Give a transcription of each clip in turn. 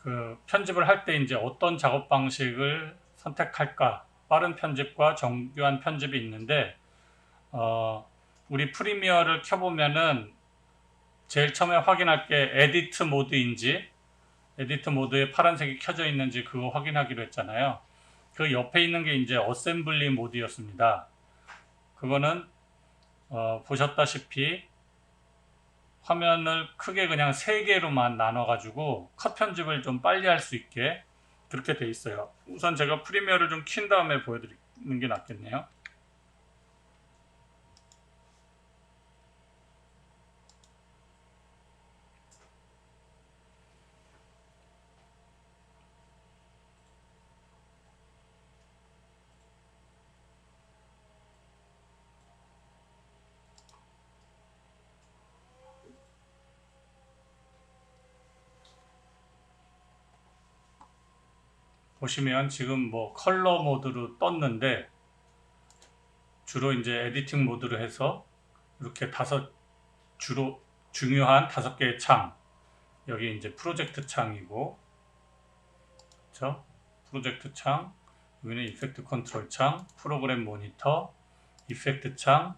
그 편집을 할 때 이제 어떤 작업 방식을 선택할까? 빠른 편집과 정교한 편집이 있는데, 우리 프리미어를 켜보면은 제일 처음에 확인할 게 에디트 모드인지, 에디트 모드에 파란색이 켜져 있는지 그거 확인하기로 했잖아요. 그 옆에 있는 게 이제 어셈블리 모드였습니다. 그거는 보셨다시피 화면을 크게 그냥 3개로만 나눠가지고 컷 편집을 좀 빨리 할 수 있게 그렇게 돼 있어요. 우선 제가 프리미어를 좀 킨 다음에 보여드리는 게 낫겠네요. 보시면 지금 뭐 컬러 모드로 떴는데 주로 이제 에디팅 모드로 해서 이렇게 주로 중요한 5개의 창, 여기 이제 프로젝트 창이고, 그렇죠? 프로젝트 창, 여기는 이펙트 컨트롤 창, 프로그램 모니터, 이펙트 창,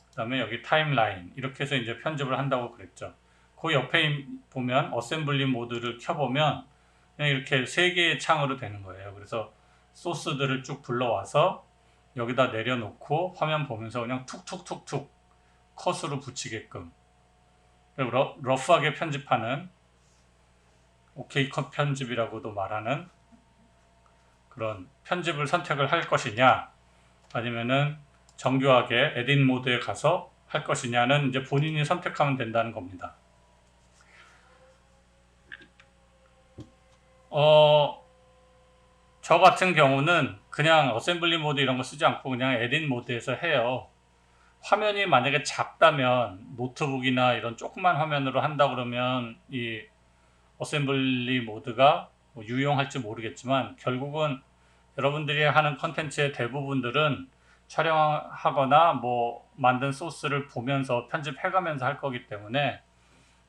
그 다음에 여기 타임라인, 이렇게 해서 이제 편집을 한다고 그랬죠. 그 옆에 보면 어셈블리 모드를 켜보면 그냥 이렇게 3개의 창으로 되는 거예요. 그래서 소스들을 쭉 불러와서 여기다 내려놓고 화면 보면서 그냥 툭툭툭툭 컷으로 붙이게끔 러프하게 편집하는 OK 컷 편집이라고도 말하는 그런 편집을 선택을 할 것이냐, 아니면은 정교하게 에딧 모드에 가서 할 것이냐는 이제 본인이 선택하면 된다는 겁니다. 저 같은 경우는 그냥 어셈블리 모드 이런 거 쓰지 않고 그냥 에딧 모드에서 해요. 화면이 만약에 작다면 노트북이나 이런 조그만 화면으로 한다 그러면 이 어셈블리 모드가 뭐 유용할지 모르겠지만, 결국은 여러분들이 하는 컨텐츠의 대부분들은 촬영하거나 뭐 만든 소스를 보면서 편집해가면서 할 거기 때문에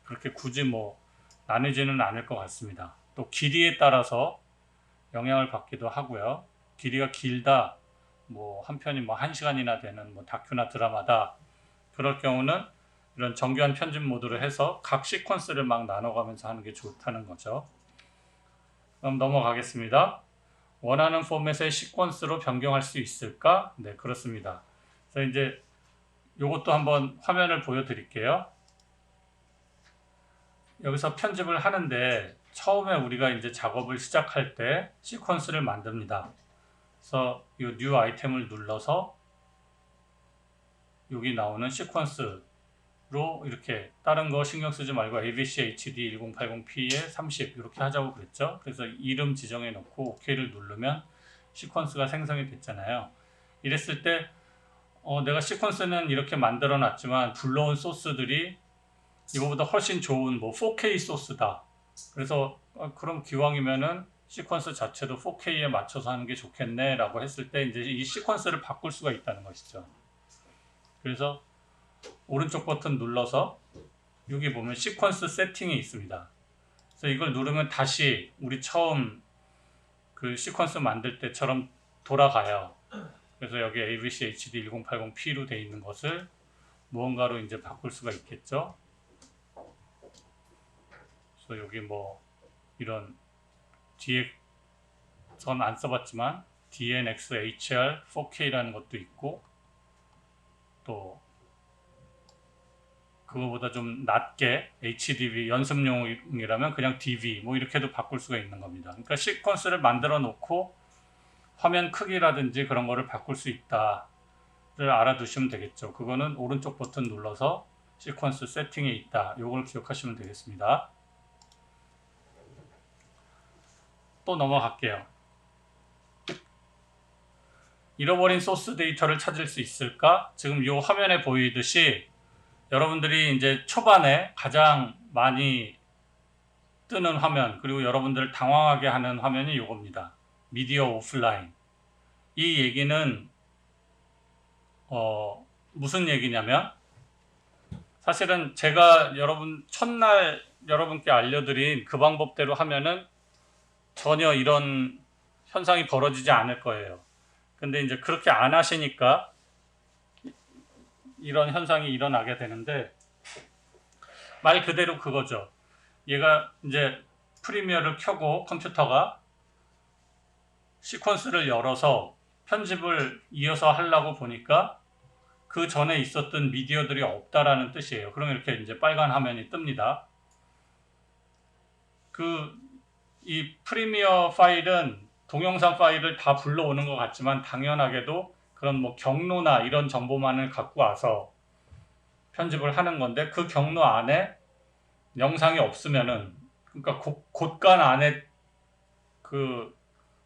그렇게 굳이 뭐 나뉘지는 않을 것 같습니다. 또 길이에 따라서 영향을 받기도 하고요. 길이가 길다, 뭐 한 편이 뭐 1시간이나 되는 뭐 다큐나 드라마다, 그럴 경우는 이런 정교한 편집 모드로 해서 각 시퀀스를 막 나눠가면서 하는 게 좋다는 거죠. 그럼 넘어가겠습니다. 원하는 포맷의 시퀀스로 변경할 수 있을까? 네, 그렇습니다. 그래서 이제 이것도 한번 화면을 보여드릴게요. 여기서 편집을 하는데 처음에 우리가 이제 작업을 시작할 때 시퀀스를 만듭니다. 그래서 이 뉴 아이템을 눌러서 여기 나오는 시퀀스로 이렇게 다른 거 신경 쓰지 말고 ABC HD 1080p에 30 이렇게 하자고 그랬죠. 그래서 이름 지정해 놓고 OK를 누르면 시퀀스가 생성이 됐잖아요. 이랬을 때 내가 시퀀스는 이렇게 만들어 놨지만 불러온 소스들이 이거보다 훨씬 좋은 뭐 4K 소스다. 그래서 그럼 기왕이면은 시퀀스 자체도 4K에 맞춰서 하는 게 좋겠네 라고 했을 때 이제 이 시퀀스를 바꿀 수가 있다는 것이죠. 그래서 오른쪽 버튼 눌러서 여기 보면 시퀀스 세팅이 있습니다. 그래서 이걸 누르면 다시 우리 처음 그 시퀀스 만들 때처럼 돌아가요. 그래서 여기 ABC HD 1080p로 되어 있는 것을 무언가로 이제 바꿀 수가 있겠죠. 그래서 여기 뭐 이런 뒤에 전 안 써봤지만 DNxHR 4K라는 것도 있고, 또 그거보다 좀 낮게 HDV 연습용이라면 그냥 DV 뭐 이렇게도 바꿀 수가 있는 겁니다. 그러니까 시퀀스를 만들어 놓고 화면 크기라든지 그런 거를 바꿀 수 있다를 알아두시면 되겠죠. 그거는 오른쪽 버튼 눌러서 시퀀스 세팅에 있다, 요걸 기억하시면 되겠습니다. 또 넘어갈게요. 잃어버린 소스 데이터를 찾을 수 있을까? 지금 이 화면에 보이듯이 여러분들이 이제 초반에 가장 많이 뜨는 화면, 그리고 여러분들을 당황하게 하는 화면이 이겁니다. 미디어 오프라인. 이 얘기는 무슨 얘기냐면, 사실은 제가 첫날 여러분께 알려드린 그 방법대로 하면은 전혀 이런 현상이 벌어지지 않을 거예요. 근데 이제 그렇게 안 하시니까 이런 현상이 일어나게 되는데, 말 그대로 그거죠. 얘가 이제 프리미어를 켜고 컴퓨터가 시퀀스를 열어서 편집을 이어서 하려고 보니까 그 전에 있었던 미디어들이 없다라는 뜻이에요. 그럼 이렇게 이제 빨간 화면이 뜹니다. 이 프리미어 파일은 동영상 파일을 다 불러오는 것 같지만 당연하게도 그런 뭐 경로나 이런 정보만을 갖고 와서 편집을 하는 건데, 그 경로 안에 영상이 없으면은, 그러니까 곳간 안에 그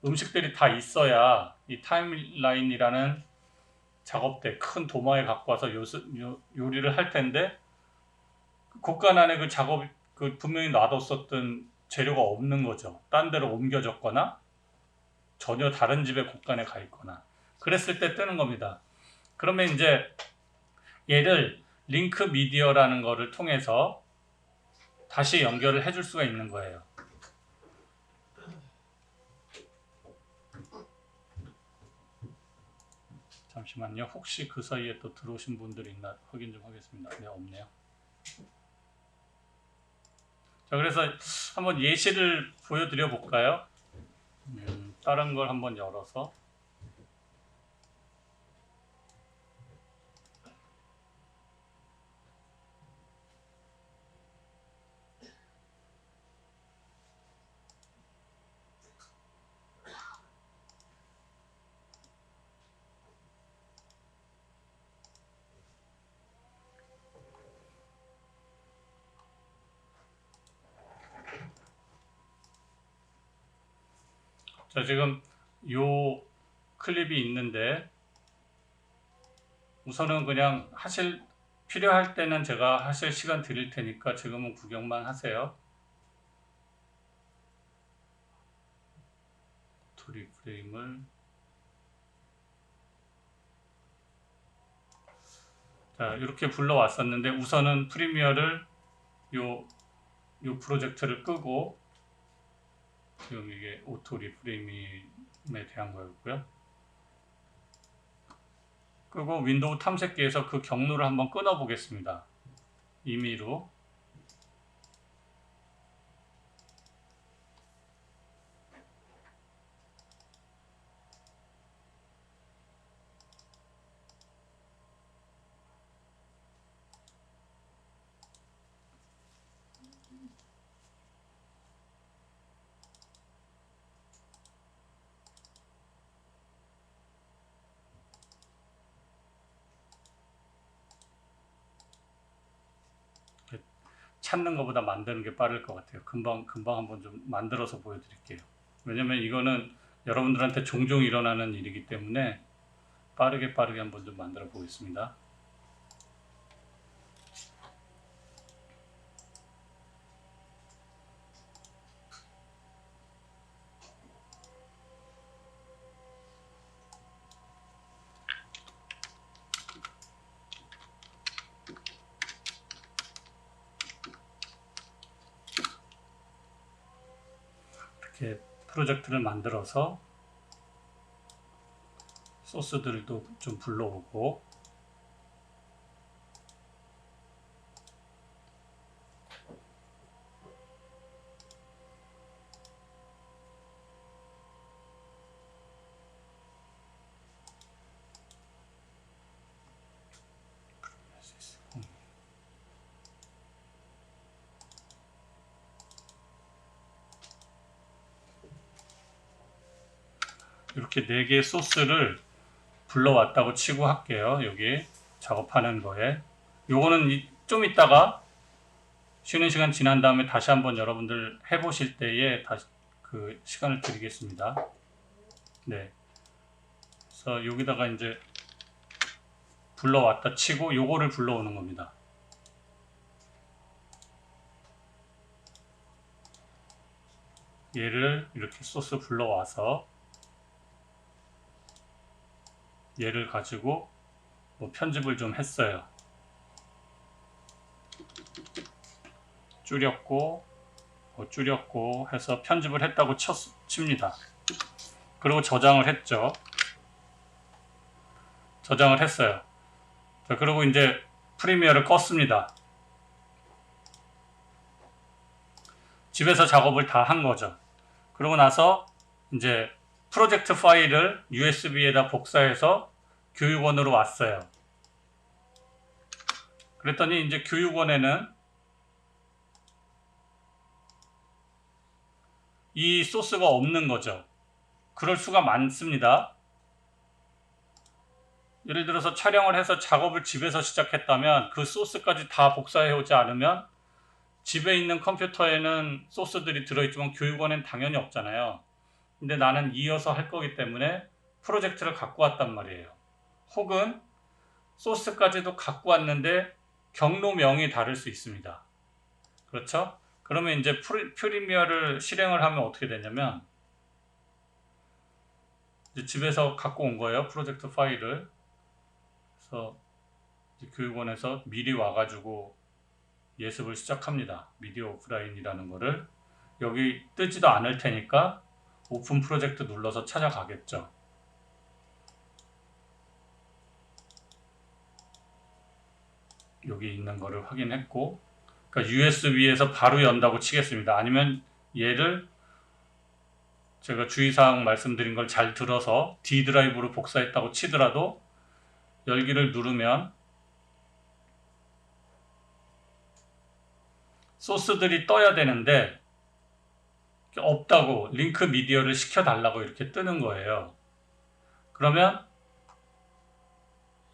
음식들이 다 있어야 이 타임라인이라는 작업대 큰 도마에 갖고 와서 요리를 할 텐데, 곳간 안에 그 작업 그 분명히 놔뒀었던 재료가 없는 거죠. 딴 데로 옮겨졌거나 전혀 다른 집의 곳간에 가 있거나 그랬을 때 뜨는 겁니다. 그러면 이제 얘를 링크 미디어라는 거를 통해서 다시 연결을 해줄 수가 있는 거예요. 잠시만요. 혹시 그 사이에 또 들어오신 분들이 있나 확인 좀 하겠습니다. 네, 없네요. 자, 그래서 한번 예시를 보여드려 볼까요? 다른 걸 한번 열어서. 자, 지금 요 클립이 있는데, 우선은 그냥 필요할 때는 제가 하실 시간 드릴 테니까 지금은 구경만 하세요. 도리 프레임을. 자, 이렇게 불러왔었는데, 우선은 프리미어를 요 프로젝트를 끄고, 지금 이게 오토 리프레임에 대한 거였고요. 끄고 윈도우 탐색기에서 그 경로를 한번 끊어 보겠습니다. 임의로. 찾는 것보다 만드는 게 빠를 것 같아요. 금방 한번 좀 만들어서 보여드릴게요. 왜냐면 이거는 여러분들한테 종종 일어나는 일이기 때문에 빠르게 한번 좀 만들어 보겠습니다. 이렇게 프로젝트를 만들어서 소스들도 좀 불러오고, 이렇게 4개의 소스를 불러왔다고 치고 할게요. 여기 작업하는 거에. 요거는 좀 이따가 쉬는 시간 지난 다음에 다시 한번 여러분들 해보실 때에 다시 그 시간을 드리겠습니다. 네. 그래서 여기다가 이제 불러왔다 치고 요거를 불러오는 겁니다. 얘를 이렇게 소스 불러와서 얘를 가지고 뭐 편집을 좀 했어요. 줄였고, 뭐 줄였고 해서 편집을 했다고 칩니다. 그리고 저장을 했죠. 저장을 했어요. 자, 그리고 이제 프리미어를 껐습니다. 집에서 작업을 다 한 거죠. 그러고 나서 이제 프로젝트 파일을 USB에다 복사해서 교육원으로 왔어요. 그랬더니 이제 교육원에는 이 소스가 없는 거죠. 그럴 수가 많습니다. 예를 들어서 촬영을 해서 작업을 집에서 시작했다면 그 소스까지 다 복사해 오지 않으면 집에 있는 컴퓨터에는 소스들이 들어있지만 교육원엔 당연히 없잖아요. 근데 나는 이어서 할 거기 때문에 프로젝트를 갖고 왔단 말이에요. 혹은 소스까지도 갖고 왔는데 경로명이 다를 수 있습니다. 그렇죠? 그러면 이제 프리미어를 실행을 하면 어떻게 되냐면 이제 집에서 갖고 온 거예요. 프로젝트 파일을. 그래서 이제 교육원에서 미리 와가지고 예습을 시작합니다. 미디어 오프라인이라는 거를. 여기 뜨지도 않을 테니까 오픈 프로젝트 눌러서 찾아가겠죠. 여기 있는 거를 확인했고, 그러니까 USB에서 바로 연다고 치겠습니다. 아니면 얘를 제가 주의사항 말씀드린 걸 잘 들어서 D 드라이브로 복사했다고 치더라도 열기를 누르면 소스들이 떠야 되는데 없다고 링크 미디어를 시켜달라고 이렇게 뜨는 거예요. 그러면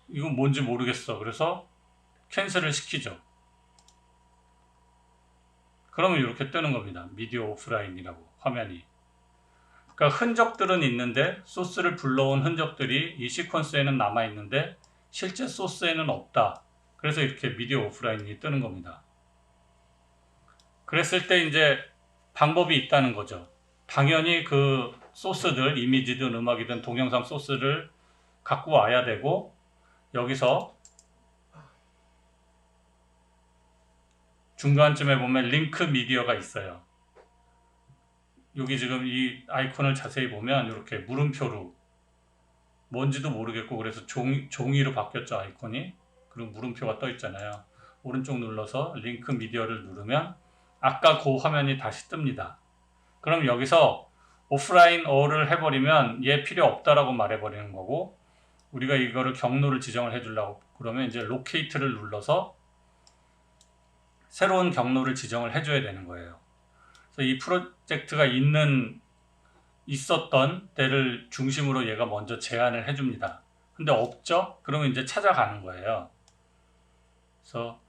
이건 뭔지 모르겠어. 그래서 캔슬을 시키죠. 그러면 이렇게 뜨는 겁니다. 미디어 오프라인이라고 화면이. 그러니까 흔적들은 있는데 소스를 불러온 흔적들이 이 시퀀스에는 남아있는데 실제 소스에는 없다. 그래서 이렇게 미디어 오프라인이 뜨는 겁니다. 그랬을 때 이제 방법이 있다는 거죠. 당연히 그 소스들, 이미지든 음악이든 동영상 소스를 갖고 와야 되고 여기서 중간쯤에 보면 링크 미디어가 있어요. 여기 지금 이 아이콘을 자세히 보면 이렇게 물음표로 뭔지도 모르겠고 그래서 종이로 바뀌었죠 아이콘이. 그리고 물음표가 떠 있잖아요. 오른쪽 눌러서 링크 미디어를 누르면 아까 그 화면이 다시 뜹니다. 그럼 여기서 오프라인 어를 해버리면 얘 필요 없다라고 말해버리는 거고 우리가 이거를 경로를 지정을 해주려고 그러면 이제 로케이트를 눌러서 새로운 경로를 지정을 해줘야 되는 거예요. 그래서 이 프로젝트가 있었던 때를 중심으로 얘가 먼저 제안을 해줍니다. 근데 없죠? 그러면 이제 찾아가는 거예요. 그래서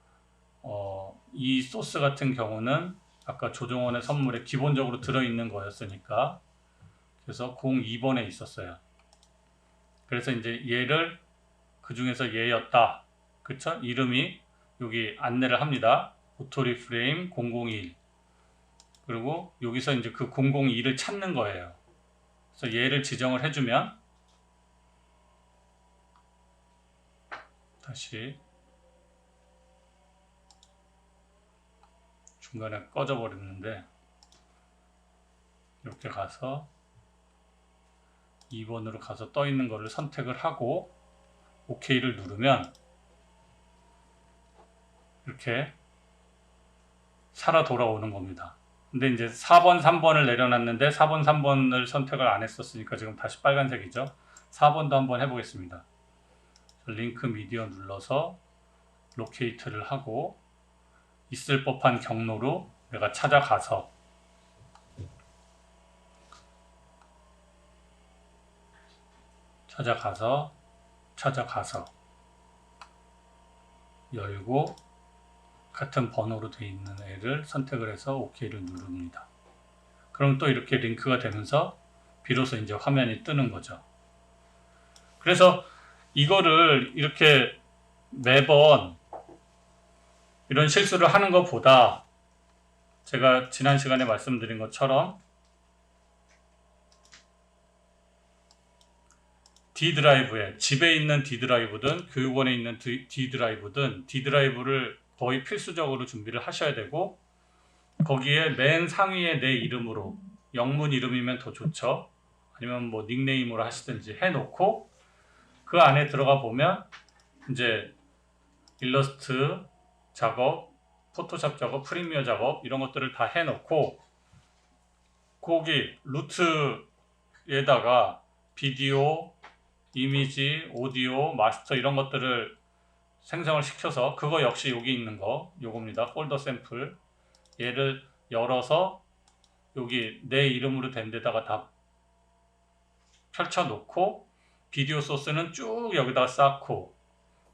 이 소스 같은 경우는 아까 조정원의 선물에 기본적으로 들어있는 거였으니까 그래서 02번에 있었어요. 그래서 이제 얘를 그 중에서 얘였다. 그쵸? 이름이 여기 안내를 합니다. 오토리프레임 001 그리고 여기서 이제 그 002를 찾는 거예요. 그래서 얘를 지정을 해주면 다시 중간에 꺼져 버렸는데 이렇게 가서 2번으로 가서 떠 있는 거를 선택을 하고 OK를 누르면 이렇게 살아 돌아오는 겁니다. 근데 이제 4번, 3번을 내려놨는데 4번, 3번을 선택을 안 했었으니까 지금 다시 빨간색이죠. 4번도 한번 해보겠습니다. 링크 미디어 눌러서 로케이트를 하고 있을 법한 경로로 내가 찾아가서 열고 같은 번호로 되어 있는 애를 선택을 해서 OK를 누릅니다. 그럼 또 이렇게 링크가 되면서 비로소 이제 화면이 뜨는 거죠. 그래서 이거를 이렇게 매번 이런 실수를 하는 것보다 제가 지난 시간에 말씀드린 것처럼 D 드라이브에 집에 있는 D 드라이브든 교육원에 있는 D 드라이브든 D 드라이브를 거의 필수적으로 준비를 하셔야 되고 거기에 맨 상위에 내 이름으로, 영문 이름이면 더 좋죠. 아니면 뭐 닉네임으로 하시든지 해놓고 그 안에 들어가 보면 이제 일러스트 작업, 포토샵 작업, 프리미어 작업 이런 것들을 다 해놓고 거기 루트에다가 비디오, 이미지, 오디오, 마스터 이런 것들을 생성을 시켜서 그거 역시 여기 있는 거 요겁니다. 폴더 샘플 얘를 열어서 여기 내 이름으로 된 데다가 다 펼쳐 놓고 비디오 소스는 쭉 여기다 쌓고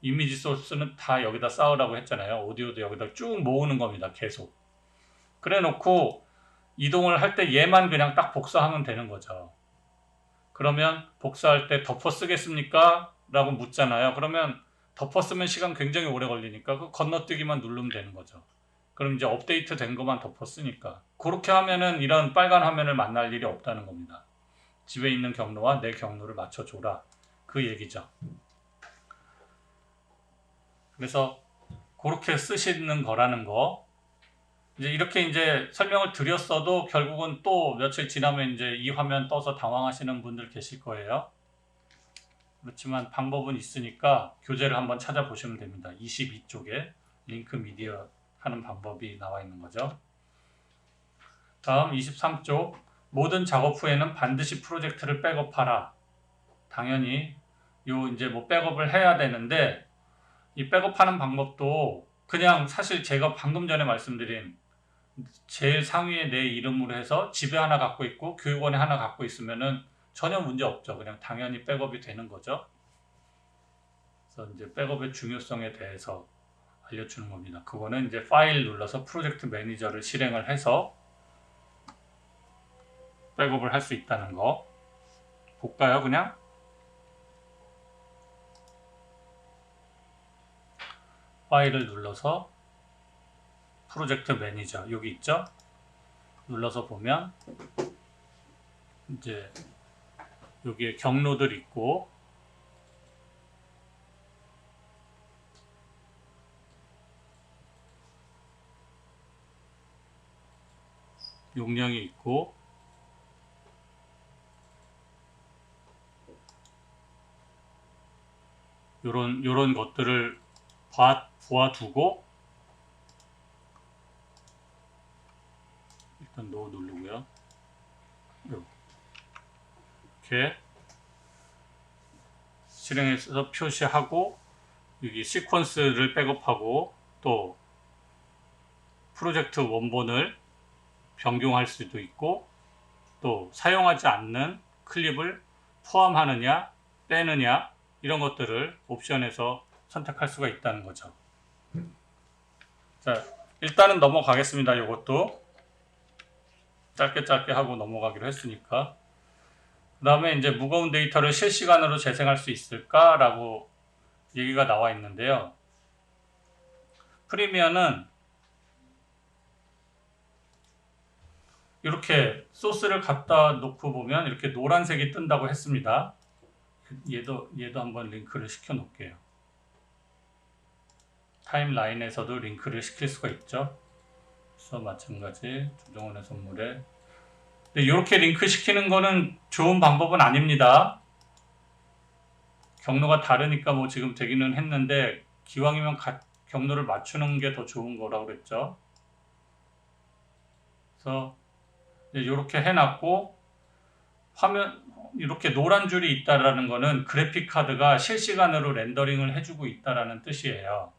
이미지 소스는 다 여기다 쌓으라고 했잖아요. 오디오도 여기다 쭉 모으는 겁니다. 계속 그래 놓고 이동을 할 때 얘만 그냥 딱 복사하면 되는 거죠. 그러면 복사할 때 덮어 쓰겠습니까? 라고 묻잖아요. 그러면 덮어 쓰면 시간 굉장히 오래 걸리니까 그 건너뛰기만 누르면 되는 거죠. 그럼 이제 업데이트 된 것만 덮어 쓰니까 그렇게 하면은 이런 빨간 화면을 만날 일이 없다는 겁니다. 집에 있는 경로와 내 경로를 맞춰줘라 그 얘기죠. 그래서 그렇게 쓰시는 거라는 거 이제 이렇게 이제 설명을 드렸어도 결국은 또 며칠 지나면 이제 이 화면 떠서 당황하시는 분들 계실 거예요. 그렇지만 방법은 있으니까 교재를 한번 찾아보시면 됩니다. 22쪽에 링크 미디어 하는 방법이 나와 있는 거죠. 다음 23쪽 모든 작업 후에는 반드시 프로젝트를 백업하라. 당연히 요 이제 뭐 백업을 해야 되는데 이 백업하는 방법도 그냥 사실 제가 방금 전에 말씀드린 제일 상위에 내 이름으로 해서 집에 하나 갖고 있고 교육원에 하나 갖고 있으면은 전혀 문제 없죠. 그냥 당연히 백업이 되는 거죠. 그래서 이제 백업의 중요성에 대해서 알려주는 겁니다. 그거는 이제 파일 눌러서 프로젝트 매니저를 실행을 해서 백업을 할 수 있다는 거 볼까요? 그냥 파일을 눌러서 프로젝트 매니저 여기 있죠? 눌러서 보면 이제 여기에 경로들 있고 용량이 있고 요런 것들을 보아두고 일단 노 누르고요. 이렇게 실행해서 표시하고 여기 시퀀스를 백업하고 또 프로젝트 원본을 변경할 수도 있고 또 사용하지 않는 클립을 포함하느냐 빼느냐 이런 것들을 옵션에서 선택할 수가 있다는 거죠. 자, 일단은 넘어가겠습니다. 이것도 짧게 하고 넘어가기로 했으니까. 그 다음에 이제 무거운 데이터를 실시간으로 재생할 수 있을까라고 얘기가 나와 있는데요. 프리미어는 이렇게 소스를 갖다 놓고 보면 이렇게 노란색이 뜬다고 했습니다. 얘도 한번 링크를 시켜 놓을게요. 타임라인에서도 링크를 시킬 수가 있죠. 그래서 마찬가지 조정원의 선물에 근데 이렇게 링크 시키는 거는 좋은 방법은 아닙니다. 경로가 다르니까 뭐 지금 되기는 했는데 기왕이면 경로를 맞추는 게 더 좋은 거라고 그랬죠. 그래서 이렇게 해놨고 화면 이렇게 노란 줄이 있다라는 거는 그래픽 카드가 실시간으로 렌더링을 해주고 있다라는 뜻이에요.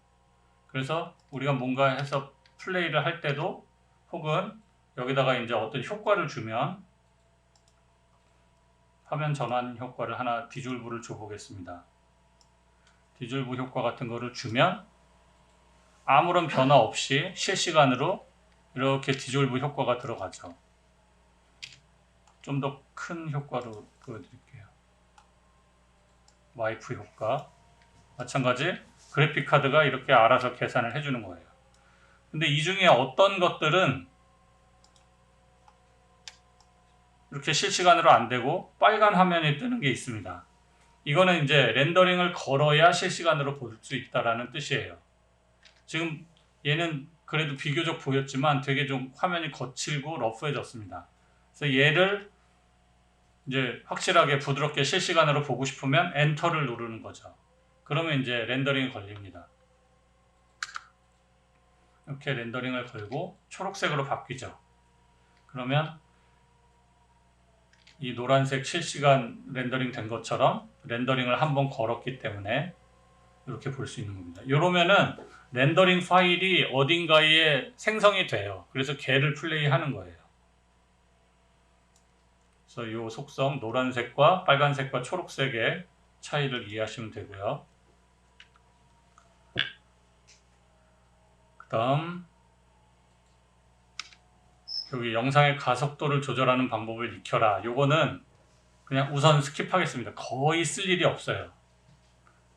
그래서 우리가 뭔가 해서 플레이를 할 때도 혹은 여기다가 이제 어떤 효과를 주면 화면 전환 효과를 하나 디졸브를 줘 보겠습니다. 디졸브 효과 같은 거를 주면 아무런 변화 없이 실시간으로 이렇게 디졸브 효과가 들어가죠. 좀 더 큰 효과로 보여드릴게요. 와이프 효과 마찬가지 그래픽 카드가 이렇게 알아서 계산을 해주는 거예요. 근데 이 중에 어떤 것들은 이렇게 실시간으로 안 되고 빨간 화면에 뜨는 게 있습니다. 이거는 이제 렌더링을 걸어야 실시간으로 볼 수 있다라는 뜻이에요. 지금 얘는 그래도 비교적 보였지만 되게 좀 화면이 거칠고 러프해졌습니다. 그래서 얘를 이제 확실하게 부드럽게 실시간으로 보고 싶으면 엔터를 누르는 거죠. 그러면 이제 렌더링이 걸립니다. 이렇게 렌더링을 걸고 초록색으로 바뀌죠. 그러면 이 노란색 실시간 렌더링 된 것처럼 렌더링을 한번 걸었기 때문에 이렇게 볼 수 있는 겁니다. 이러면은 렌더링 파일이 어딘가에 생성이 돼요. 그래서 걔를 플레이하는 거예요. 그래서 이 속성 노란색과 빨간색과 초록색의 차이를 이해하시면 되고요. 그 다음 여기 영상의 가속도를 조절하는 방법을 익혀라. 요거는 그냥 우선 스킵하겠습니다. 거의 쓸 일이 없어요.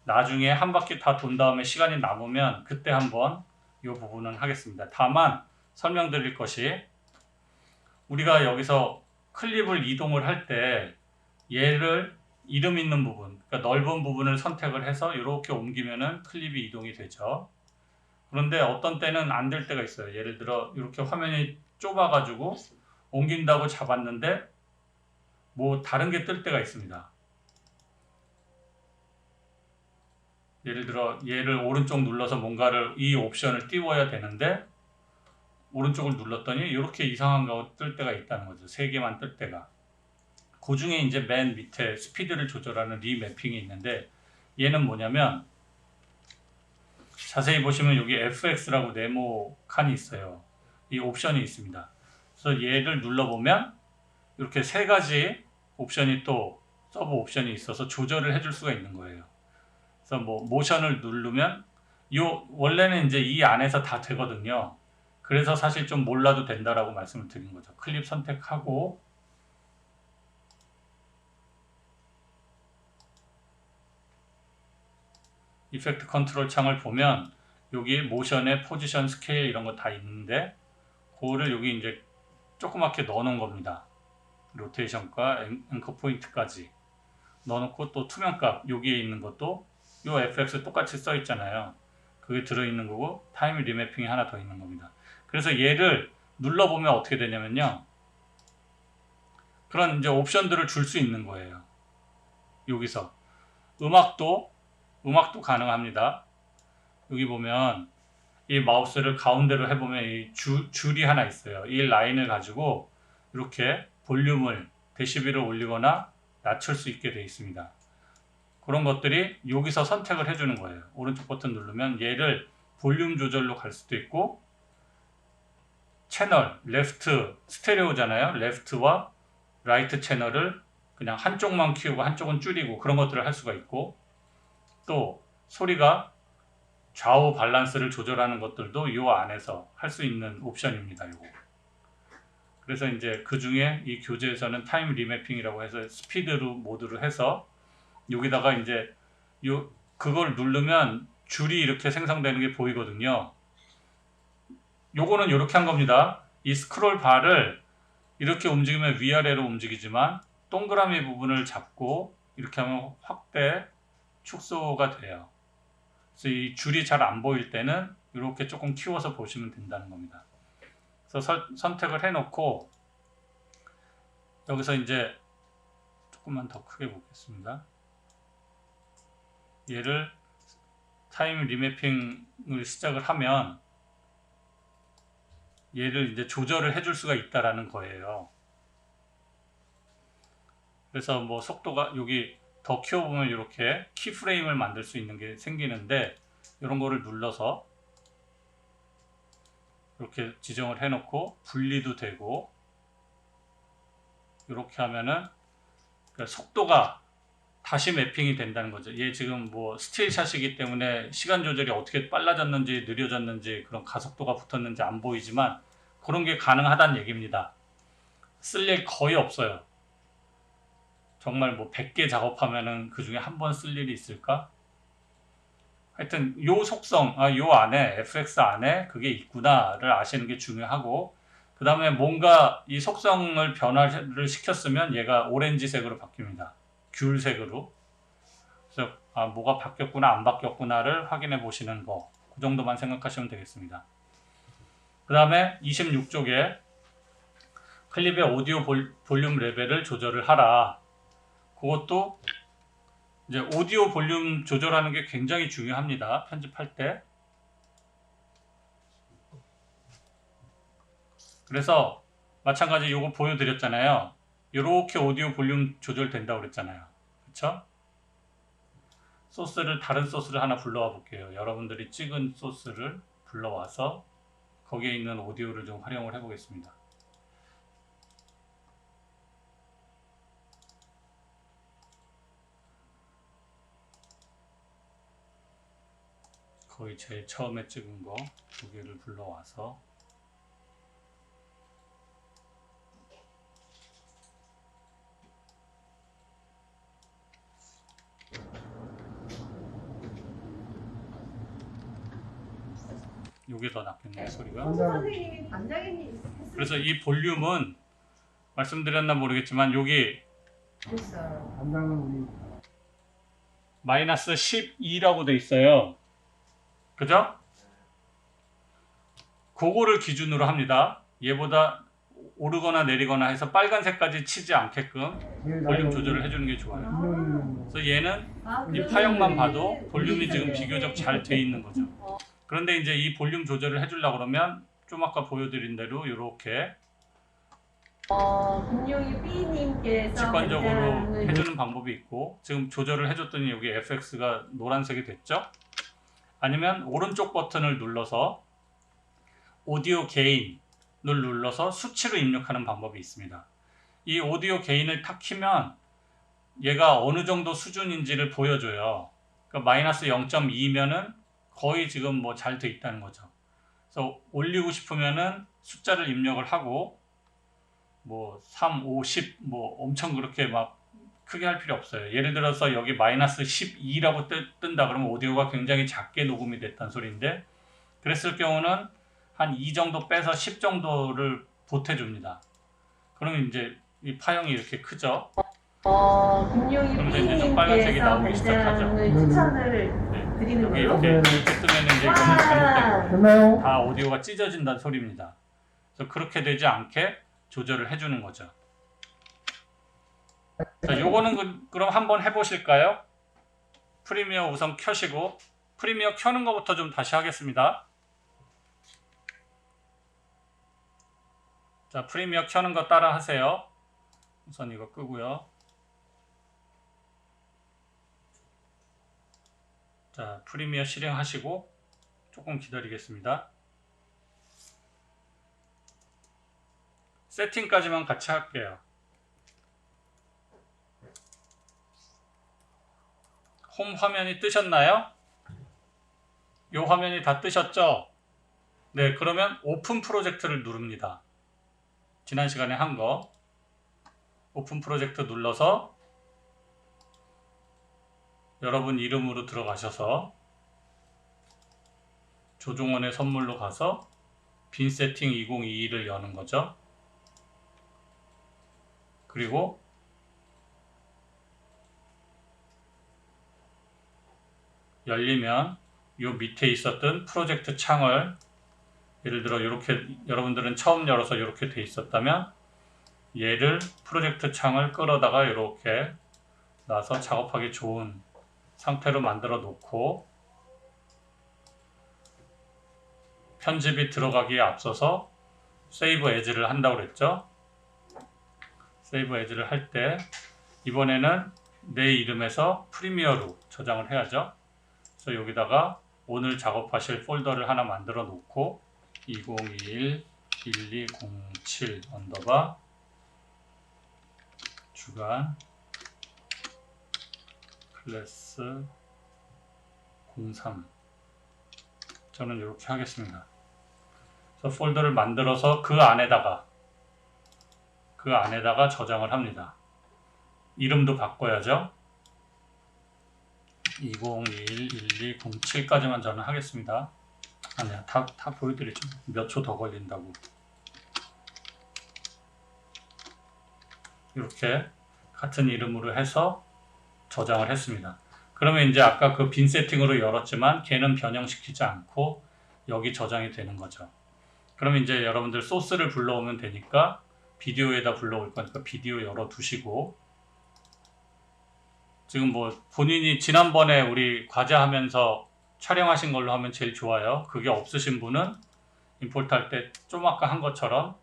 나중에 한 바퀴 다 돈 다음에 시간이 남으면 그때 한번 이 부분은 하겠습니다. 다만 설명드릴 것이 우리가 여기서 클립을 이동을 할 때 얘를 이름 있는 부분, 그러니까 넓은 부분을 선택을 해서 이렇게 옮기면은 클립이 이동이 되죠. 그런데 어떤 때는 안 될 때가 있어요. 예를 들어 이렇게 화면이 좁아가지고 옮긴다고 잡았는데 뭐 다른 게 뜰 때가 있습니다. 예를 들어 얘를 오른쪽 눌러서 뭔가를 이 옵션을 띄워야 되는데 오른쪽을 눌렀더니 이렇게 이상한 거 뜰 때가 있다는 거죠. 3개만 뜰 때가. 그 중에 이제 맨 밑에 스피드를 조절하는 리매핑이 있는데 얘는 뭐냐면 자세히 보시면 여기 FX라고 네모 칸이 있어요. 이 옵션이 있습니다. 그래서 얘를 눌러보면 이렇게 3가지 옵션이 또 서브 옵션이 있어서 조절을 해줄 수가 있는 거예요. 그래서 뭐 모션을 누르면 원래는 이제 이 안에서 다 되거든요. 그래서 사실 좀 몰라도 된다라고 말씀을 드린 거죠. 클립 선택하고 이펙트 컨트롤 창을 보면 여기 모션의 포지션 스케일 이런 거 다 있는데 그거를 여기 이제 조그맣게 넣어 놓은 겁니다. 로테이션과 앵커 포인트까지 넣어놓고 또 투명값 여기에 있는 것도 요 FX 똑같이 써 있잖아요. 그게 들어있는 거고 타임 리매핑이 하나 더 있는 겁니다. 그래서 얘를 눌러보면 어떻게 되냐면요. 그런 이제 옵션들을 줄 수 있는 거예요. 여기서 음악도 가능합니다. 여기 보면 이 마우스를 가운데로 해보면 이 줄이 하나 있어요. 이 라인을 가지고 이렇게 볼륨을 데시벨을 올리거나 낮출 수 있게 되어 있습니다. 그런 것들이 여기서 선택을 해주는 거예요. 오른쪽 버튼 누르면 얘를 볼륨 조절로 갈 수도 있고 채널, 레프트, 스테레오잖아요. 레프트와 라이트 채널을 그냥 한쪽만 키우고 한쪽은 줄이고 그런 것들을 할 수가 있고 또 소리가 좌우 밸런스를 조절하는 것들도 이 안에서 할 수 있는 옵션입니다. 요거. 그래서 이제 그 중에 이 교재에서는 타임 리매핑이라고 해서 스피드로 모드로 해서 여기다가 이제 그걸 누르면 줄이 이렇게 생성되는 게 보이거든요. 요거는 이렇게 한 겁니다. 이 스크롤 바를 이렇게 움직이면 위아래로 움직이지만 동그라미 부분을 잡고 이렇게 하면 확대, 축소가 돼요. 그래서 이 줄이 잘 안 보일 때는 이렇게 조금 키워서 보시면 된다는 겁니다. 그래서 선택을 해놓고 여기서 이제 조금만 더 크게 보겠습니다. 얘를 타임 리매핑을 시작을 하면 얘를 이제 조절을 해줄 수가 있다라는 거예요. 그래서 뭐 속도가 여기 더 키워보면 이렇게 키프레임을 만들 수 있는 게 생기는데 이런 거를 눌러서 이렇게 지정을 해놓고 분리도 되고 이렇게 하면은 속도가 다시 매핑이 된다는 거죠. 얘 지금 뭐 스틸샷이기 때문에 시간 조절이 어떻게 빨라졌는지 느려졌는지 그런 가속도가 붙었는지 안 보이지만 그런 게 가능하다는 얘기입니다. 쓸 일 거의 없어요. 정말 뭐 100개 작업하면은 그 중에 한 번 쓸 일이 있을까? 하여튼 요 속성, 요 안에 FX 안에 그게 있구나를 아시는 게 중요하고 그 다음에 뭔가 이 속성을 변화를 시켰으면 얘가 오렌지색으로 바뀝니다. 귤색으로. 그래서 뭐가 바뀌었구나 안 바뀌었구나를 확인해 보시는 거 그 정도만 생각하시면 되겠습니다. 그 다음에 26쪽에 클립의 오디오 볼륨 레벨을 조절을 하라. 그것도 이제 오디오 볼륨 조절하는 게 굉장히 중요합니다. 편집할 때. 그래서 마찬가지 요거 보여드렸잖아요. 이렇게 오디오 볼륨 조절된다고 그랬잖아요. 그쵸? 다른 소스를 하나 불러와 볼게요. 여러분들이 찍은 소스를 불러와서 거기에 있는 오디오를 좀 활용을 해보겠습니다. 거의 제일 처음에 찍은 거 두 개를 불러와서 요게 더 낫겠네요, 소리가. 선생님이 반장님 그래서 이 볼륨은 말씀드렸나 모르겠지만 여기 했어요. 담당은 우리 마이너스 12라고 돼 있어요. 그죠? 그거를 기준으로 합니다. 얘보다 오르거나 내리거나 해서 빨간색까지 치지 않게끔 볼륨 조절을 해주는 게 좋아요. 그래서 얘는 이 파형만 봐도 볼륨이 지금 비교적 잘 돼 있는 거죠. 그런데 이제 이 볼륨 조절을 해주려고 그러면 좀 아까 보여드린 대로 이렇게 금융이 B님께서 직관적으로 해주는 방법이 있고, 지금 조절을 해줬더니 여기 FX가 노란색이 됐죠? 아니면 오른쪽 버튼을 눌러서 오디오 게인을 눌러서 수치로 입력하는 방법이 있습니다. 이 오디오 게인을 탁 키면 얘가 어느 정도 수준인지를 보여줘요. 그러니까 마이너스 0.2면은 거의 지금 뭐 잘 돼 있다는 거죠. 그래서 올리고 싶으면은 숫자를 입력을 하고 뭐 3, 5, 10 뭐 엄청 그렇게 막 크게 할 필요 없어요. 예를 들어서 여기 마이너스 12라고 뜬다 그러면 오디오가 굉장히 작게 녹음이 됐다는 소리인데, 그랬을 경우는 한 2 정도 빼서 10 정도를 보태줍니다. 그러면 이제 이 파형이 이렇게 크죠. 금융이 그러면 이제 좀 빨간색이 B님께서 나오기 시작하죠. 반장을 추천을 네. 드리는 여기 걸로. 이렇게 뜨면 이제 이거는 잘못된 됐나요? 다 오디오가 찢어진다는 소리입니다. 그래서 그렇게 되지 않게 조절을 해주는 거죠. 자, 요거는 그럼 한번 해보실까요? 프리미어 우선 켜시고, 프리미어 켜는 것부터 좀 다시 하겠습니다. 자, 프리미어 켜는 거 따라 하세요. 우선 이거 끄고요. 자, 프리미어 실행하시고 조금 기다리겠습니다. 세팅까지만 같이 할게요. 홈 화면이 뜨셨나요? 이 화면이 다 뜨셨죠? 네, 그러면 오픈 프로젝트를 누릅니다. 지난 시간에 한 거 오픈 프로젝트 눌러서 여러분 이름으로 들어가셔서 조종원의 선물로 가서 빈 세팅 2022를 여는 거죠. 그리고 열리면 이 밑에 있었던 프로젝트 창을, 예를 들어 이렇게 여러분들은 처음 열어서 이렇게 돼 있었다면 얘를 프로젝트 창을 끌어다가 이렇게 놔서 작업하기 좋은 상태로 만들어 놓고, 편집이 들어가기에 앞서서 세이브 에즈를 한다고 그랬죠. 세이브 에즈를 할 때 이번에는 내 이름에서 프리미어로 저장을 해야죠. 그래서 여기다가 오늘 작업하실 폴더를 하나 만들어 놓고 2021 1207 언더바 주간 클래스 03, 저는 이렇게 하겠습니다. 그래서 폴더를 만들어서 그 안에다가 저장을 합니다. 이름도 바꿔야죠. 2021 1207까지만 저는 하겠습니다. 아니야, 다 보여드리죠. 몇 초 더 걸린다고. 이렇게 같은 이름으로 해서 저장을 했습니다. 그러면 이제 아까 그 빈 세팅으로 열었지만 걔는 변형시키지 않고 여기 저장이 되는 거죠. 그럼 이제 여러분들 소스를 불러오면 되니까 비디오에다 불러올 거니까 비디오 열어 두시고, 지금 뭐 본인이 지난번에 우리 과제하면서 촬영하신 걸로 하면 제일 좋아요. 그게 없으신 분은 임포트 할 때 좀 아까 한 것처럼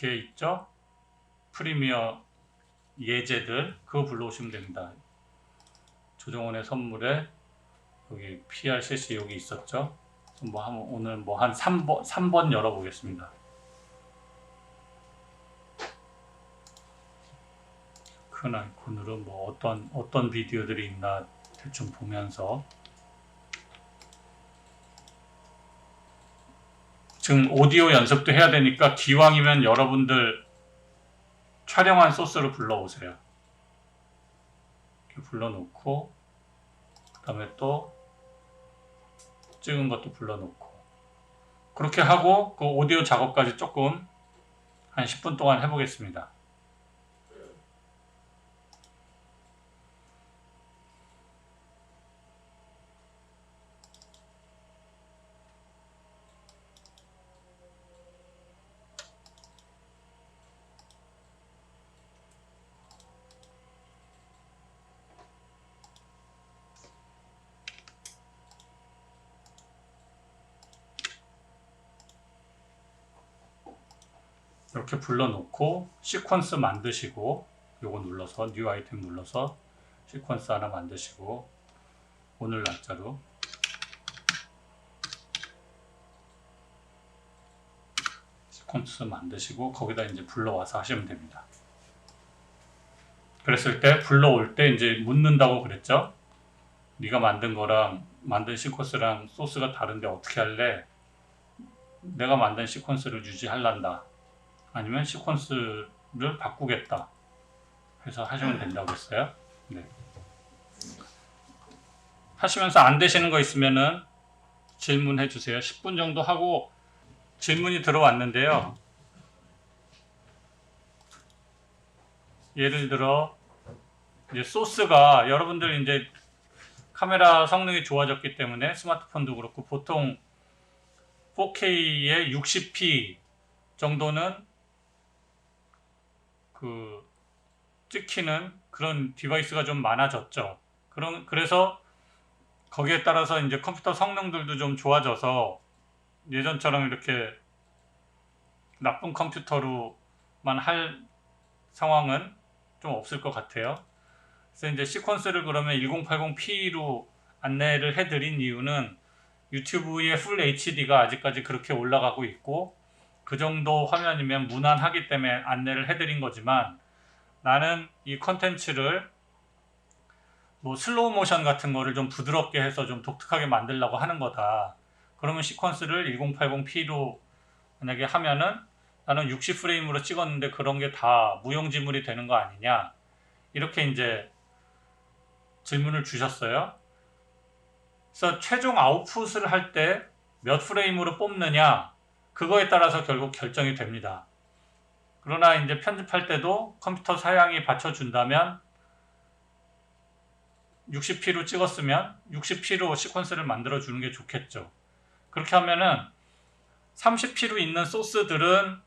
이렇게 있죠? 프리미어 예제들 그거 불러오시면 됩니다. 조정원의 선물에 여기 PRCC 여기 있었죠? 오늘 뭐 한 3번 열어보겠습니다. 큰 아이콘으로 뭐 어떤 비디오들이 있나 대충 보면서, 지금 오디오 연습도 해야 되니까 기왕이면 여러분들 촬영한 소스를 불러오세요. 이렇게 불러놓고 그 다음에 또 찍은 것도 불러놓고, 그렇게 하고 그 오디오 작업까지 조금 한 10분 동안 해보겠습니다. 이렇게 불러놓고 시퀀스 만드시고, 요거 눌러서 뉴 아이템 눌러서 시퀀스 하나 만드시고, 오늘 날짜로 시퀀스 만드시고 거기다 이제 불러와서 하시면 됩니다. 그랬을 때 불러올 때 이제 묻는다고 그랬죠? 네가 만든 거랑 만든 시퀀스랑 소스가 다른데 어떻게 할래? 내가 만든 시퀀스를 유지할란다, 아니면 시퀀스를 바꾸겠다 해서 하시면 된다고 했어요. 네. 하시면서 안 되시는 거 있으면은 질문해 주세요. 10분 정도 하고 질문이 들어왔는데요. 예를 들어 이제 소스가 여러분들 이제 카메라 성능이 좋아졌기 때문에 스마트폰도 그렇고 보통 4K에 60p 정도는 그 찍히는 그런 디바이스가 좀 많아졌죠. 그래서 거기에 따라서 이제 컴퓨터 성능들도 좀 좋아져서 예전처럼 이렇게 나쁜 컴퓨터로만 할 상황은 좀 없을 것 같아요. 그래서 이제 시퀀스를 그러면 1080p로 안내를 해드린 이유는 유튜브의 풀 HD가 아직까지 그렇게 올라가고 있고 그 정도 화면이면 무난하기 때문에 안내를 해드린 거지만, 나는 이 컨텐츠를 뭐 슬로우 모션 같은 거를 좀 부드럽게 해서 좀 독특하게 만들려고 하는 거다. 그러면 시퀀스를 1080p로 만약에 하면은 나는 60프레임으로 찍었는데 그런 게 다 무용지물이 되는 거 아니냐, 이렇게 이제 질문을 주셨어요. 그래서 최종 아웃풋을 할 때 몇 프레임으로 뽑느냐, 그거에 따라서 결국 결정이 됩니다. 그러나 이제 편집할 때도 컴퓨터 사양이 받쳐준다면 60p로 찍었으면 60p로 시퀀스를 만들어 주는 게 좋겠죠. 그렇게 하면은 30p로 있는 소스들은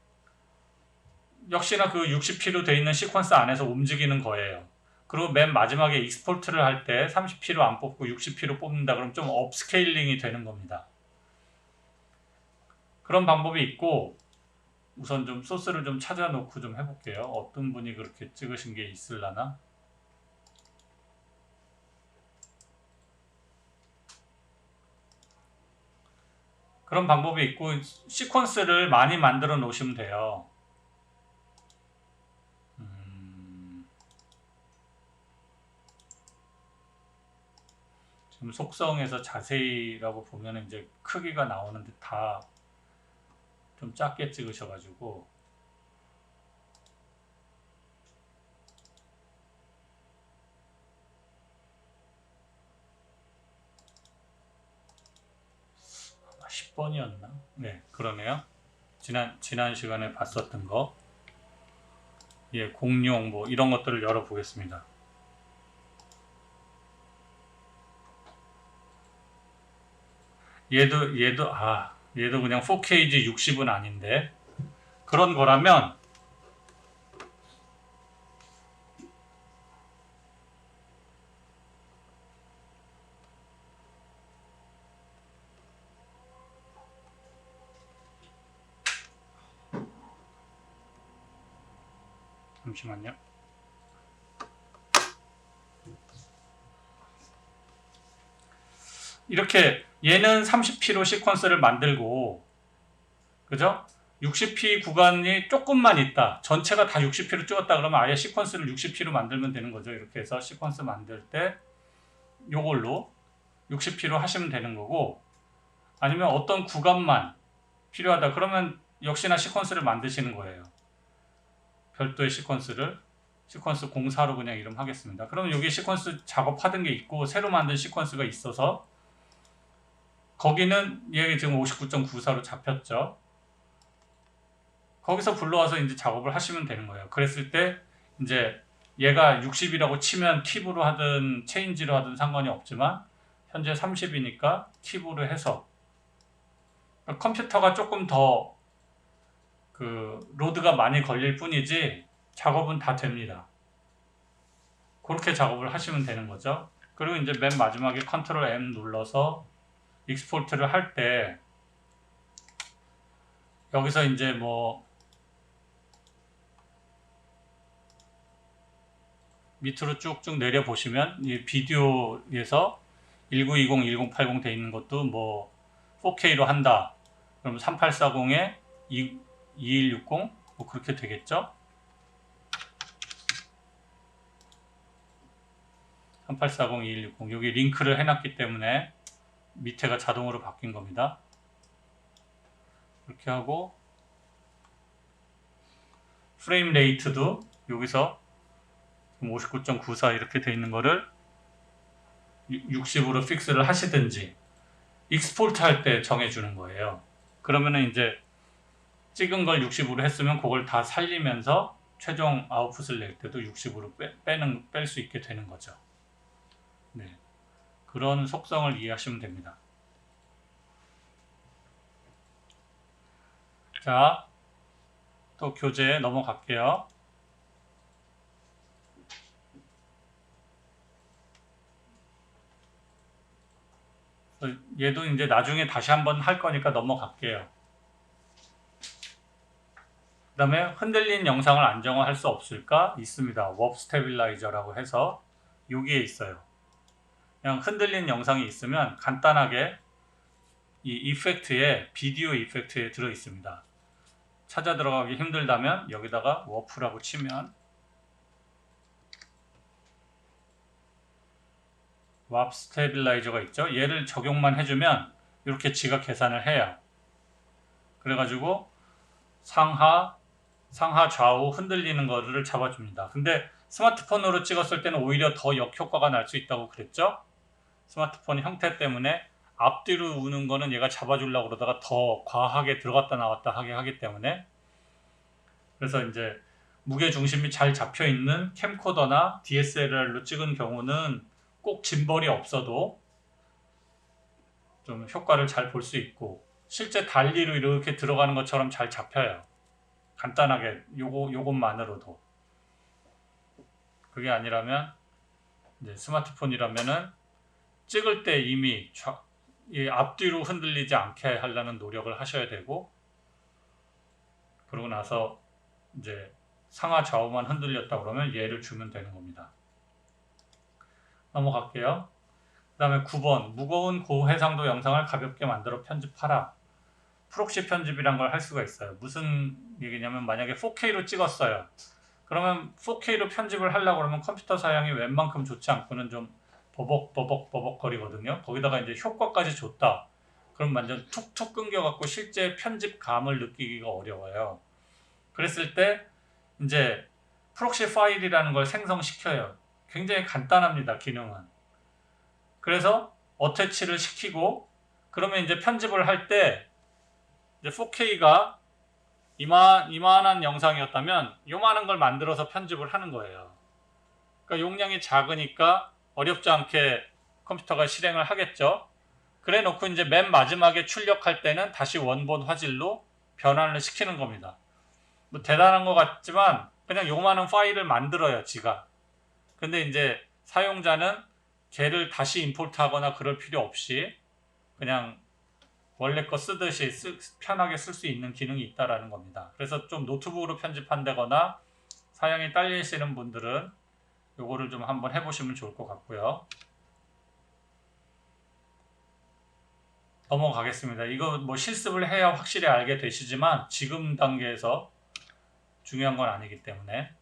역시나 그 60p로 되어 있는 시퀀스 안에서 움직이는 거예요. 그리고 맨 마지막에 익스포트를 할 때 30p로 안 뽑고 60p로 뽑는다 그러면 좀 업스케일링이 되는 겁니다. 그런 방법이 있고, 우선 좀 소스를 좀 찾아놓고 좀 해볼게요. 어떤 분이 그렇게 찍으신 게 있을라나? 그런 방법이 있고, 시퀀스를 많이 만들어 놓으시면 돼요. 지금 속성에서 자세히라고 보면 이제 크기가 나오는데 다 좀 작게 찍으셔가지고, 아마 10번이었나? 네, 그러네요. 지난 시간에 봤었던 거, 예, 공룡 뭐 이런 것들을 열어보겠습니다. 얘도 그냥 4K지 60은 아닌데, 그런 거라면 잠시만요. 이렇게 얘는 30p로 시퀀스를 만들고, 그죠? 60p 구간이 조금만 있다. 전체가 다 60p로 찍었다 그러면 아예 시퀀스를 60p로 만들면 되는 거죠. 이렇게 해서 시퀀스 만들 때 요걸로 60p로 하시면 되는 거고, 아니면 어떤 구간만 필요하다 그러면 역시나 시퀀스를 만드시는 거예요. 별도의 시퀀스를 시퀀스 04로 그냥 이름 하겠습니다. 그럼 여기 시퀀스 작업하던 게 있고 새로 만든 시퀀스가 있어서 거기는 얘가 지금 59.94로 잡혔죠. 거기서 불러와서 이제 작업을 하시면 되는 거예요. 그랬을 때 이제 얘가 60이라고 치면 킵으로 하든 체인지로 하든 상관이 없지만 현재 30이니까 킵으로 해서 컴퓨터가 조금 더 로드가 많이 걸릴 뿐이지 작업은 다 됩니다. 그렇게 작업을 하시면 되는 거죠. 그리고 이제 맨 마지막에 컨트롤 M 눌러서 익스포트를 할 때 여기서 이제 뭐 밑으로 쭉쭉 내려 보시면 이 비디오에서 1920, 1080 돼 있는 것도 뭐 4K로 한다. 그럼 3840에 2160 뭐 그렇게 되겠죠? 3840, 2160 여기 링크를 해놨기 때문에 밑에가 자동으로 바뀐 겁니다. 이렇게 하고 프레임 레이트도 여기서 59.94 이렇게 돼 있는 거를 60으로 픽스를 하시든지 익스포트 할 때 정해주는 거예요. 그러면은 이제 찍은 걸 60으로 했으면 그걸 다 살리면서 최종 아웃풋을 낼 때도 60으로 뺄 수 있게 되는 거죠. 네, 그런 속성을 이해하시면 됩니다. 자, 또 교재 넘어갈게요. 얘도 이제 나중에 다시 한번 할 거니까 넘어갈게요. 그 다음에 흔들린 영상을 안정화할 수 없을까? 있습니다. 워프 스테빌라이저라고 해서 여기에 있어요. 그냥 흔들린 영상이 있으면 간단하게 이 이펙트에 비디오 이펙트에 들어 있습니다. 찾아 들어가기 힘들다면 여기다가 워프라고 치면 워프 스테빌라이저가 있죠. 얘를 적용만 해주면 이렇게 지가 계산을 해요. 그래가지고 상하 좌우 흔들리는 거를 잡아줍니다. 근데 스마트폰으로 찍었을 때는 오히려 더 역효과가 날 수 있다고 그랬죠. 스마트폰 형태 때문에 앞뒤로 우는 거는 얘가 잡아주려고 그러다가 더 과하게 들어갔다 나왔다 하게 하기 때문에, 그래서 이제 무게 중심이 잘 잡혀 있는 캠코더나 DSLR로 찍은 경우는 꼭 짐벌이 없어도 좀 효과를 잘 볼 수 있고 실제 달리로 이렇게 들어가는 것처럼 잘 잡혀요. 간단하게 요것만으로도. 그게 아니라면 이제 스마트폰이라면은 찍을 때 이미 이 앞뒤로 흔들리지 않게 하려는 노력을 하셔야 되고, 그러고 나서 이제 상하 좌우만 흔들렸다 그러면 얘를 주면 되는 겁니다. 넘어갈게요. 그 다음에 9번 무거운 고해상도 영상을 가볍게 만들어 편집하라. 프록시 편집이란 걸 할 수가 있어요. 무슨 얘기냐면 만약에 4K로 찍었어요. 그러면 4K로 편집을 하려고 그러면 컴퓨터 사양이 웬만큼 좋지 않고는 좀 버벅 거리거든요. 거기다가 이제 효과까지 줬다. 그럼 완전 툭툭 끊겨갖고 실제 편집감을 느끼기가 어려워요. 그랬을 때 이제 프록시 파일이라는 걸 생성시켜요. 굉장히 간단합니다, 기능은. 그래서 어태치를 시키고, 그러면 이제 편집을 할 때 이제 4K가 이만한 영상이었다면 요만한 걸 만들어서 편집을 하는 거예요. 그러니까 용량이 작으니까 어렵지 않게 컴퓨터가 실행을 하겠죠. 그래 놓고 이제 맨 마지막에 출력할 때는 다시 원본 화질로 변환을 시키는 겁니다. 뭐 대단한 것 같지만 그냥 요만한 파일을 만들어요, 지가. 근데 이제 사용자는 걔를 다시 임포트하거나 그럴 필요 없이 그냥 원래 거 쓰듯이 편하게 쓸 수 있는 기능이 있다라는 겁니다. 그래서 좀 노트북으로 편집한다거나 사양이 딸리시는 분들은 요거를 좀 한번 해보시면 좋을 것 같고요. 넘어가겠습니다. 이거 뭐 실습을 해야 확실히 알게 되시지만 지금 단계에서 중요한 건 아니기 때문에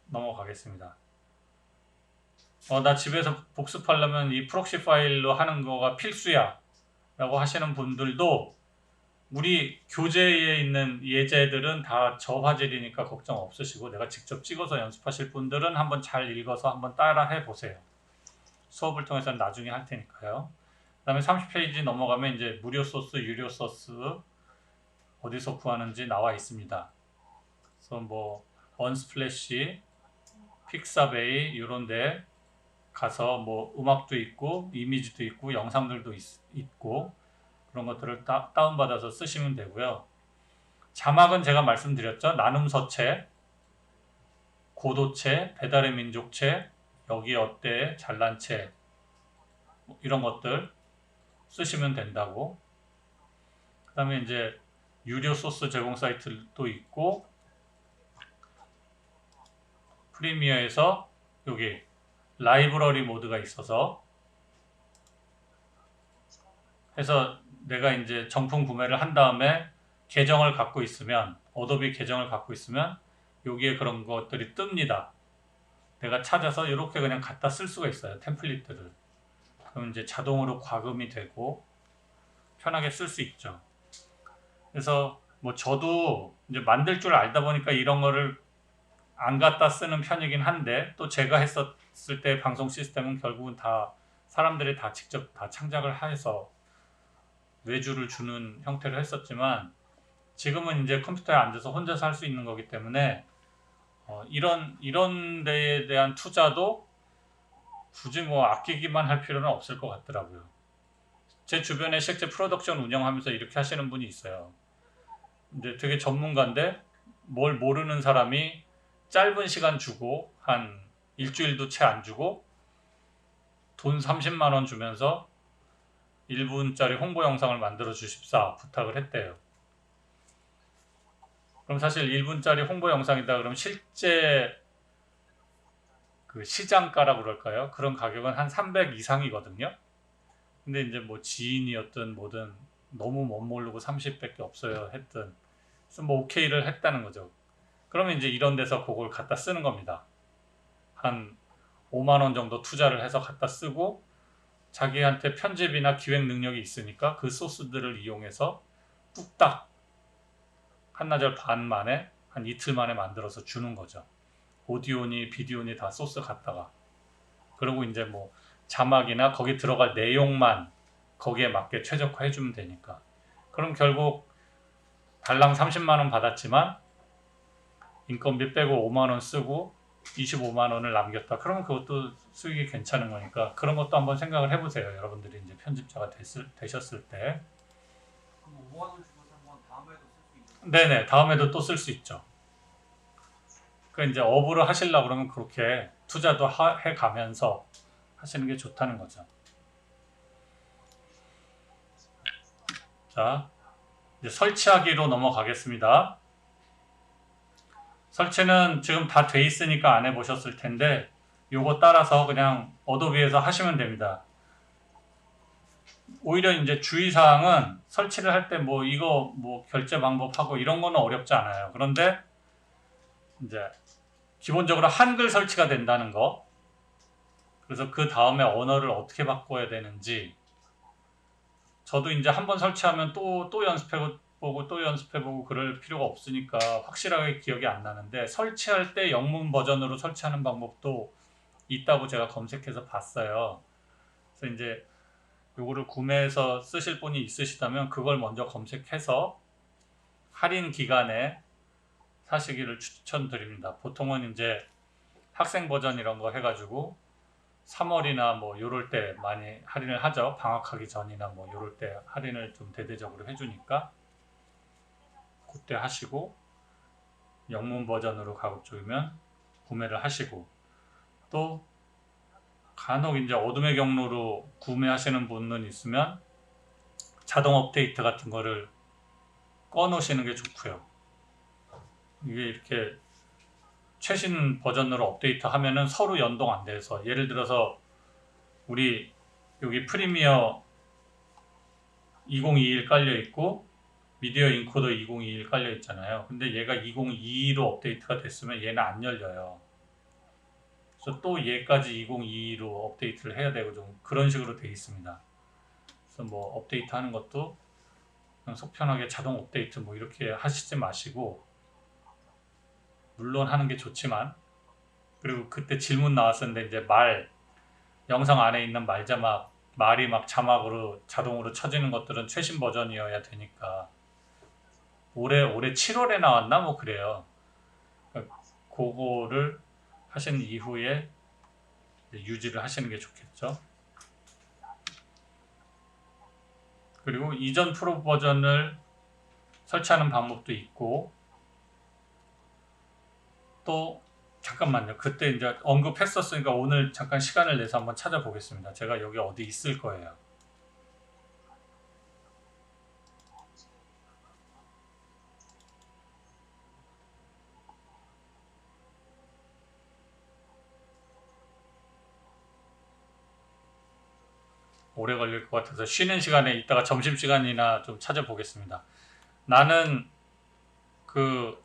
넘어가겠습니다. 나 집에서 복습하려면 이 프록시 파일로 하는 거가 필수야 라고 하시는 분들도 우리 교재에 있는 예제들은 다 저화질이니까 걱정 없으시고 내가 직접 찍어서 연습하실 분들은 한번 잘 읽어서 한번 따라 해보세요. 수업을 통해서는 나중에 할 테니까요. 그 다음에 30페이지 넘어가면 이제 무료 소스, 유료 소스 어디서 구하는지 나와 있습니다. 그래서 뭐 언스플래시, 픽사베이 이런 데 가서 뭐 음악도 있고 이미지도 있고 영상들도 있고 그런 것들을 다운받아서 쓰시면 되고요. 자막은 제가 말씀드렸죠. 나눔서체, 고도체, 배달의 민족체, 여기 어때, 잘난체 이런 것들 쓰시면 된다고. 그 다음에 이제 유료 소스 제공 사이트도 있고 프리미어에서 여기 라이브러리 모드가 있어서 해서 내가 이제 정품 구매를 한 다음에 계정을 갖고 있으면 어도비 계정을 갖고 있으면 여기에 그런 것들이 뜹니다. 내가 찾아서 이렇게 그냥 갖다 쓸 수가 있어요. 템플릿들을. 그럼 이제 자동으로 과금이 되고 편하게 쓸 수 있죠. 그래서 뭐 저도 이제 만들 줄 알다 보니까 이런 거를 안 갖다 쓰는 편이긴 한데 또 제가 했었을 때 방송 시스템은 결국은 다 사람들이 다 직접 다 창작을 해서 외주를 주는 형태로 했었지만 지금은 이제 컴퓨터에 앉아서 혼자서 할 수 있는 거기 때문에 이런 데에 대한 투자도 굳이 뭐 아끼기만 할 필요는 없을 것 같더라고요. 제 주변에 실제 프로덕션 운영하면서 이렇게 하시는 분이 있어요. 이제 되게 전문가인데 뭘 모르는 사람이 짧은 시간 주고 한 일주일도 채 안 주고 돈 30만 원 주면서 1분짜리 홍보 영상을 만들어 주십사 부탁을 했대요. 그럼 사실 1분짜리 홍보 영상이다 그러면 실제 그 시장가라고 그럴까요? 그런 가격은 한 300 이상이거든요. 근데 이제 뭐 지인이었든 뭐든 너무 못 모르고 30밖에 없어요 했든 그래서 뭐 오케이를 했다는 거죠. 그러면 이제 이런 데서 그걸 갖다 쓰는 겁니다. 한 5만 원 정도 투자를 해서 갖다 쓰고 자기한테 편집이나 기획 능력이 있으니까 그 소스들을 이용해서 뚝딱 한나절 반 만에 한 이틀 만에 만들어서 주는 거죠. 오디오니 비디오니 다 소스 갖다가 그리고 이제 뭐 자막이나 거기 들어갈 내용만 거기에 맞게 최적화해 주면 되니까 그럼 결국 달랑 30만 원 받았지만 인건비 빼고 5만 원 쓰고 25만 원을 남겼다. 그러면 그것도 수익이 괜찮은 거니까 그런 것도 한번 생각을 해보세요. 여러분들이 이제 편집자가 되셨을 때. 그럼 5만 원 주고 산 건 다음에도 쓸 수 있는? 네네, 다음에도 또 쓸 수 있죠. 그 이제 업으로 하시려고 그러면 그렇게 투자도 해가면서 하시는 게 좋다는 거죠. 자, 이제 설치하기로 넘어가겠습니다. 설치는 지금 다 돼 있으니까 안 해보셨을 텐데 요거 따라서 그냥 어도비에서 하시면 됩니다. 오히려 이제 주의사항은 설치를 할 때 뭐 이거 뭐 결제 방법하고 이런 거는 어렵지 않아요. 그런데 이제 기본적으로 한글 설치가 된다는 거, 그래서 그 다음에 언어를 어떻게 바꿔야 되는지 저도 이제 한번 설치하면 또 연습해보고 또 연습해보고 그럴 필요가 없으니까 확실하게 기억이 안 나는데 설치할 때 영문 버전으로 설치하는 방법도 있다고 제가 검색해서 봤어요. 그래서 이제 요거를 구매해서 쓰실 분이 있으시다면 그걸 먼저 검색해서 할인 기간에 사시기를 추천드립니다. 보통은 이제 학생 버전 이런 거 해가지고 3월이나 뭐 요럴 때 많이 할인을 하죠. 방학하기 전이나 뭐 요럴 때 할인을 좀 대대적으로 해주니까 그때 하시고, 영문 버전으로 가급적이면 구매를 하시고, 또 간혹 이제 어둠의 경로로 구매하시는 분은 있으면 자동 업데이트 같은 거를 꺼 놓으시는 게 좋고요. 이게 이렇게 최신 버전으로 업데이트 하면은 서로 연동 안 돼서, 예를 들어서 우리 여기 프리미어 2021 깔려 있고 미디어 인코더 2021 깔려 있잖아요. 근데 얘가 2022로 업데이트가 됐으면 얘는 안 열려요. 그래서 또 얘까지 2022로 업데이트를 해야 되고, 좀 그런 식으로 돼 있습니다. 그래서 뭐 업데이트 하는 것도 그냥 속 편하게 자동 업데이트 뭐 이렇게 하시지 마시고, 물론 하는 게 좋지만, 그리고 그때 질문 나왔었는데, 이제 영상 안에 있는 말이 막 자막으로 자동으로 쳐지는 것들은 최신 버전이어야 되니까, 올해 7월에 나왔나 뭐 그래요. 그러니까 그거를 하신 이후에 유지를 하시는 게 좋겠죠. 그리고 이전 프로 버전을 설치하는 방법도 있고, 또 잠깐만요. 그때 이제 언급했었으니까 오늘 잠깐 시간을 내서 한번 찾아보겠습니다. 제가 여기 어디 있을 거예요. 오래 걸릴 것 같아서 쉬는 시간에 이따가 점심시간이나 좀 찾아보겠습니다. 나는 그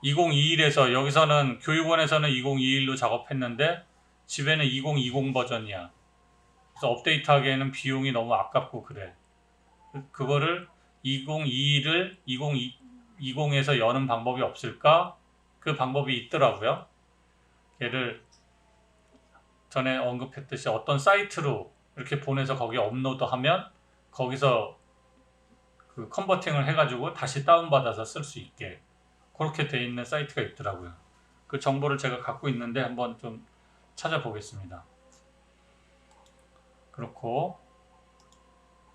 2021에서, 여기서는 교육원에서는 2021로 작업했는데 집에는 2020 버전이야. 그래서 업데이트하기에는 비용이 너무 아깝고 그래. 그거를 2021을 2020에서 여는 방법이 없을까? 그 방법이 있더라고요. 얘를 전에 언급했듯이 어떤 사이트로 이렇게 보내서 거기에 업로드하면 거기서 그 컨버팅을 해가지고 다시 다운받아서 쓸 수 있게 그렇게 돼 있는 사이트가 있더라고요. 그 정보를 제가 갖고 있는데 한번 좀 찾아보겠습니다. 그렇고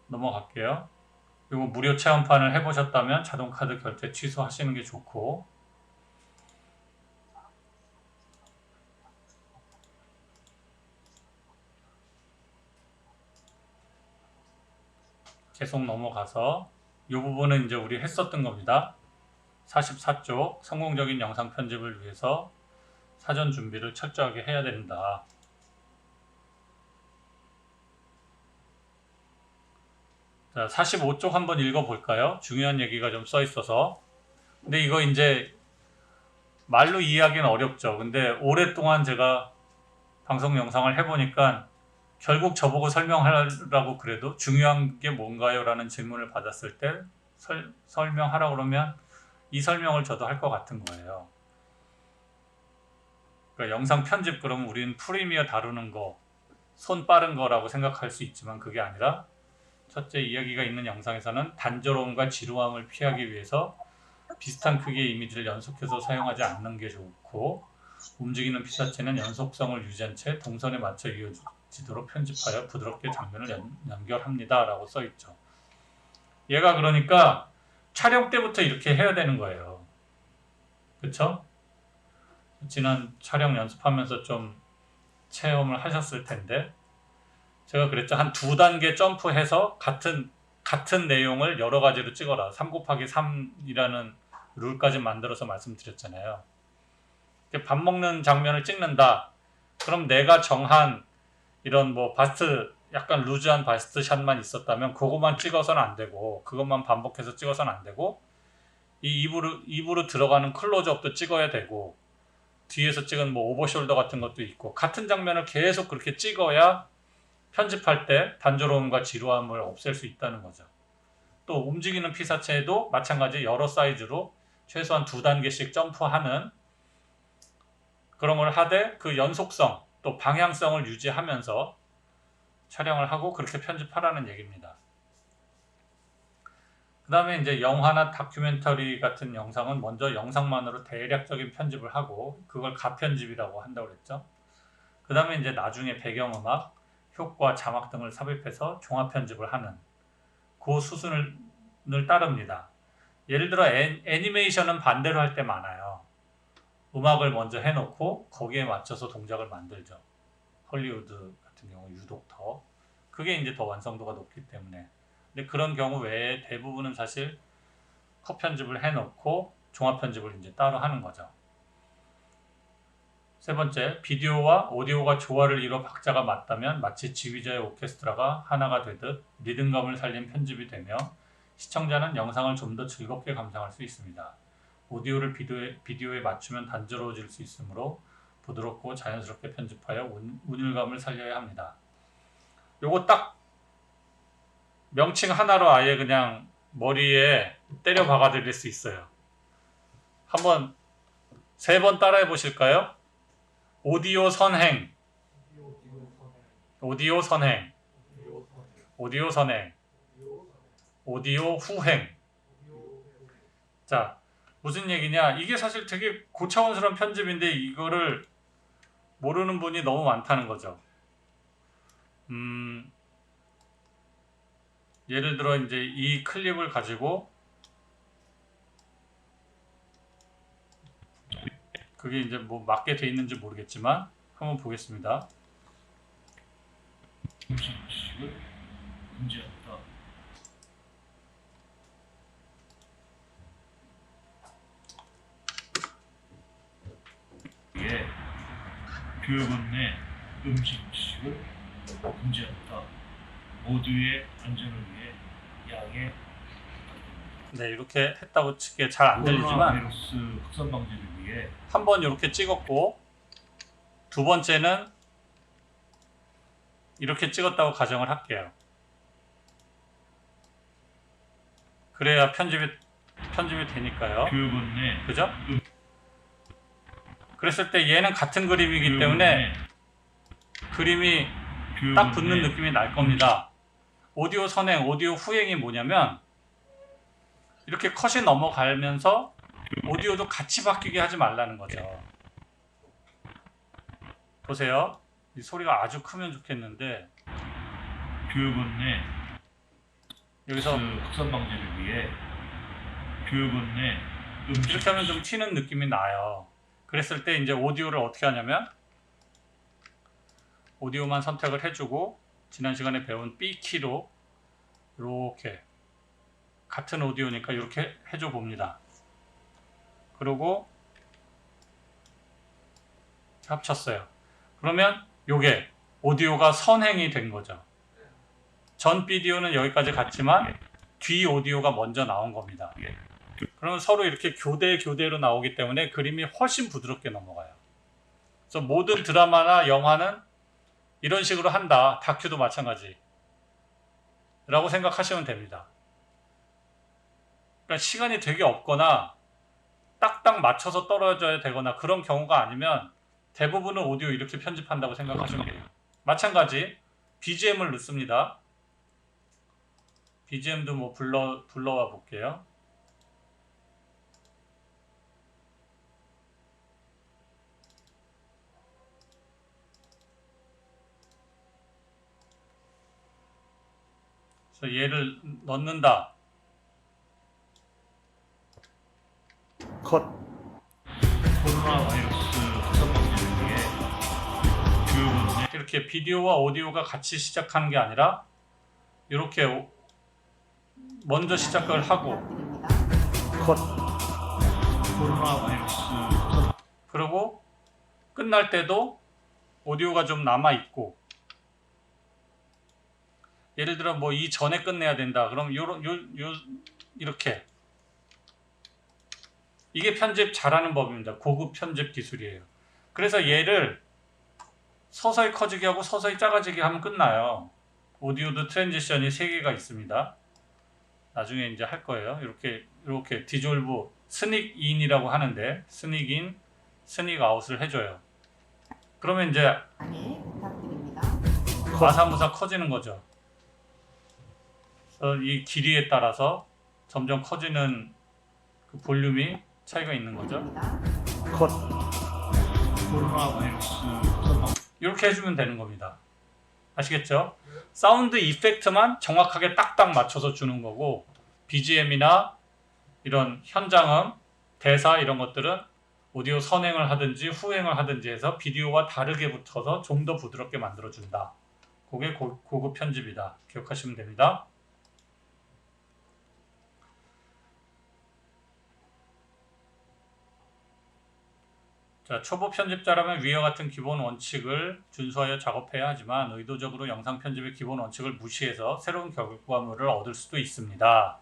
넘어갈게요. 이거 무료 체험판을 해보셨다면 자동카드 결제 취소하시는 게 좋고, 계속 넘어가서 이 부분은 이제 우리 했었던 겁니다. 44쪽 성공적인 영상 편집을 위해서 사전 준비를 철저하게 해야 된다. 자, 45쪽 한번 읽어볼까요? 중요한 얘기가 좀 써 있어서. 근데 이거 이제 말로 이해하기는 어렵죠. 근데 오랫동안 제가 방송 영상을 해보니까 결국 저보고 설명하라고 그래도 중요한 게 뭔가요? 라는 질문을 받았을 때 설명하라고 그러면 이 설명을 저도 할 것 같은 거예요. 그러니까 영상 편집, 그러면 우리는 프리미어 다루는 거, 손 빠른 거라고 생각할 수 있지만 그게 아니라, 첫째, 이야기가 있는 영상에서는 단조로움과 지루함을 피하기 위해서 비슷한 크기의 이미지를 연속해서 사용하지 않는 게 좋고, 움직이는 피사체는 연속성을 유지한 채 동선에 맞춰 이어지도록 편집하여 부드럽게 장면을 연결합니다 라고 써있죠. 얘가 그러니까 촬영 때부터 이렇게 해야 되는 거예요. 그쵸? 지난 촬영 연습하면서 좀 체험을 하셨을 텐데, 제가 그랬죠. 한 2단계 점프해서 같은 내용을 여러 가지로 찍어라. 3곱하기3이라는 룰까지 만들어서 말씀드렸잖아요. 밥 먹는 장면을 찍는다. 그럼 내가 정한 이런 뭐 약간 루즈한 바스트 샷만 있었다면 그것만 찍어서는 안 되고, 그것만 반복해서 찍어서는 안 되고, 이 입으로 들어가는 클로즈업도 찍어야 되고, 뒤에서 찍은 뭐 오버숄더 같은 것도 있고, 같은 장면을 계속 그렇게 찍어야 편집할 때 단조로움과 지루함을 없앨 수 있다는 거죠. 또 움직이는 피사체도 마찬가지 여러 사이즈로 최소한 2단계씩 점프하는 그런 걸 하되, 그 연속성 또 방향성을 유지하면서 촬영을 하고 그렇게 편집하라는 얘기입니다. 그 다음에 이제 영화나 다큐멘터리 같은 영상은 먼저 영상만으로 대략적인 편집을 하고, 그걸 가편집이라고 한다고 그랬죠. 그 다음에 이제 나중에 배경음악, 효과, 자막 등을 삽입해서 종합 편집을 하는 그 수순을 따릅니다. 예를 들어 애니메이션은 반대로 할 때 많아요. 음악을 먼저 해놓고 거기에 맞춰서 동작을 만들죠. 헐리우드 같은 경우 유독 더. 그게 이제 더 완성도가 높기 때문에. 근데 그런 경우 외에 대부분은 사실 컷 편집을 해놓고 종합 편집을 이제 따로 하는 거죠. 세 번째, 비디오와 오디오가 조화를 이뤄 박자가 맞다면 마치 지휘자의 오케스트라가 하나가 되듯 리듬감을 살린 편집이 되며 시청자는 영상을 좀 더 즐겁게 감상할 수 있습니다. 오디오를 비디오에 맞추면 단조로워질 수 있으므로 부드럽고 자연스럽게 편집하여 운율감을 살려야 합니다. 요거 딱 명칭 하나로 아예 그냥 머리에 때려 박아 드릴 수 있어요. 한번 3번 따라해 보실까요? 오디오 선행, 오디오 선행, 오디오 선행, 오디오 후행. 자, 무슨 얘기냐? 이게 사실 되게 고차원스러운 편집인데 이거를 모르는 분이 너무 많다는 거죠. 예를 들어 이제 이 클립을 가지고 그게 이제 뭐 맞게 돼 있는지 모르겠지만 한번 보겠습니다. 음식을 금지한다. 예, 교육원 내 음식을 금지한다. 모두의 안전을 위해 양해. 네, 이렇게 했다고 치기에 잘 안 들리지만 바이러스 확산 방지를 위해 한 번 이렇게 찍었고 두 번째는 이렇게 찍었다고 가정을 할게요. 그래야 편집이 되니까요. 교육원 내 그죠? 그랬을 때 얘는 같은 그림이기 때문에 그림이 딱 붙는 느낌이 날 겁니다. 오디오 선행, 오디오 후행이 뭐냐면 이렇게 컷이 넘어가면서 오디오도 같이 바뀌게 하지 말라는 거죠. 보세요. 이 소리가 아주 크면 좋겠는데 교육원 내 여기서 확산 방지를 위해 교육원 내 이렇게 하면 좀 튀는 느낌이 나요. 그랬을 때 이제 오디오를 어떻게 하냐면 오디오만 선택을 해주고 지난 시간에 배운 B키로 이렇게 같은 오디오니까 이렇게 해줘 봅니다. 그리고 합쳤어요. 그러면 요게 오디오가 선행이 된 거죠. 전 비디오는 여기까지 갔지만 뒤 오디오가 먼저 나온 겁니다. 그러면 서로 이렇게 교대로 나오기 때문에 그림이 훨씬 부드럽게 넘어가요. 그래서 모든 드라마나 영화는 이런 식으로 한다. 다큐도 마찬가지 라고 생각하시면 됩니다. 그러니까 시간이 되게 없거나 딱딱 맞춰서 떨어져야 되거나 그런 경우가 아니면 대부분은 오디오 이렇게 편집한다고 생각하시면 돼요. 마찬가지 BGM을 넣습니다. BGM도 뭐 불러와 볼게요. 그래서 얘를 넣는다. 컷. 코로나 바이러스 확산 방지를 위해 교육원 내 이렇게 비디오와 오디오가 같이 시작하는 게 아니라 이렇게 먼저 시작을 하고 컷. 코로나 바이러스 확산 그리고 끝날 때도 오디오가 좀 남아 있고 예를 들어 뭐 이 전에 끝내야 된다. 그럼 이렇게 이게 편집 잘하는 법입니다. 고급 편집 기술이에요. 그래서 얘를 서서히 커지게 하고 서서히 작아지게 하면 끝나요. 오디오도 트랜지션이 3개가 있습니다. 나중에 이제 할 거예요. 이렇게 디졸브 스닉 인이라고 하는데 스닉 인, 스닉 아웃을 해줘요. 그러면 이제 마사무사 커지는 거죠. 그래서 이 길이에 따라서 점점 커지는 그 볼륨이 차이가 있는 거죠. 컷. 코로나 바이러스 확산 방지 이렇게 해주면 되는 겁니다. 아시겠죠? 사운드 이펙트만 정확하게 딱딱 맞춰서 주는 거고 BGM이나 이런 현장음, 대사 이런 것들은 오디오 선행을 하든지 후행을 하든지 해서 비디오와 다르게 붙어서 좀 더 부드럽게 만들어준다. 그게 고급 편집이다. 기억하시면 됩니다. 자, 초보 편집자라면 위와 같은 기본 원칙을 준수하여 작업해야 하지만 의도적으로 영상 편집의 기본 원칙을 무시해서 새로운 결과물을 얻을 수도 있습니다.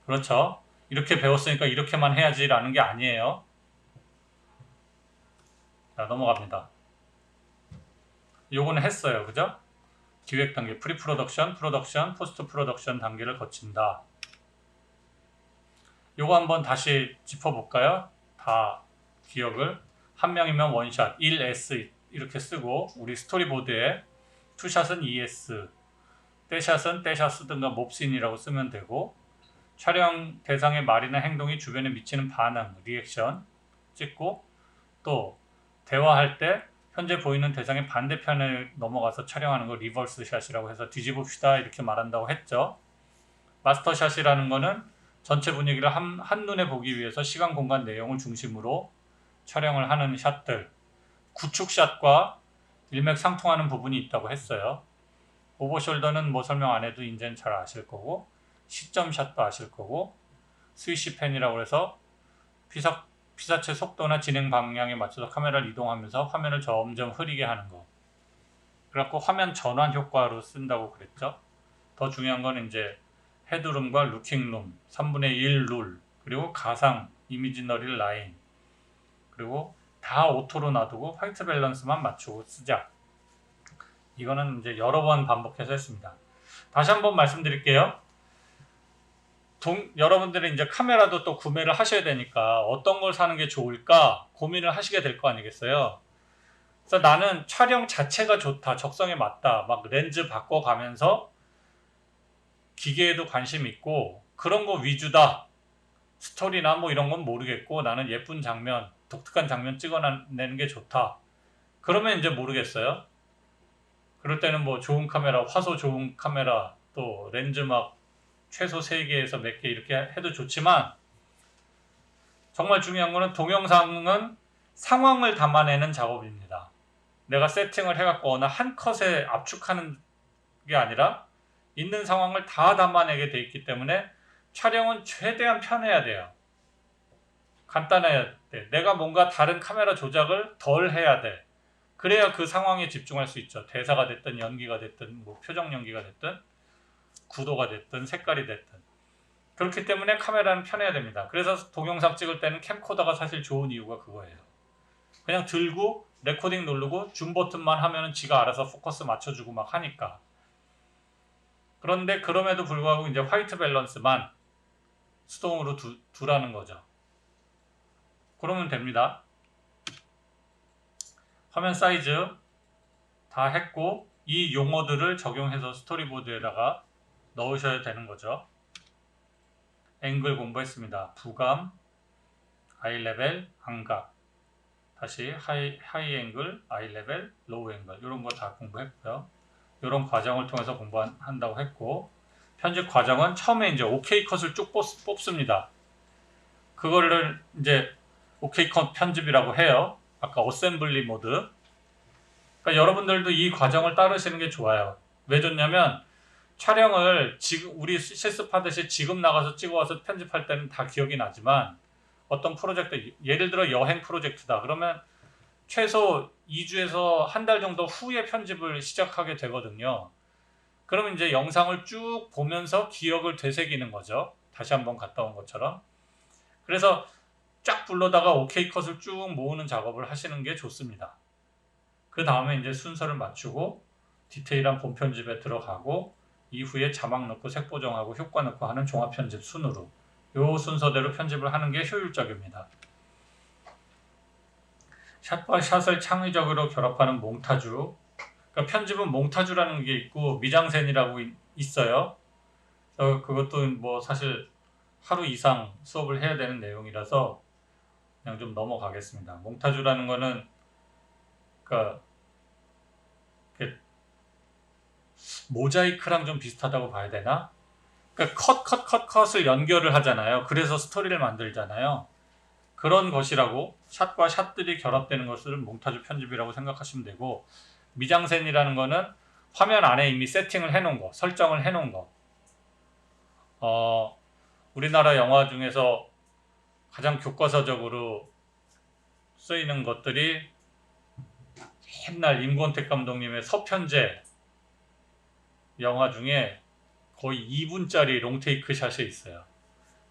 그렇죠? 이렇게 배웠으니까 이렇게만 해야지라는 게 아니에요. 자, 넘어갑니다. 요거는 했어요. 그죠? 기획 단계, 프리 프로덕션, 프로덕션, 포스트 프로덕션 단계를 거친다. 요거 한번 다시 짚어볼까요? 다 기억을. 한 명이면 원샷, 1S 이렇게 쓰고 우리 스토리보드에 투샷은 2S, 떼샷은 떼샷 쓰든가 몹씬이라고 쓰면 되고 촬영 대상의 말이나 행동이 주변에 미치는 반응, 리액션 찍고 또 대화할 때 현재 보이는 대상의 반대편에 넘어가서 촬영하는 거 리버스 샷이라고 해서 뒤집읍시다 이렇게 말한다고 했죠. 마스터 샷이라는 거는 전체 분위기를 한눈에 보기 위해서 시간, 공간, 내용을 중심으로 촬영을 하는 샷들, 구축샷과 일맥상통하는 부분이 있다고 했어요. 오버숄더는 뭐 설명 안 해도 이제는 잘 아실 거고 시점샷도 아실 거고 스위시펜이라고 해서 피사체 속도나 진행 방향에 맞춰서 카메라를 이동하면서 화면을 점점 흐리게 하는 거. 그래갖고 화면 전환 효과로 쓴다고 그랬죠. 더 중요한 건 이제 헤드룸과 루킹룸, 3분의 1 룰, 그리고 가상 이미지너리 라인, 그리고 다 오토로 놔두고 화이트 밸런스만 맞추고 쓰자. 이거는 이제 여러 번 반복해서 했습니다. 다시 한번 말씀드릴게요. 여러분들은 이제 카메라도 또 구매를 하셔야 되니까 어떤 걸 사는 게 좋을까 고민을 하시게 될 거 아니겠어요. 그래서 나는 촬영 자체가 좋다, 적성에 맞다, 막 렌즈 바꿔가면서 기계에도 관심 있고 그런 거 위주다. 스토리나 뭐 이런 건 모르겠고 나는 예쁜 장면, 독특한 장면 찍어내는 게 좋다. 그러면 이제 모르겠어요. 그럴 때는 뭐 좋은 카메라, 화소 좋은 카메라, 또 렌즈 막 최소 3개에서 몇 개 이렇게 해도 좋지만 정말 중요한 거는 동영상은 상황을 담아내는 작업입니다. 내가 세팅을 해갖고 어느 한 컷에 압축하는 게 아니라 있는 상황을 다 담아내게 돼 있기 때문에 촬영은 최대한 편해야 돼요. 간단해야 돼. 내가 뭔가 다른 카메라 조작을 덜 해야 돼. 그래야 그 상황에 집중할 수 있죠. 대사가 됐든 연기가 됐든 뭐 표정 연기가 됐든 구도가 됐든 색깔이 됐든. 그렇기 때문에 카메라는 편해야 됩니다. 그래서 동영상 찍을 때는 캠코더가 사실 좋은 이유가 그거예요. 그냥 들고 레코딩 누르고 줌 버튼만 하면은 지가 알아서 포커스 맞춰주고 막 하니까. 그런데 그럼에도 불구하고 이제 화이트 밸런스만 수동으로 두라는 거죠. 그러면 됩니다. 화면 사이즈 다 했고 이 용어들을 적용해서 스토리보드에다가 넣으셔야 되는 거죠. 앵글 공부했습니다. 부감, 아이 레벨, 안각, 다시 하이 앵글, 아이 레벨, 로우 앵글 이런 거 다 공부했고요. 이런 과정을 통해서 공부한다고 했고 편집 과정은 처음에 이제 OK 컷을 쭉 뽑습니다. 그거를 이제 OK 컷 편집이라고 해요. 아까 어셈블리 모드. 그러니까 여러분들도 이 과정을 따르시는 게 좋아요. 왜 좋냐면 촬영을 지금 우리 실습하듯이 지금 나가서 찍어와서 편집할 때는 다 기억이 나지만 어떤 프로젝트, 예를 들어 여행 프로젝트다. 그러면 최소 2주에서 한 달 정도 후에 편집을 시작하게 되거든요. 그러면 이제 영상을 쭉 보면서 기억을 되새기는 거죠. 다시 한번 갔다 온 것처럼. 그래서 쫙 불러다가 OK 컷을 쭉 모으는 작업을 하시는 게 좋습니다. 그 다음에 이제 순서를 맞추고 디테일한 본 편집에 들어가고 이후에 자막 넣고 색 보정하고 효과 넣고 하는 종합 편집 순으로 요 순서대로 편집을 하는 게 효율적입니다. 샷과 샷을 창의적으로 결합하는 몽타주. 그러니까 편집은 몽타주라는 게 있고 미장센이라고 있어요. 그것도 뭐 사실 하루 이상 수업을 해야 되는 내용이라서 그냥 좀 넘어가겠습니다. 몽타주라는 거는 그러니까 모자이크랑 좀 비슷하다고 봐야 되나? 그러니까 컷을 연결을 하잖아요. 그래서 스토리를 만들잖아요. 그런 것이라고 샷과 샷들이 결합되는 것을 몽타주 편집이라고 생각하시면 되고, 미장센이라는 거는 화면 안에 이미 세팅을 해놓은 거, 설정을 해놓은 거. 우리나라 영화 중에서 가장 교과서적으로 쓰이는 것들이 옛날 임권택 감독님의 서편제 영화 중에 거의 2분짜리 롱테이크 샷이 있어요.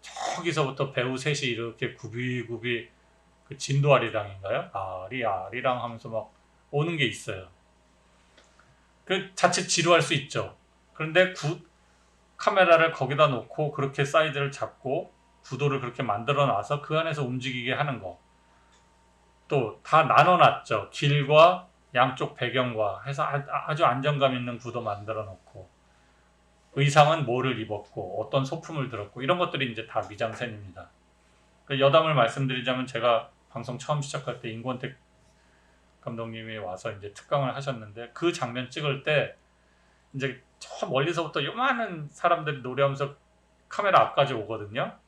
저기서부터 배우 셋이 이렇게 굽이굽이 그 진도 아리랑인가요? 아리랑 하면서 막 오는 게 있어요. 그 자칫 지루할 수 있죠. 그런데 카메라를 거기다 놓고 그렇게 사이즈를 잡고 구도를 그렇게 만들어 놔서 그 안에서 움직이게 하는 거. 또 다 나눠놨죠. 길과 양쪽 배경과 해서 아주 안정감 있는 구도 만들어 놓고, 의상은 뭐를 입었고 어떤 소품을 들었고, 이런 것들이 이제 다 미장센입니다. 여담을 말씀드리자면, 제가 방송 처음 시작할 때 임권택 감독님이 와서 이제 특강을 하셨는데, 그 장면 찍을 때 이제 저 멀리서부터 요만한 사람들이 노래하면서 카메라 앞까지 오거든요.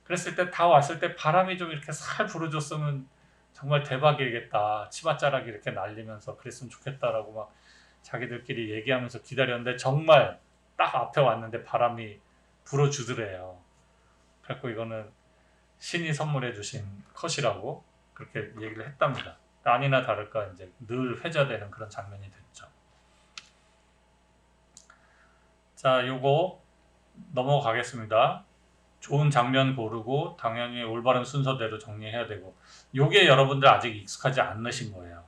그랬을 때 다 왔을 때 바람이 좀 이렇게 살 불어줬으면 정말 대박이겠다. 치맛자락이 이렇게 날리면서 그랬으면 좋겠다라고 막 자기들끼리 얘기하면서 기다렸는데, 정말 딱 앞에 왔는데 바람이 불어주더래요. 그래서 이거는 신이 선물해 주신 컷이라고 그렇게 얘기를 했답니다. 아니나 다를까 이제 늘 회자되는 그런 장면이 됐죠. 자, 요거 넘어가겠습니다. 좋은 장면 고르고 당연히 올바른 순서대로 정리해야 되고, 요게 여러분들 아직 익숙하지 않으신 거예요.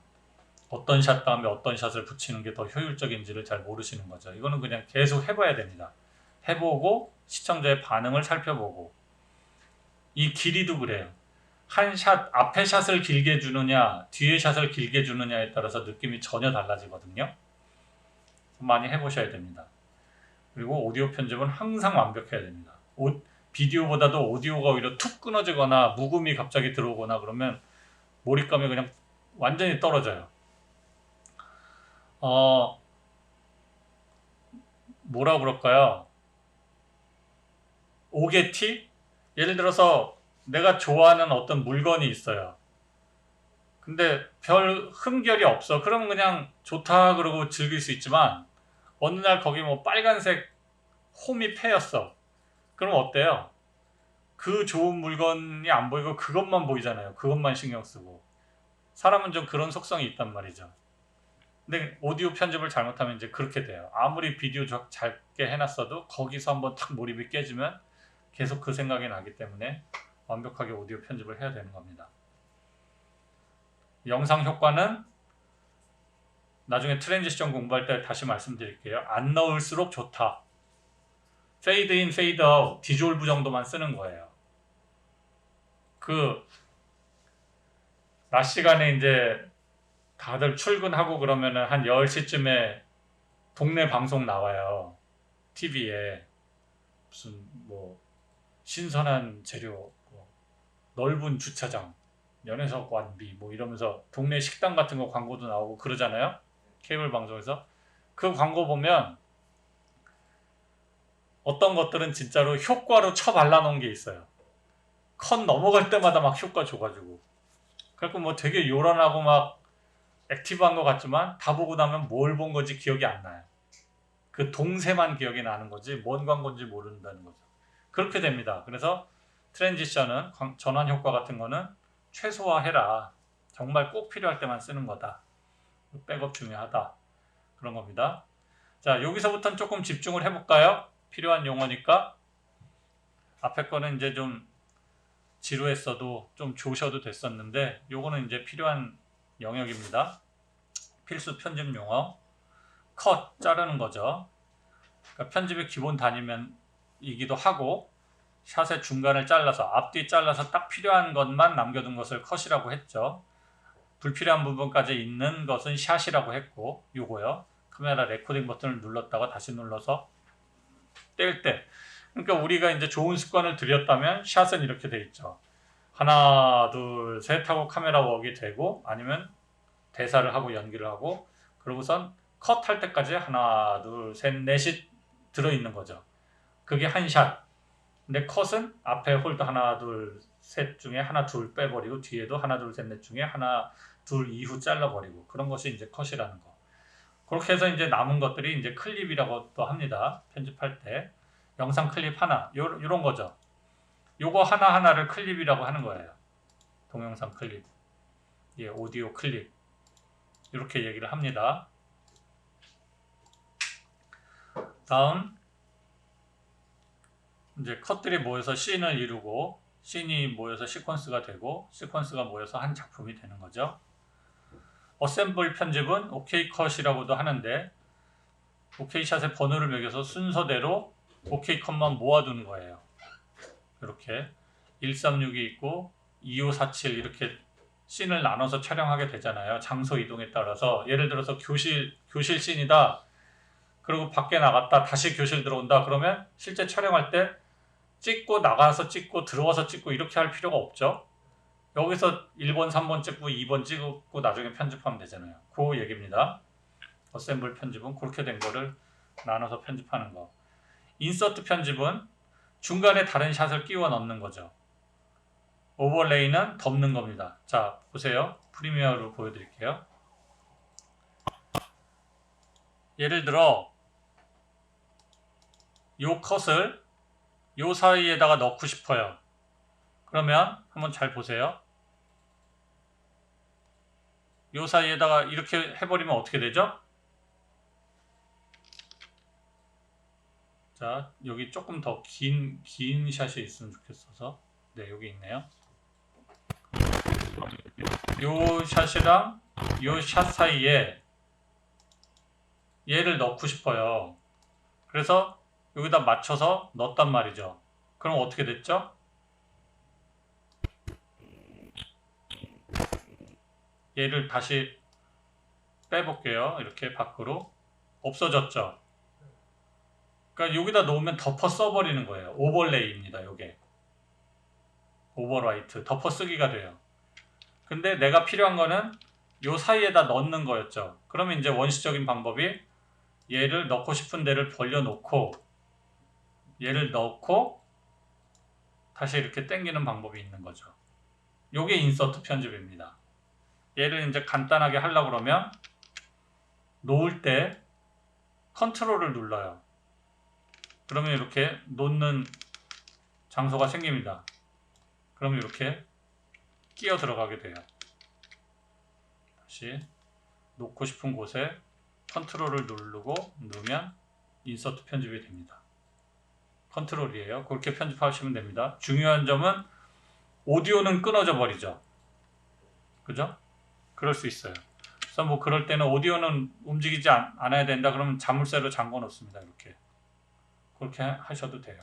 어떤 샷 다음에 어떤 샷을 붙이는 게 더 효율적인지를 잘 모르시는 거죠. 이거는 그냥 계속 해봐야 됩니다. 해보고 시청자의 반응을 살펴보고, 이 길이도 그래요. 한 샷, 앞에 샷을 길게 주느냐 뒤에 샷을 길게 주느냐에 따라서 느낌이 전혀 달라지거든요. 많이 해보셔야 됩니다. 그리고 오디오 편집은 항상 완벽해야 됩니다. 비디오보다도 오디오가 오히려 툭 끊어지거나 묵음이 갑자기 들어오거나 그러면 몰입감이 그냥 완전히 떨어져요. 뭐라 그럴까요? 오게티? 예를 들어서 내가 좋아하는 어떤 물건이 있어요. 근데 별 흠결이 없어. 그러면 그냥 좋다 그러고 즐길 수 있지만, 어느 날 거기 뭐 빨간색 홈이 패였어. 그럼 어때요? 그 좋은 물건이 안 보이고 그것만 보이잖아요. 그것만 신경 쓰고. 사람은 좀 그런 속성이 있단 말이죠. 근데 오디오 편집을 잘못하면 이제 그렇게 돼요. 아무리 비디오 짧게 해놨어도 거기서 한번 탁 몰입이 깨지면 계속 그 생각이 나기 때문에 완벽하게 오디오 편집을 해야 되는 겁니다. 영상 효과는 나중에 트랜지션 공부할 때 다시 말씀드릴게요. 안 넣을수록 좋다. 페이드 인, 페이드 아웃, 디졸브 정도만 쓰는 거예요. 낮 시간에 이제 다들 출근하고 그러면은 한 10시쯤에 동네 방송 나와요. TV에. 무슨 뭐 신선한 재료, 뭐 넓은 주차장, 연애석 완비 뭐 이러면서 동네 식당 같은 거 광고도 나오고 그러잖아요. 케이블 방송에서. 그 광고 보면 어떤 것들은 진짜로 효과로 발라놓은 게 있어요. 컷 넘어갈 때마다 막 효과 줘가지고. 그래서 뭐 되게 요란하고 막 액티브한 것 같지만 다 보고 나면 뭘 본 건지 기억이 안 나요. 그 동세만 기억이 나는 거지 뭔 광고인지 모른다는 거죠. 그렇게 됩니다. 그래서 트랜지션은, 전환 효과 같은 거는 최소화해라. 정말 꼭 필요할 때만 쓰는 거다. 백업 중요하다. 그런 겁니다. 자, 여기서부터는 조금 집중을 해볼까요? 필요한 용어니까. 앞에 거는 이제 좀 지루했어도 좀 조셔도 됐었는데, 요거는 이제 필요한 영역입니다. 필수 편집 용어. 컷, 자르는 거죠. 그러니까 편집의 기본 단위면이기도 하고, 샷의 중간을 잘라서, 앞뒤 잘라서 딱 필요한 것만 남겨둔 것을 컷이라고 했죠. 불필요한 부분까지 있는 것은 샷이라고 했고, 요거요. 카메라 레코딩 버튼을 눌렀다가 다시 눌러서 뗄 때. 그러니까 우리가 이제 좋은 습관을 들였다면 샷은 이렇게 돼 있죠. 하나, 둘, 셋 하고 카메라 웍이 되고, 아니면 대사를 하고 연기를 하고, 그러고선 컷 할 때까지 하나, 둘, 셋, 넷이 들어있는 거죠. 그게 한 샷. 근데 컷은 앞에 홀드 하나, 둘, 셋 중에 하나, 둘 빼버리고 뒤에도 하나, 둘, 셋, 넷 중에 하나, 둘 이후 잘라버리고 그런 것이 이제 컷이라는 거. 그렇게 해서 이제 남은 것들이 이제 클립이라고 또 합니다. 편집할 때. 영상 클립 하나, 요런 거죠. 요거 하나하나를 클립이라고 하는 거예요. 동영상 클립. 예, 오디오 클립. 이렇게 얘기를 합니다. 다음 이제 컷들이 모여서 씬을 이루고 씬이 모여서 시퀀스가 되고 시퀀스가 모여서 한 작품이 되는 거죠. 어셈블 편집은 OK 컷이라고도 하는데 OK 샷의 번호를 매겨서 순서대로 OK 컷만 모아두는 거예요. 이렇게 136이 있고 2547 이렇게 씬을 나눠서 촬영하게 되잖아요. 장소 이동에 따라서 예를 들어서 교실 씬이다. 그리고 밖에 나갔다 다시 교실 들어온다. 그러면 실제 촬영할 때 찍고 나가서 찍고 들어와서 찍고 이렇게 할 필요가 없죠. 여기서 1번, 3번 찍고 2번 찍고 나중에 편집하면 되잖아요. 그 얘기입니다. 어셈블 편집은 그렇게 된 거를 나눠서 편집하는 거. 인서트 편집은 중간에 다른 샷을 끼워 넣는 거죠. 오버레이는 덮는 겁니다. 자, 보세요. 프리미어로 보여드릴게요. 예를 들어 요 컷을 요 사이에다가 넣고 싶어요. 그러면 한번 잘 보세요. 요 사이에다가 이렇게 해버리면 어떻게 되죠? 자, 여기 조금 더 긴 샷이 있으면 좋겠어서. 네, 여기 있네요. 요 샷이랑 요 샷 사이에 얘를 넣고 싶어요. 그래서 여기다 맞춰서 넣었단 말이죠. 그럼 어떻게 됐죠? 얘를 다시 빼볼게요. 이렇게 밖으로. 없어졌죠? 그러니까 여기다 놓으면 덮어 써버리는 거예요. 오버레이입니다. 요게. 오버라이트. 덮어 쓰기가 돼요. 근데 내가 필요한 거는 요 사이에다 넣는 거였죠. 그러면 이제 원시적인 방법이 얘를 넣고 싶은 데를 벌려놓고 얘를 넣고 다시 이렇게 당기는 방법이 있는 거죠. 요게 인서트 편집입니다. 얘를 이제 간단하게 하려고 그러면 놓을 때 컨트롤을 눌러요. 그러면 이렇게 놓는 장소가 생깁니다. 그러면 이렇게 끼어 들어가게 돼요. 다시 놓고 싶은 곳에 컨트롤을 누르고 누르면 인서트 편집이 됩니다. 컨트롤이에요. 그렇게 편집하시면 됩니다. 중요한 점은 오디오는 끊어져 버리죠. 그죠? 그럴 수 있어요. 그래서 뭐 그럴 때는 오디오는 움직이지 않아야 된다 그러면 자물쇠로 잠궈 놓습니다. 이렇게. 그렇게 하셔도 돼요.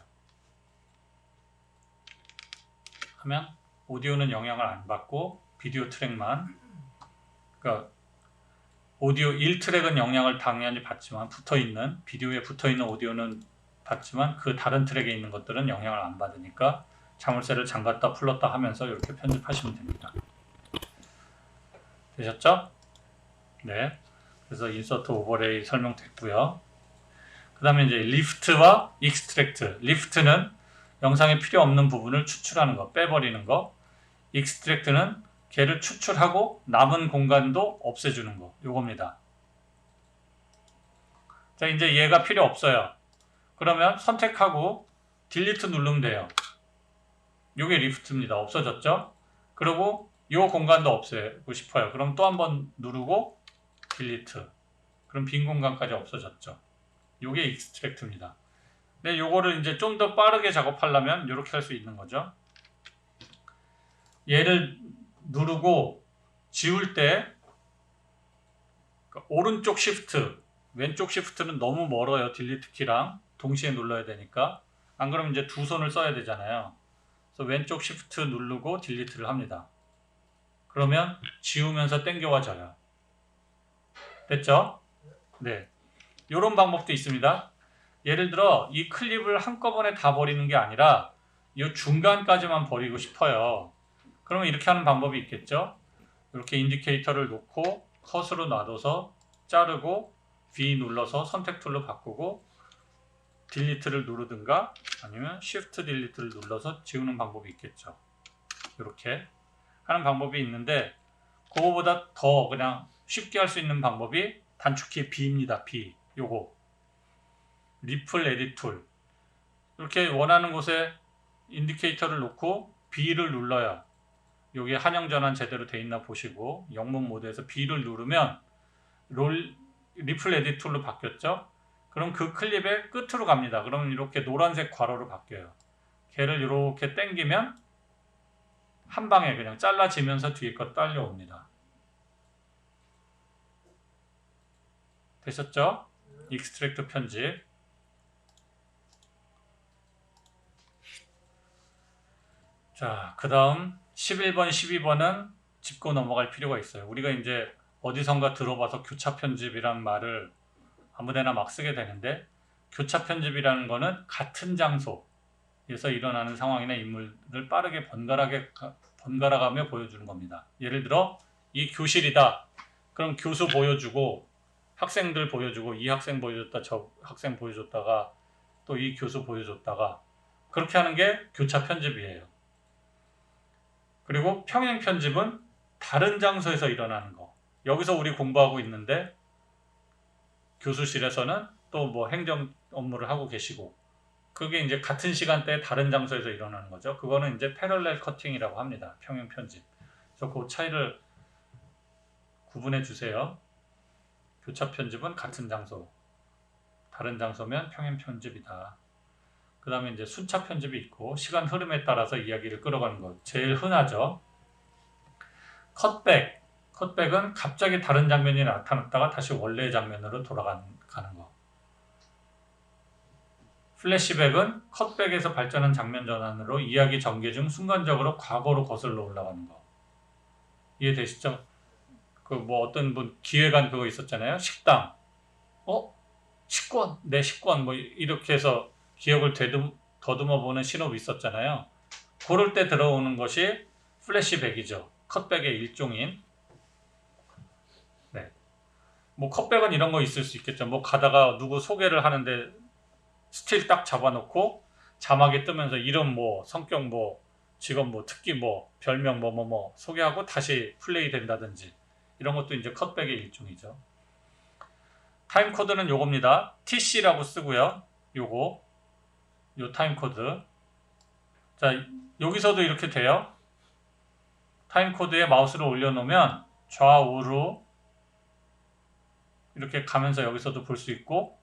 하면 오디오는 영향을 안 받고 비디오 트랙만, 그러니까 오디오 1트랙은 영향을 당연히 받지만 붙어있는 비디오에 붙어있는 오디오는 받지만 그 다른 트랙에 있는 것들은 영향을 안 받으니까 자물쇠를 잠갔다 풀렀다 하면서 이렇게 편집하시면 됩니다. 되셨죠? 네. 그래서 인서트 오버레이 설명됐고요. 그 다음에 이제 리프트와 익스트랙트. 리프트는 영상에 필요 없는 부분을 추출하는 거, 빼버리는 거. 익스트랙트는 걔를 추출하고 남은 공간도 없애주는 거. 요겁니다. 자, 이제 얘가 필요 없어요. 그러면 선택하고 딜리트 누르면 돼요. 요게 리프트입니다. 없어졌죠? 그리고 요 공간도 없애고 싶어요. 그럼 또 한번 누르고 딜리트. 그럼 빈 공간까지 없어졌죠. 요게 익스트랙트입니다. 근데 요거를 이제 좀 더 빠르게 작업하려면 이렇게 할 수 있는 거죠. 얘를 누르고 지울 때 오른쪽 시프트, 왼쪽 시프트는 너무 멀어요. 딜리트 키랑 동시에 눌러야 되니까. 안 그러면 이제 두 손을 써야 되잖아요. 그래서 왼쪽 시프트 누르고 딜리트를 합니다. 그러면 지우면서 당겨와져요. 됐죠? 네. 이런 방법도 있습니다. 예를 들어 이 클립을 한꺼번에 다 버리는 게 아니라 이 중간까지만 버리고 싶어요. 그러면 이렇게 하는 방법이 있겠죠. 이렇게 인디케이터를 놓고 컷으로 놔둬서 자르고 V 눌러서 선택 툴로 바꾸고 딜리트를 누르든가 아니면 Shift 딜리트를 눌러서 지우는 방법이 있겠죠. 이렇게 하는 방법이 있는데 그거보다 더 그냥 쉽게 할 수 있는 방법이 단축키 B입니다. B. 요거 리플 에디트 툴 이렇게 원하는 곳에 인디케이터를 놓고 B를 눌러요. 여기 한영 전환 제대로 돼 있나 보시고 영문 모드에서 B를 누르면 리플 에디트 툴로 바뀌었죠. 그럼 그 클립의 끝으로 갑니다. 그러면 이렇게 노란색 괄호로 바뀌어요. 걔를 이렇게 당기면 한 방에 그냥 잘라지면서 뒤에 거 딸려옵니다. 되셨죠? 익스트랙트 편집. 자, 그 다음 11번, 12번은 짚고 넘어갈 필요가 있어요. 우리가 이제 어디선가 들어봐서 교차 편집이란 말을 아무데나 막 쓰게 되는데 교차 편집이라는 거는 같은 장소에서 일어나는 상황이나 인물을 빠르게 번갈아가며 보여주는 겁니다. 예를 들어 이 교실이다. 그럼 교수 보여주고 학생들 보여주고 이 학생 보여줬다 저 학생 보여줬다가 또 이 교수 보여줬다가 그렇게 하는 게 교차 편집이에요. 그리고 평행 편집은 다른 장소에서 일어나는 거. 여기서 우리 공부하고 있는데 교수실에서는 또 뭐 행정 업무를 하고 계시고 그게 이제 같은 시간대에 다른 장소에서 일어나는 거죠. 그거는 이제 패럴렐 커팅이라고 합니다. 평행 편집. 그래서 그 차이를 구분해 주세요. 교차 편집은 같은 장소, 다른 장소면 평행 편집이다. 그 다음에 이제 순차 편집이 있고 시간 흐름에 따라서 이야기를 끌어가는 것. 제일 흔하죠. 컷백. 컷백은 갑자기 다른 장면이 나타났다가 다시 원래의 장면으로 돌아가는 거. 플래시백은 컷백에서 발전한 장면 전환으로 이야기 전개 중 순간적으로 과거로 거슬러 올라가는 거. 이해되시죠? 그 뭐 어떤 분 기획안 그거 있었잖아요. 식당. 식권. 내 식권. 뭐 이렇게 해서 기억을 더듬어 보는 신호가 있었잖아요. 그럴 때 들어오는 것이 플래시백이죠. 컷백의 일종인. 네. 뭐 컷백은 이런 거 있을 수 있겠죠. 뭐 가다가 누구 소개를 하는데 스틸 딱 잡아놓고 자막이 뜨면서 이름 뭐 성격 뭐 직업 뭐 특기 뭐 별명 뭐 소개하고 다시 플레이 된다든지 이런 것도 이제 컷백의 일종이죠. 타임 코드는 요겁니다. TC라고 쓰고요. 요 타임 코드. 자, 여기서도 이렇게 돼요. 타임 코드에 마우스를 올려놓으면 좌우로 이렇게 가면서 여기서도 볼 수 있고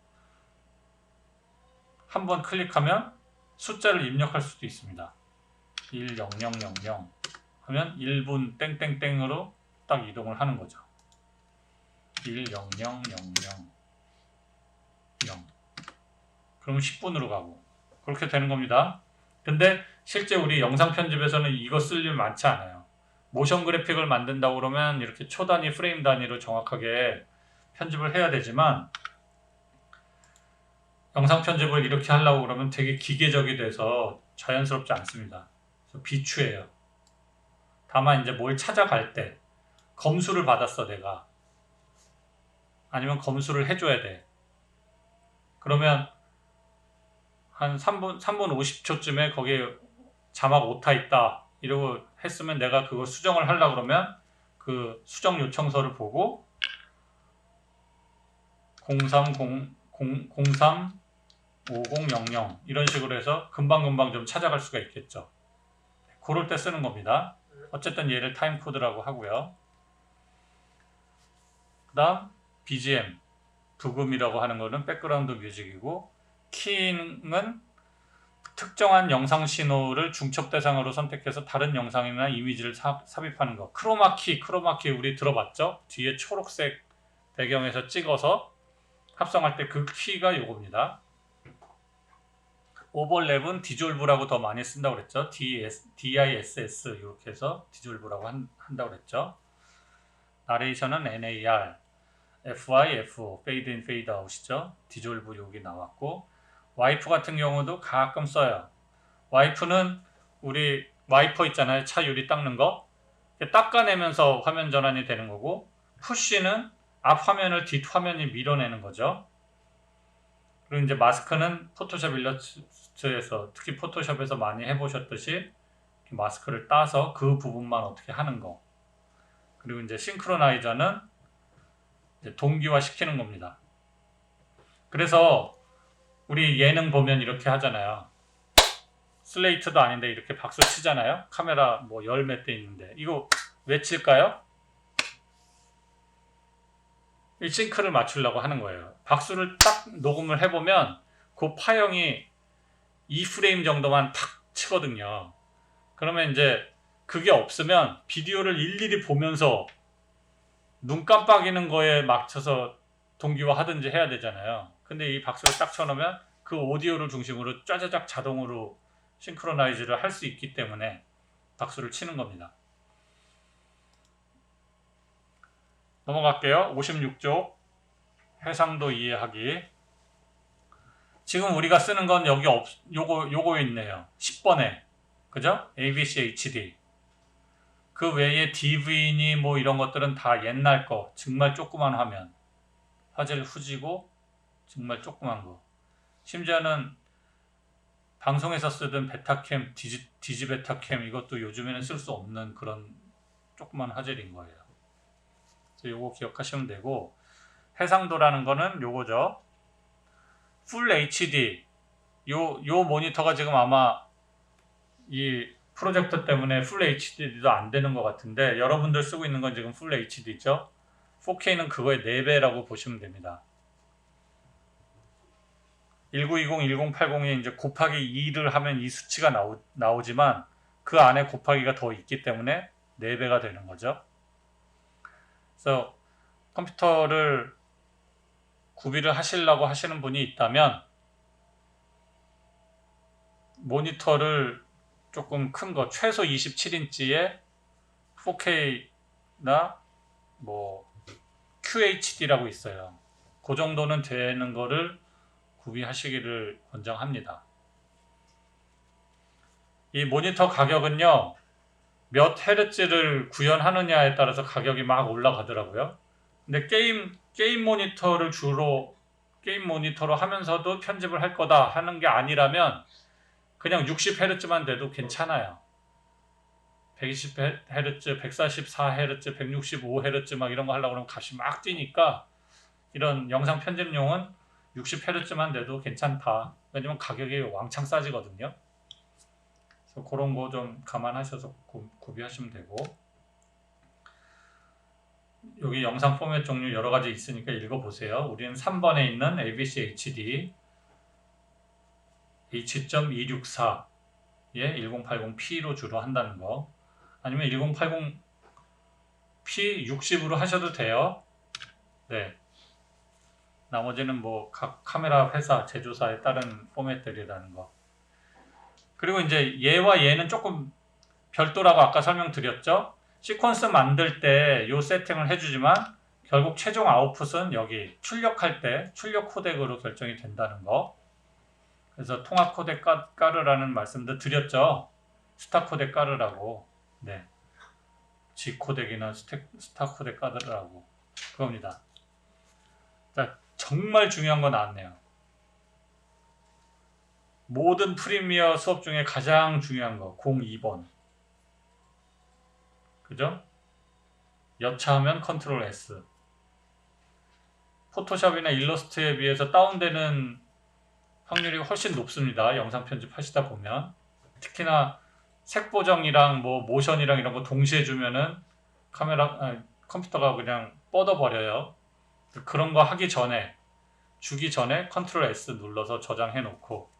한번 클릭하면 숫자를 입력할 수도 있습니다. 10000 하면 1분 땡땡땡으로 딱 이동을 하는 거죠. 10000 그럼 10분으로 가고 그렇게 되는 겁니다. 근데 실제 우리 영상 편집에서는 이거 쓸 일 많지 않아요. 모션 그래픽을 만든다고 그러면 이렇게 초 단위 프레임 단위로 정확하게 편집을 해야 되지만 영상 편집을 이렇게 하려고 그러면 되게 기계적이 돼서 자연스럽지 않습니다. 그래서 비추해요. 다만 이제 뭘 찾아갈 때 검수를 받았어 내가. 아니면 검수를 해줘야 돼. 그러면 한 3분 50초쯤에 거기에 자막 오타 있다 이러고 했으면 내가 그거 수정을 하려고 그러면 그 수정 요청서를 보고 035000 이런 식으로 해서 금방금방 좀 찾아갈 수가 있겠죠. 그럴 때 쓰는 겁니다. 어쨌든 얘를 타임 코드라고 하고요. 그 다음 BGM 부금이라고 하는 거는 백그라운드 뮤직이고 키잉은 특정한 영상 신호를 중첩 대상으로 선택해서 다른 영상이나 이미지를 삽입하는 거. 크로마키 우리 들어봤죠? 뒤에 초록색 배경에서 찍어서 합성할 때 그 키가 요겁니다. 오버랩은 디졸브라고 더 많이 쓴다고 그랬죠. DISS 이렇게 해서 디졸브라고 한다고 그랬죠. 나레이션은 NAR, FYFO, 페이드 인 페이드 아웃이죠. 디졸브 여기 나왔고 와이프 같은 경우도 가끔 써요. 와이프는 우리 와이퍼 있잖아요. 차 유리 닦는 거 닦아내면서 화면 전환이 되는 거고 푸쉬는 앞 화면을 뒷 화면이 밀어내는 거죠. 그리고 이제 마스크는 포토샵 일러스트에서 특히 포토샵에서 많이 해보셨듯이 이렇게 마스크를 따서 그 부분만 어떻게 하는 거. 그리고 이제 싱크로나이저는 이제 동기화 시키는 겁니다. 그래서 우리 예능 보면 이렇게 하잖아요. 슬레이트도 아닌데 이렇게 박수 치잖아요. 카메라 뭐 열 몇 대 있는데 이거 왜 칠까요? 이 싱크를 맞추려고 하는 거예요. 박수를 딱 녹음을 해보면 그 파형이 2프레임 정도만 탁 치거든요. 그러면 이제 그게 없으면 비디오를 일일이 보면서 눈 깜빡이는 거에 맞춰서 동기화 하든지 해야 되잖아요. 근데 이 박수를 딱 쳐놓으면 그 오디오를 중심으로 짜자작 자동으로 싱크로나이즈를 할 수 있기 때문에 박수를 치는 겁니다. 넘어갈게요. 56쪽 해상도 이해하기. 지금 우리가 쓰는 건 여기 요거 있네요. 10번에 그죠? ABC HD. 그 외에 DV니 뭐 이런 것들은 다 옛날 거. 정말 조그만 화면. 화질 후지고 정말 조그만 거. 심지어는 방송에서 쓰던 베타캠, 디지베타캠 이것도 요즘에는 쓸 수 없는 그런 조그만 화질인 거예요. 그래서 요거 기억하시면 되고, 해상도라는 거는 요거죠. 풀 HD. 요 모니터가 지금 아마 이 프로젝터 때문에 풀 HD도 안 되는 것 같은데, 여러분들 쓰고 있는 건 지금 풀 HD죠. 4K는 그거의 4배라고 보시면 됩니다. 1920, 1080이 이제 곱하기 2를 하면 이 수치가 나오지만 그 안에 곱하기가 더 있기 때문에 4배가 되는 거죠. 그래서 컴퓨터를 구비를 하시려고 하시는 분이 있다면 모니터를 조금 큰 거, 최소 27인치의 4K나 뭐 QHD라고 있어요. 그 정도는 되는 거를 구비하시기를 권장합니다. 이 모니터 가격은요, 몇 헤르츠를 구현하느냐에 따라서 가격이 막 올라가더라고요. 근데 게임 모니터를 주로 게임 모니터로 하면서도 편집을 할 거다 하는 게 아니라면 그냥 60Hz만 돼도 괜찮아요. 120Hz, 144Hz, 165Hz 막 이런 거 하려고 그러면 값이 막 뛰니까 이런 영상 편집용은 60Hz만 돼도 괜찮다. 왜냐면 가격이 왕창 싸지거든요. 그래서 그런 거 좀 감안하셔서 구비하시면 되고, 여기 영상 포맷 종류 여러 가지 있으니까 읽어보세요. 우리는 3번에 있는 ABC HD H.264에 1080p로 주로 한다는 거, 아니면 1080p 60으로 하셔도 돼요. 네. 나머지는 뭐 각 카메라 회사, 제조사에 따른 포맷들이라는 거. 그리고 이제 얘와 얘는 조금 별도라고 아까 설명드렸죠. 시퀀스 만들 때 요 세팅을 해주지만 결국 최종 아웃풋은 여기 출력할 때 출력 코덱으로 결정이 된다는 거. 그래서 통합 코덱 깔으라는 말씀도 드렸죠. 스타 코덱 깔으라고. 네. G 코덱이나 스타 코덱 깔으라고. 그겁니다. 자, 정말 중요한 거 나왔네요. 모든 프리미어 수업 중에 가장 중요한 거 02번. 그죠? 여차하면 컨트롤 S. 포토샵이나 일러스트에 비해서 다운되는 확률이 훨씬 높습니다. 영상 편집하시다 보면. 특히나 색 보정이랑 뭐 모션이랑 이런 거 동시에 주면은 컴퓨터가 그냥 뻗어버려요. 그런 거 하기 전에, 주기 전에 컨트롤 S 눌러서 저장해 놓고,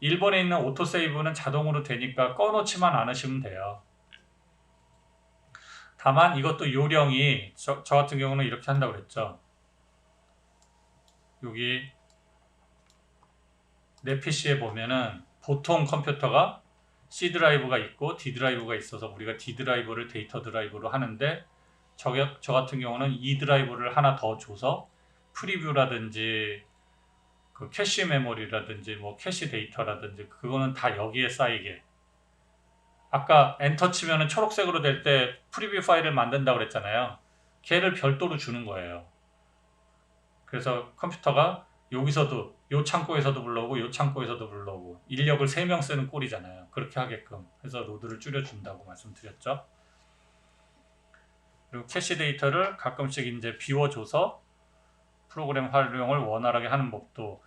1번에 있는 오토세이브는 자동으로 되니까 꺼놓지만 않으시면 돼요. 다만 이것도 요령이 저 같은 경우는 이렇게 한다고 그랬죠. 여기 내 PC에 보면은 보통 컴퓨터가 C 드라이브가 있고 D 드라이브가 있어서 우리가 D 드라이브를 데이터 드라이브로 하는데, 저 같은 경우는 E 드라이브를 하나 더 줘서 프리뷰라든지 그 캐시 메모리라든지 뭐 캐시 데이터라든지 그거는 다 여기에 쌓이게. 아까 엔터 치면은 초록색으로 될 때 프리뷰 파일을 만든다고 그랬잖아요. 걔를 별도로 주는 거예요. 그래서 컴퓨터가 여기서도 요 창고에서도 불러오고 요 창고에서도 불러오고 인력을 3명 쓰는 꼴이잖아요. 그렇게 하게끔 해서 로드를 줄여준다고 말씀드렸죠. 그리고 캐시 데이터를 가끔씩 이제 비워줘서 프로그램 활용을 원활하게 하는 법도.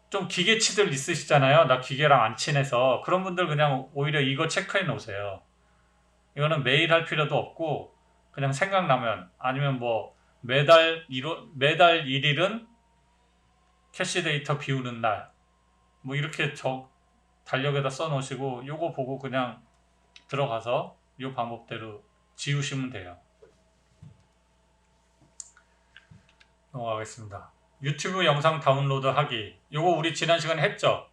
좀 기계치들 있으시잖아요. 나 기계랑 안 친해서. 그런 분들 그냥 오히려 이거 체크해 놓으세요. 이거는 매일 할 필요도 없고 그냥 생각나면, 아니면 뭐 매달 1일은 캐시 데이터 비우는 날, 뭐 이렇게 달력에다 써 놓으시고 요거 보고 그냥 들어가서 요 방법대로 지우시면 돼요. 넘어가겠습니다. 유튜브 영상 다운로드 하기. 요거 우리 지난 시간에 했죠?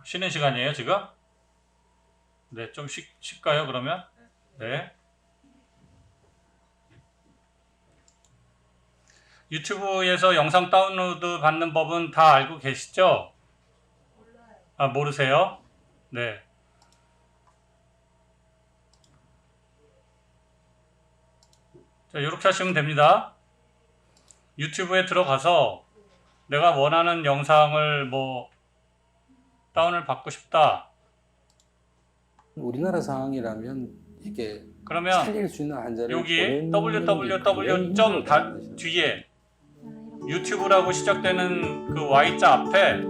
쉬는 시간이에요 지금? 네, 좀 쉴까요 그러면? 네. 유튜브에서 영상 다운로드 받는 법은 다 알고 계시죠? 아, 모르세요? 네. 자, 이렇게 하시면 됩니다. 유튜브에 들어가서 내가 원하는 영상을 뭐 다운을 받고 싶다. 우리나라 상황이라면 이게 그러면 살릴 수 있는 한자를 여기 보내는 게 www. 굉장히 뒤에 유튜브라고 시작되는 그 Y자 앞에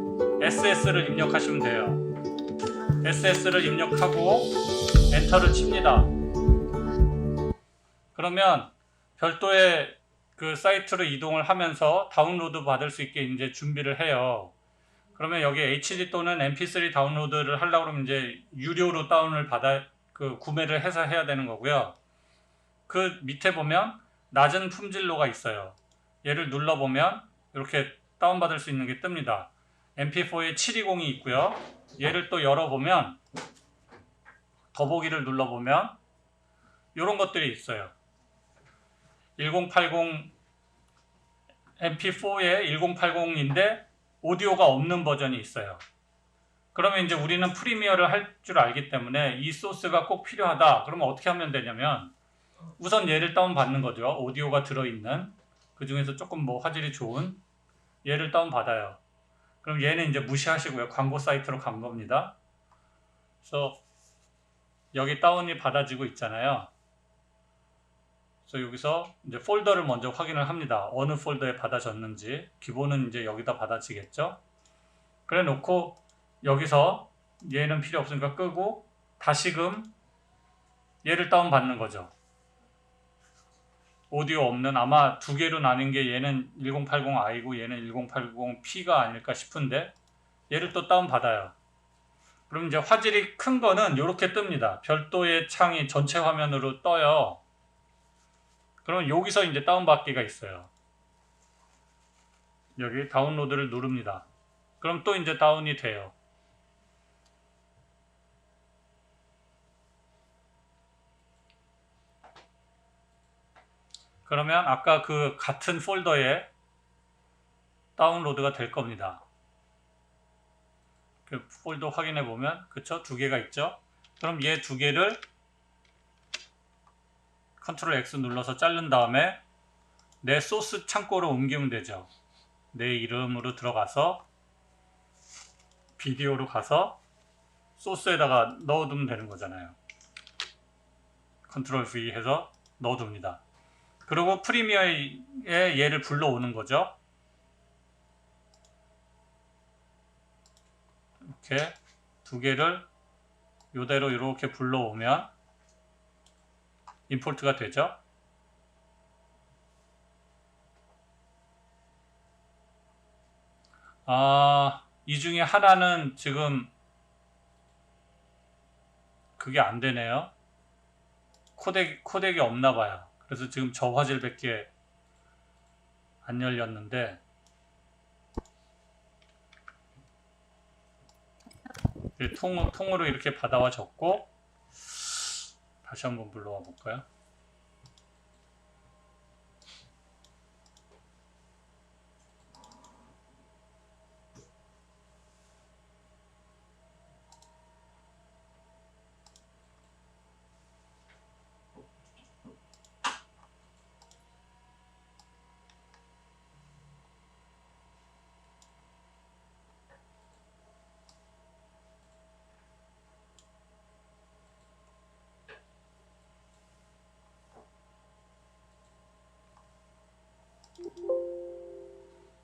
SS를 입력하시면 돼요. SS를 입력하고 엔터를 칩니다. 그러면 별도의 그 사이트로 이동을 하면서 다운로드 받을 수 있게 이제 준비를 해요. 그러면 여기 HD 또는 MP3 다운로드를 하려고 그러면 이제 유료로 다운을 구매를 해서 해야 되는 거고요. 그 밑에 보면 낮은 품질로가 있어요. 얘를 눌러보면 이렇게 다운받을 수 있는 게 뜹니다. MP4에 720이 있고요. 얘를 또 열어보면 더보기를 눌러보면 이런 것들이 있어요. 1080 MP4에 1080인데 오디오가 없는 버전이 있어요. 그러면 이제 우리는 프리미어를 할 줄 알기 때문에 이 소스가 꼭 필요하다. 그러면 어떻게 하면 되냐면 우선 얘를 다운받는 거죠. 오디오가 들어있는, 그 중에서 조금 뭐 화질이 좋은 얘를 다운받아요. 그럼 얘는 이제 무시하시고요. 광고 사이트로 간 겁니다. 그래서 여기 다운이 받아지고 있잖아요. 그래서 여기서 이제 폴더를 먼저 확인을 합니다. 어느 폴더에 받아졌는지. 기본은 이제 여기다 받아지겠죠. 그래 놓고 여기서 얘는 필요 없으니까 끄고 다시금 얘를 다운받는 거죠. 오디오 없는, 아마 두 개로 나뉜 게 얘는 1080i고 얘는 1080p가 아닐까 싶은데 얘를 또 다운받아요. 그럼 이제 화질이 큰 거는 이렇게 뜹니다. 별도의 창이 전체 화면으로 떠요. 그러면 여기서 이제 다운받기가 있어요. 여기 다운로드를 누릅니다. 그럼 또 이제 다운이 돼요. 그러면 아까 그 같은 폴더에 다운로드가 될 겁니다. 그 폴더 확인해 보면, 그쵸? 두 개가 있죠? 그럼 얘 두 개를 컨트롤 X 눌러서 자른 다음에 내 소스 창고로 옮기면 되죠. 내 이름으로 들어가서 비디오로 가서 소스에다가 넣어두면 되는 거잖아요. 컨트롤 V 해서 넣어둡니다. 그리고 프리미어에 얘를 불러오는 거죠. 이렇게 두 개를 이대로 이렇게 불러오면 임포트가 되죠. 이 중에 하나는 지금 그게 안 되네요. 코덱이 없나 봐요. 그래서 지금 저 화질밖에 안 열렸는데, 통으로 이렇게 받아와 줬고, 다시 한번 불러와 볼까요?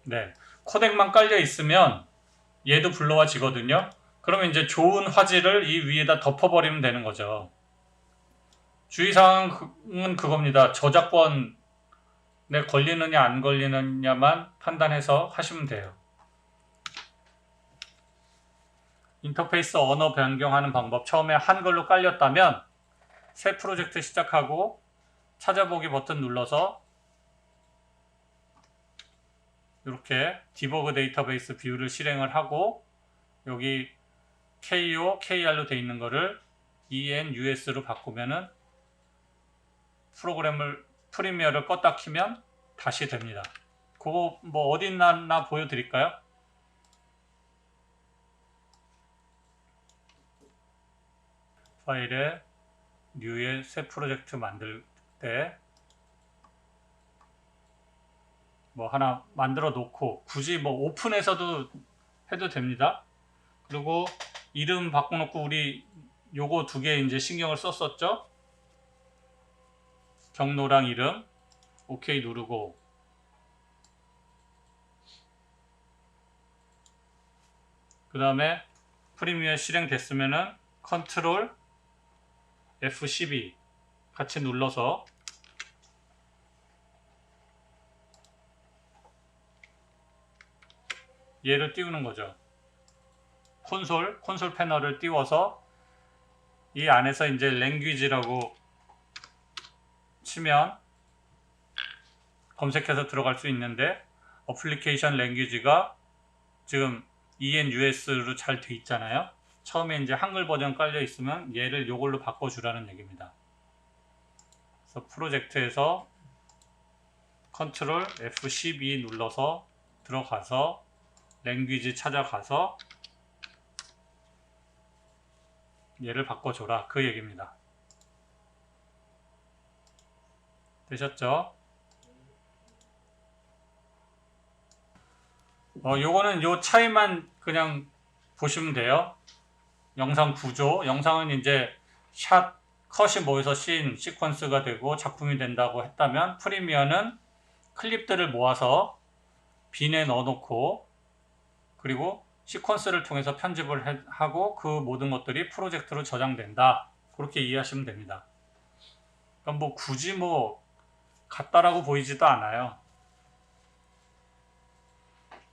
네, 코덱만 깔려 있으면 얘도 불러와지거든요. 그러면 이제 좋은 화질을 이 위에다 덮어버리면 되는 거죠. 주의사항은 그겁니다. 저작권에 걸리느냐 안 걸리느냐만 판단해서 하시면 돼요. 인터페이스 언어 변경하는 방법. 처음에 한글로 깔렸다면 새 프로젝트 시작하고 찾아보기 버튼 눌러서 이렇게 디버그 데이터베이스 뷰를 실행을 하고 여기 KO, KR로 되어 있는 거를 ENUS로 바꾸면은 프리미어를 껐다 키면 다시 됩니다. 그거 뭐 어디 있나 보여드릴까요? 파일에 뉴에 새 프로젝트 만들 때 뭐 하나 만들어 놓고 굳이 뭐 오픈해서도 해도 됩니다. 그리고 이름 바꿔놓고 우리 요거 두 개 이제 신경을 썼었죠. 경로랑 이름 OK 누르고 그 다음에 프리미어 실행됐으면은 컨트롤 F12 같이 눌러서 얘를 띄우는 거죠. 콘솔 패널을 띄워서 이 안에서 이제 랭귀지라고 치면 검색해서 들어갈 수 있는데 어플리케이션 랭귀지가 지금 ENUS로 잘 돼 있잖아요. 처음에 이제 한글 버전 깔려 있으면 얘를 요걸로 바꿔주라는 얘기입니다. 그래서 프로젝트에서 컨트롤 F12 눌러서 들어가서 랭귀지 찾아가서 얘를 바꿔줘라 그 얘기입니다. 되셨죠? 요거는 요 차이만 그냥 보시면 돼요. 영상 구조, 영상은 이제 샷, 컷이 모여서 씬, 시퀀스가 되고 작품이 된다고 했다면 프리미어는 클립들을 모아서 빈에 넣어놓고 그리고 시퀀스를 통해서 편집을 하고 그 모든 것들이 프로젝트로 저장된다. 그렇게 이해하시면 됩니다. 그러니까 뭐 굳이 뭐 같다라고 보이지도 않아요.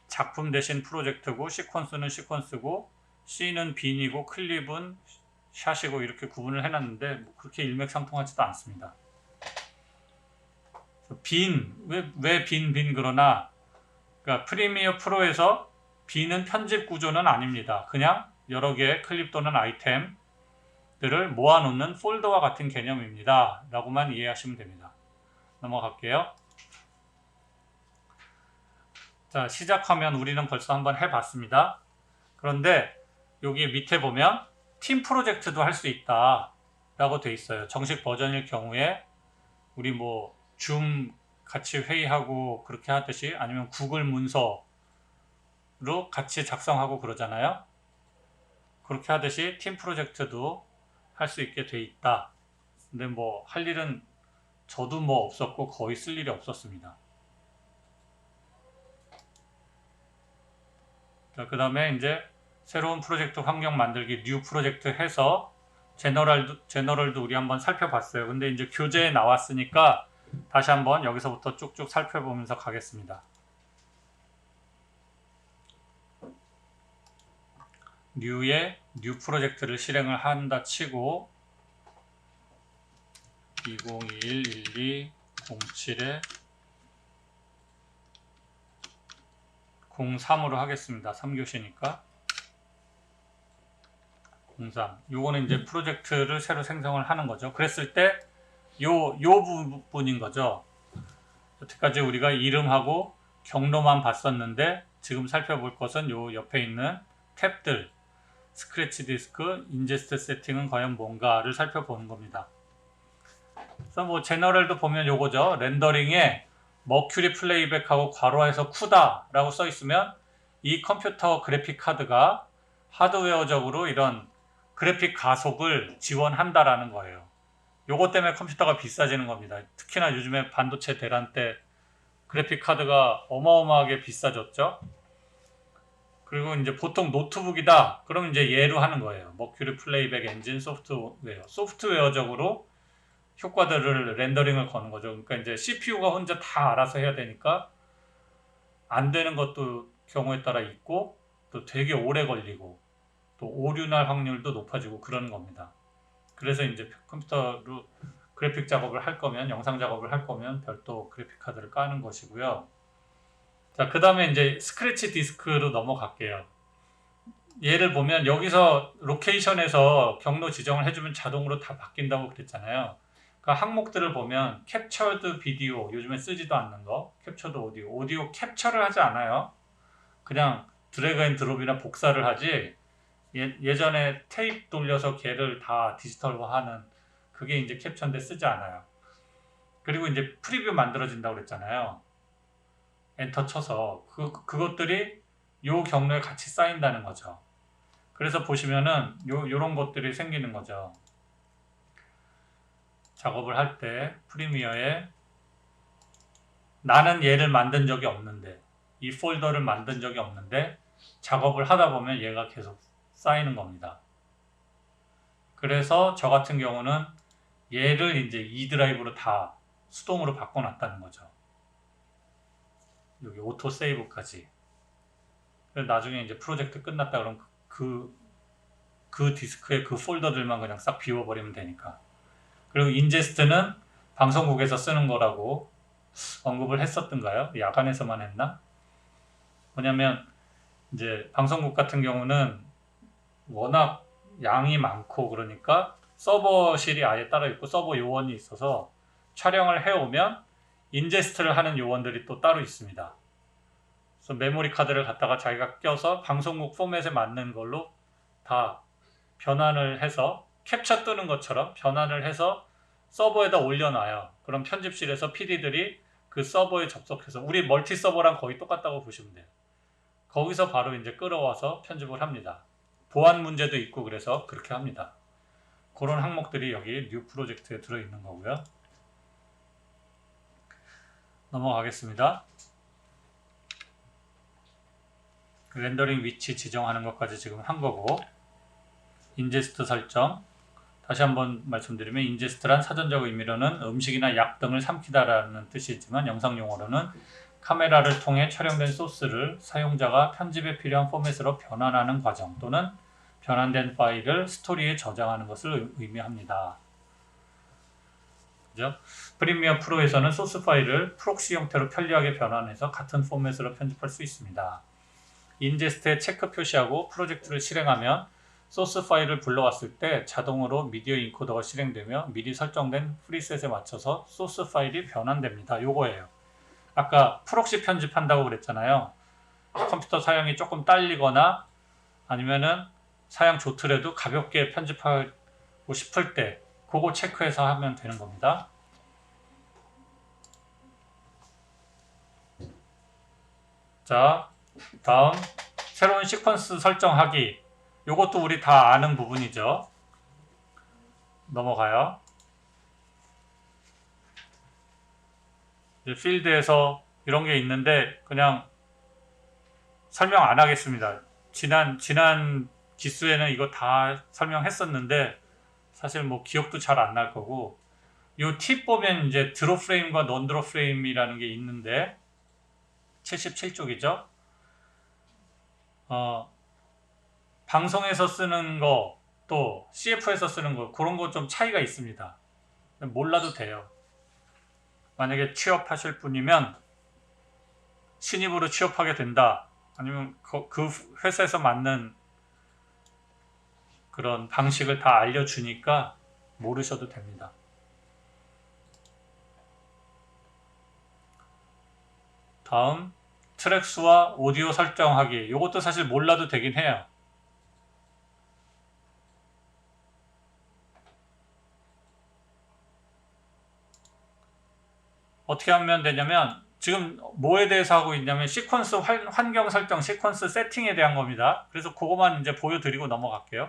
작품 대신 프로젝트고 시퀀스는 시퀀스고 씬은 빈이고 클립은 샷이고 이렇게 구분을 해놨는데 뭐 그렇게 일맥상통하지도 않습니다. 왜 빈 그러나 그러니까 프리미어 프로에서 빈은 편집 구조는 아닙니다. 그냥 여러 개의 클립 또는 아이템들을 모아놓는 폴더와 같은 개념입니다. 라고만 이해하시면 됩니다. 넘어갈게요. 자, 시작하면 우리는 벌써 한번 해봤습니다. 그런데 여기 밑에 보면 팀 프로젝트도 할 수 있다 라고 돼 있어요. 정식 버전일 경우에 우리 뭐 줌 같이 회의하고 그렇게 하듯이 아니면 구글 문서로 같이 작성하고 그러잖아요. 그렇게 하듯이 팀 프로젝트도 할 수 있게 돼 있다. 근데 뭐 할 일은 저도 뭐 없었고 거의 쓸 일이 없었습니다. 자, 그 다음에 이제 새로운 프로젝트 환경 만들기 뉴 프로젝트 해서 제너럴도 우리 한번 살펴봤어요. 근데 이제 교재에 나왔으니까 다시 한번 여기서부터 쭉쭉 살펴보면서 가겠습니다. 뉴에 뉴 프로젝트를 실행을 한다 치고 2021-12-07에 03으로 하겠습니다. 3교시니까 03. 요거는 이제 프로젝트를 새로 생성을 하는 거죠. 그랬을 때 요 부분인 거죠. 여태까지 우리가 이름하고 경로만 봤었는데 지금 살펴볼 것은 요 옆에 있는 탭들 스크래치 디스크, 인제스트 세팅은 과연 뭔가를 살펴보는 겁니다. 그래서 뭐 제너럴도 보면 요거죠. 렌더링에 머큐리 플레이백하고 괄호에서 쿠다 라고 써 있으면 이 컴퓨터 그래픽 카드가 하드웨어적으로 이런 그래픽 가속을 지원한다라는 거예요. 요것 때문에 컴퓨터가 비싸지는 겁니다. 특히나 요즘에 반도체 대란 때 그래픽 카드가 어마어마하게 비싸졌죠. 그리고 이제 보통 노트북이다. 그러면 이제 얘로 하는 거예요. 머큐리 플레이백 엔진 소프트웨어. 소프트웨어적으로 효과들을 렌더링을 거는 거죠. 그러니까 이제 CPU가 혼자 다 알아서 해야 되니까 안 되는 것도 경우에 따라 있고 또 되게 오래 걸리고 또 오류 날 확률도 높아지고 그러는 겁니다. 그래서 이제 컴퓨터로 그래픽 작업을 할 거면 영상 작업을 할 거면 별도 그래픽 카드를 까는 것이고요. 자, 그 다음에 이제 스크래치 디스크로 넘어갈게요. 예를 보면 여기서 로케이션에서 경로 지정을 해주면 자동으로 다 바뀐다고 그랬잖아요. 그 항목들을 보면 캡처드 비디오, 요즘에 쓰지도 않는 거, 캡처드 오디오, 오디오 캡처를 하지 않아요. 그냥 드래그 앤 드롭이나 복사를 하지. 예전에 테이프 돌려서 걔를 다 디지털화하는 그게 이제 캡처인데 쓰지 않아요. 그리고 이제 프리뷰 만들어진다고 그랬잖아요. 엔터 쳐서 그것들이 요 경로에 같이 쌓인다는 거죠. 그래서 보시면은 요런 것들이 생기는 거죠. 작업을 할 때 프리미어에 나는 얘를 만든 적이 없는데 이 폴더를 만든 적이 없는데 작업을 하다 보면 얘가 계속 쌓이는 겁니다. 그래서 저 같은 경우는 얘를 이제 E 드라이브로 다 수동으로 바꿔놨다는 거죠. 여기 오토 세이브까지. 그래서 나중에 이제 프로젝트 끝났다 그러면 그 디스크에 그 폴더들만 그냥 싹 비워버리면 되니까. 그리고 인제스트는 방송국에서 쓰는 거라고 언급을 했었던가요? 야간에서만 했나? 뭐냐면 이제 방송국 같은 경우는 워낙 양이 많고 그러니까 서버실이 아예 따로 있고 서버 요원이 있어서 촬영을 해오면 인제스트를 하는 요원들이 또 따로 있습니다. 그래서 메모리 카드를 갖다가 자기가 껴서 방송국 포맷에 맞는 걸로 다 변환을 해서 캡처 뜨는 것처럼 변환을 해서 서버에다 올려놔요. 그럼 편집실에서 PD들이 그 서버에 접속해서 우리 멀티 서버랑 거의 똑같다고 보시면 돼요. 거기서 바로 이제 끌어와서 편집을 합니다. 보안 문제도 있고 그래서 그렇게 합니다. 그런 항목들이 여기 뉴 프로젝트에 들어있는 거고요. 넘어가겠습니다. 렌더링 위치 지정하는 것까지 지금 한 거고 인제스트 설정 다시 한번 말씀드리면 인제스트란 사전적 의미로는 음식이나 약 등을 삼키다라는 뜻이지만 영상 용어로는 카메라를 통해 촬영된 소스를 사용자가 편집에 필요한 포맷으로 변환하는 과정 또는 변환된 파일을 스토리에 저장하는 것을 의미합니다. 그죠? 프리미어 프로에서는 소스 파일을 프록시 형태로 편리하게 변환해서 같은 포맷으로 편집할 수 있습니다. 인제스트에 체크 표시하고 프로젝트를 실행하면 소스 파일을 불러왔을 때 자동으로 미디어 인코더가 실행되며 미리 설정된 프리셋에 맞춰서 소스 파일이 변환됩니다. 요거예요. 아까 프록시 편집한다고 그랬잖아요. 컴퓨터 사양이 조금 딸리거나 아니면은 사양 좋더라도 가볍게 편집하고 싶을 때 그거 체크해서 하면 되는 겁니다. 자, 다음 새로운 시퀀스 설정하기. 요것도 우리 다 아는 부분이죠. 넘어가요. 이제 필드에서 이런 게 있는데 그냥 설명 안 하겠습니다. 지난 기수에는 이거 다 설명했었는데 사실 뭐 기억도 잘 안 날 거고 요 팁 보면 이제 드롭 프레임과 넌 드롭 프레임이라는 게 있는데 77쪽이죠. 방송에서 쓰는 거 또 CF에서 쓰는 거 그런 거 좀 차이가 있습니다. 몰라도 돼요. 만약에 취업하실 분이면 신입으로 취업하게 된다. 아니면 그 회사에서 맞는 그런 방식을 다 알려주니까 모르셔도 됩니다. 다음 트랙 수와 오디오 설정하기. 이것도 사실 몰라도 되긴 해요. 어떻게 하면 되냐면 지금 뭐에 대해서 하고 있냐면 시퀀스 환경 설정, 시퀀스 세팅에 대한 겁니다. 그래서 그거만 이제 보여드리고 넘어갈게요.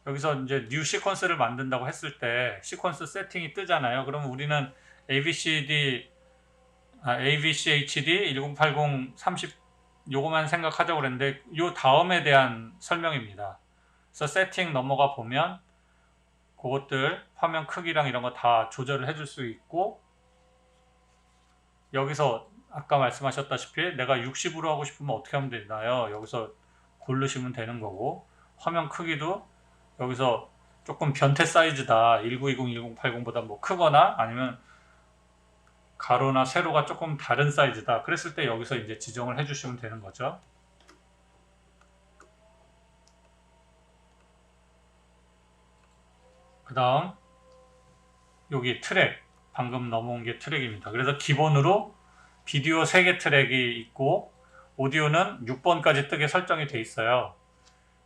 여기서 이제 뉴 시퀀스를 만든다고 했을 때 시퀀스 세팅이 뜨잖아요. 그러면 우리는 AVCD, AVCHD 1080 30 요거만 생각하자고 그랬는데 요 다음에 대한 설명입니다. 그래서 세팅 넘어가 보면 그것들 화면 크기랑 이런 거 다 조절을 해줄 수 있고, 여기서 아까 말씀하셨다시피 내가 60으로 하고 싶으면 어떻게 하면 되나요? 여기서 고르시면 되는 거고, 화면 크기도 여기서 조금 변태 사이즈다, 1920, 1080보다 뭐 크거나 아니면 가로나 세로가 조금 다른 사이즈다, 그랬을 때 여기서 이제 지정을 해주시면 되는 거죠. 그 다음 여기 트랙, 방금 넘어온 게 트랙입니다. 그래서 기본으로 비디오 3개 트랙이 있고 오디오는 6번까지 뜨게 설정이 돼 있어요.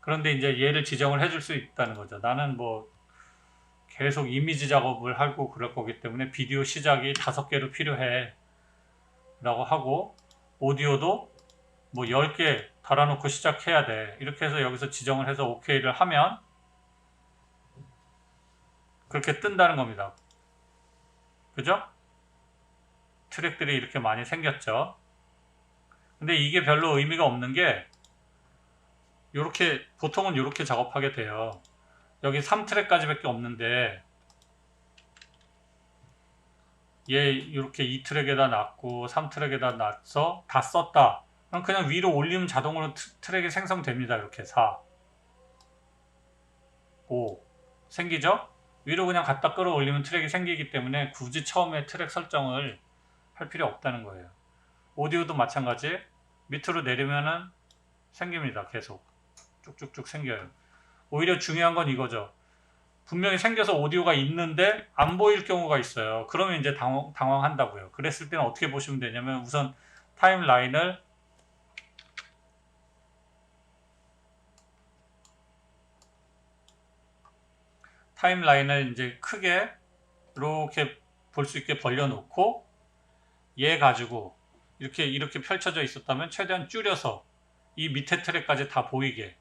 그런데 이제 얘를 지정을 해줄 수 있다는 거죠. 나는 뭐 계속 이미지 작업을 하고 그럴 거기 때문에 비디오 시작이 5개로 필요해 라고 하고, 오디오도 뭐 10개 달아놓고 시작해야 돼, 이렇게 해서 여기서 지정을 해서 OK를 하면 그렇게 뜬다는 겁니다. 그죠? 트랙들이 이렇게 많이 생겼죠. 근데 이게 별로 의미가 없는 게, 요렇게 보통은 요렇게 작업하게 돼요. 여기 3트랙까지 밖에 없는데 얘 이렇게 2트랙에다 놨고 3트랙에다 놨어, 다 썼다. 그럼 그냥 위로 올리면 자동으로 트랙이 생성됩니다. 이렇게 4, 5 생기죠? 위로 그냥 갖다 끌어올리면 트랙이 생기기 때문에 굳이 처음에 트랙 설정을 할 필요 없다는 거예요. 오디오도 마찬가지, 밑으로 내리면은 생깁니다. 계속 쭉쭉쭉 생겨요. 오히려 중요한 건 이거죠. 분명히 생겨서 오디오가 있는데 안 보일 경우가 있어요. 그러면 이제 당황한다고요. 그랬을 때는 어떻게 보시면 되냐면, 우선 타임라인을 이제 크게 이렇게 볼 수 있게 벌려놓고, 얘 가지고 이렇게 펼쳐져 있었다면 최대한 줄여서 이 밑에 트랙까지 다 보이게,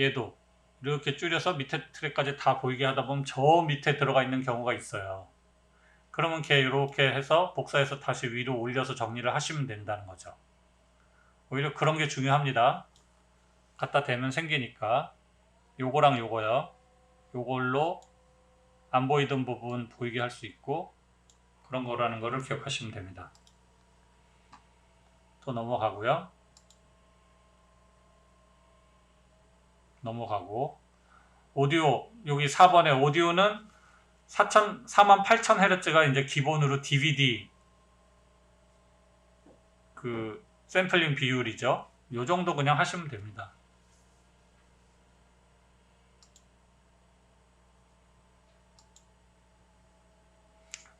얘도 이렇게 줄여서 밑에 트랙까지 다 보이게 하다 보면 저 밑에 들어가 있는 경우가 있어요. 그러면 걔 이렇게 해서 복사해서 다시 위로 올려서 정리를 하시면 된다는 거죠. 오히려 그런 게 중요합니다. 갖다 대면 생기니까. 요거랑 요거요. 요걸로 안 보이던 부분 보이게 할 수 있고, 그런 거라는 거를 기억하시면 됩니다. 또 넘어가고요. 넘어가고, 오디오 여기 4번에 오디오는 48,000Hz가 이제 기본으로 DVD 그 샘플링 비율이죠. 요 정도 그냥 하시면 됩니다.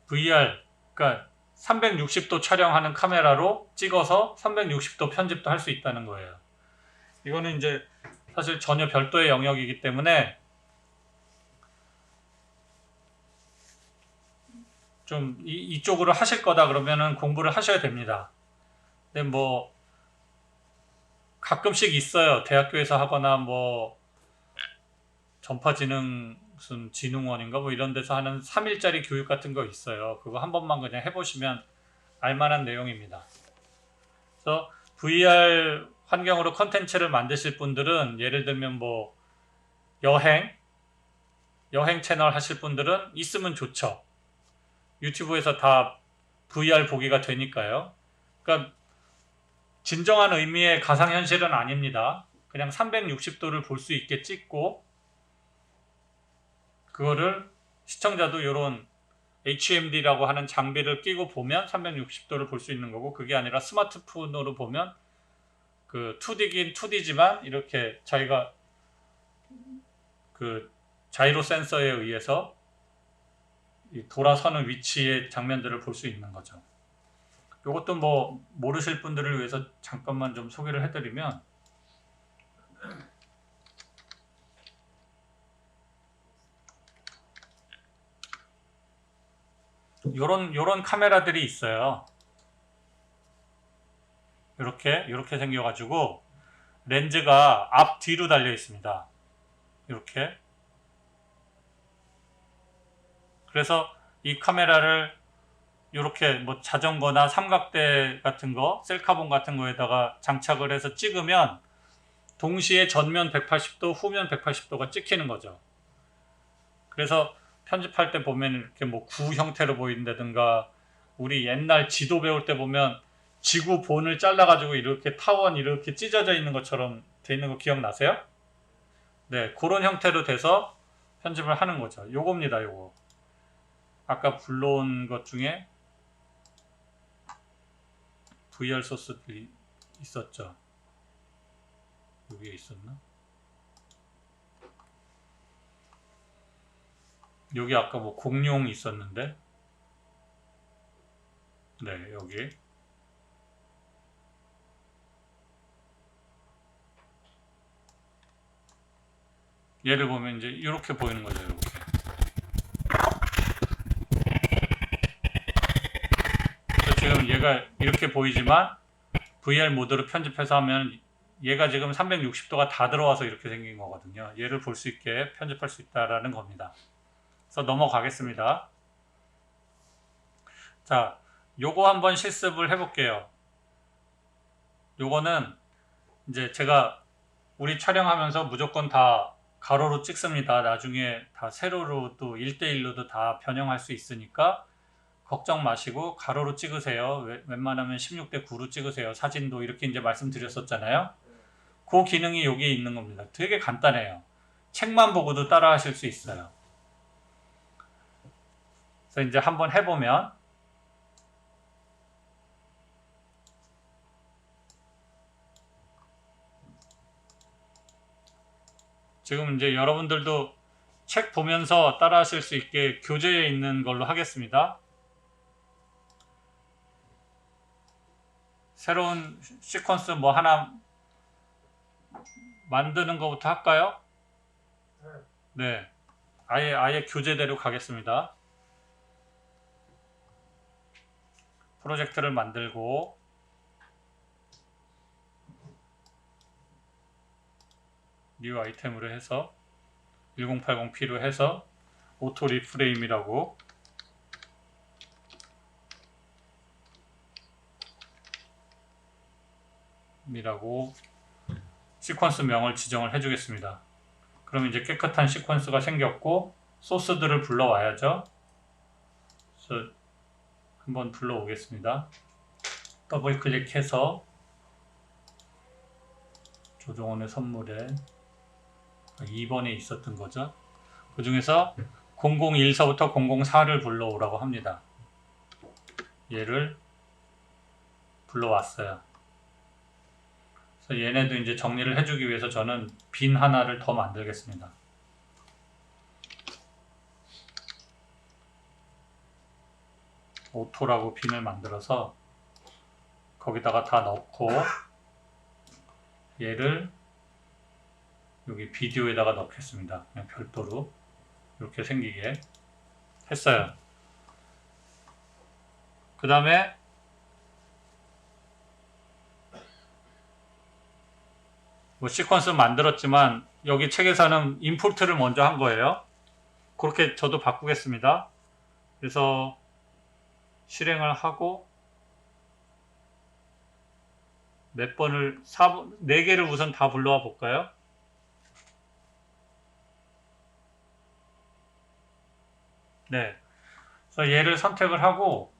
VR, 그러니까 360도 촬영하는 카메라로 찍어서 360도 편집도 할 수 있다는 거예요. 이거는 이제 사실 전혀 별도의 영역이기 때문에 좀 이쪽으로 하실 거다 그러면은 공부를 하셔야 됩니다. 근데 뭐 가끔씩 있어요. 대학교에서 하거나 뭐 전파지능 무슨 진흥원인가 뭐 이런 데서 하는 3일짜리 교육 같은 거 있어요. 그거 한 번만 그냥 해보시면 알만한 내용입니다. 그래서 VR 환경으로 컨텐츠를 만드실 분들은, 예를 들면 뭐 여행 채널 하실 분들은 있으면 좋죠. 유튜브에서 다 VR 보기가 되니까요. 그러니까 진정한 의미의 가상현실은 아닙니다. 그냥 360도를 볼 수 있게 찍고, 그거를 시청자도 이런 HMD라고 하는 장비를 끼고 보면 360도를 볼 수 있는 거고, 그게 아니라 스마트폰으로 보면 그 2D긴 2D지만 이렇게 자기가 그 자이로 센서에 의해서 이 돌아서는 위치의 장면들을 볼 수 있는 거죠. 이것도 뭐 모르실 분들을 위해서 잠깐만 좀 소개를 해드리면, 요런 카메라들이 있어요. 이렇게 생겨가지고 렌즈가 앞 뒤로 달려 있습니다. 이렇게. 그래서 이 카메라를 이렇게 뭐 자전거나 삼각대 같은 거, 셀카봉 같은 거에다가 장착을 해서 찍으면 동시에 전면 180도, 후면 180도가 찍히는 거죠. 그래서 편집할 때 보면 이렇게 뭐 구 형태로 보인다든가, 우리 옛날 지도 배울 때 보면 지구 본을 잘라가지고 이렇게 타원 이렇게 찢어져 있는 것처럼 돼 있는 거 기억나세요? 네, 그런 형태로 돼서 편집을 하는 거죠. 요겁니다, 요거. 아까 불러온 것 중에 VR 소스들이 있었죠. 여기에 있었나? 여기 아까 뭐 공룡 있었는데, 네, 여기 얘를 보면 이제 이렇게 보이는 거죠. 이렇게. 그래서 지금 얘가 이렇게 보이지만 VR 모드로 편집해서 하면 얘가 지금 360도가 다 들어와서 이렇게 생긴 거거든요. 얘를 볼 수 있게 편집할 수 있다라는 겁니다. 그래서 넘어가겠습니다. 자, 요거 한번 실습을 해볼게요. 요거는 이제 제가 우리 촬영하면서 무조건 다 가로로 찍습니다. 나중에 다 세로로도 1대1로도 다 변형할 수 있으니까 걱정 마시고 가로로 찍으세요. 웬만하면 16:9로 찍으세요. 사진도 이렇게 이제 말씀드렸었잖아요. 그 기능이 여기에 있는 겁니다. 되게 간단해요. 책만 보고도 따라 하실 수 있어요. 그래서 이제 한번 해보면, 지금 이제 여러분들도 책 보면서 따라 하실 수 있게 교재에 있는 걸로 하겠습니다. 새로운 시퀀스 뭐 하나 만드는 것부터 할까요? 네. 아예 교재대로 가겠습니다. 프로젝트를 만들고, 뉴 아이템으로 해서 1080p로 해서 오토 리프레임이라고 시퀀스 명을 지정을 해주겠습니다. 그럼 이제 깨끗한 시퀀스가 생겼고 소스들을 불러와야죠. 그래서 한번 불러오겠습니다. 더블 클릭해서 조정원의 선물에 2번에 있었던 거죠. 그 중에서 001서부터 004를 불러오라고 합니다. 얘를 불러왔어요. 그래서 얘네도 이제 정리를 해주기 위해서 저는 빈 하나를 더 만들겠습니다. 오토라고 빈을 만들어서 거기다가 다 넣고 얘를 여기 비디오에다가 넣겠습니다. 그냥 별도로 이렇게 생기게 했어요. 그 다음에 뭐 시퀀스 만들었지만 여기 책에서는 임포트를 먼저 한 거예요. 그렇게 저도 바꾸겠습니다. 그래서 실행을 하고 몇 번을 4개를 우선 다 불러와 볼까요? 네. 그래서 얘를 선택을 하고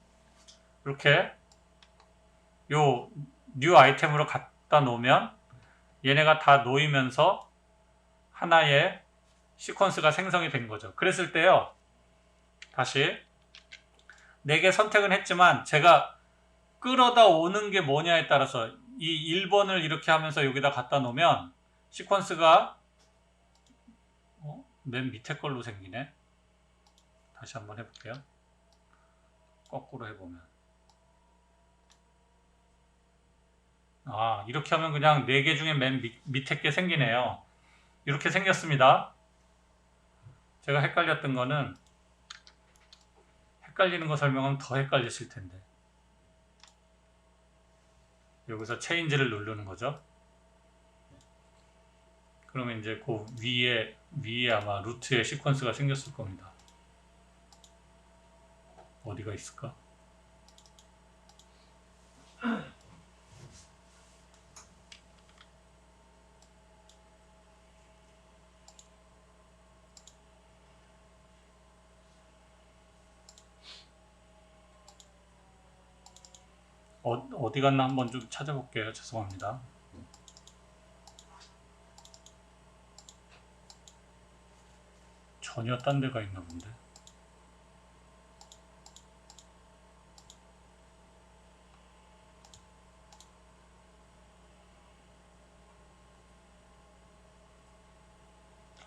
이렇게 요 뉴 아이템으로 갖다 놓으면 얘네가 다 놓이면서 하나의 시퀀스가 생성이 된 거죠. 그랬을 때요. 다시 4개 선택은 했지만 제가 끌어다 오는 게 뭐냐에 따라서 이 1번을 이렇게 하면서 여기다 갖다 놓으면 시퀀스가 맨 밑에 걸로 생기네. 다시 한번 해볼게요. 거꾸로 해보면 이렇게 하면 그냥 4개 중에 맨 밑에 게 생기네요. 이렇게 생겼습니다. 제가 헷갈렸던 거는 헷갈리는 거 설명하면 더 헷갈리실 텐데 여기서 체인지를 누르는 거죠. 그러면 이제 그 위에 아마 루트에 시퀀스가 생겼을 겁니다. 어디가 있을까? 어디 갔나 한번 좀 찾아볼게요. 죄송합니다. 전혀 딴 데가 있나 본데.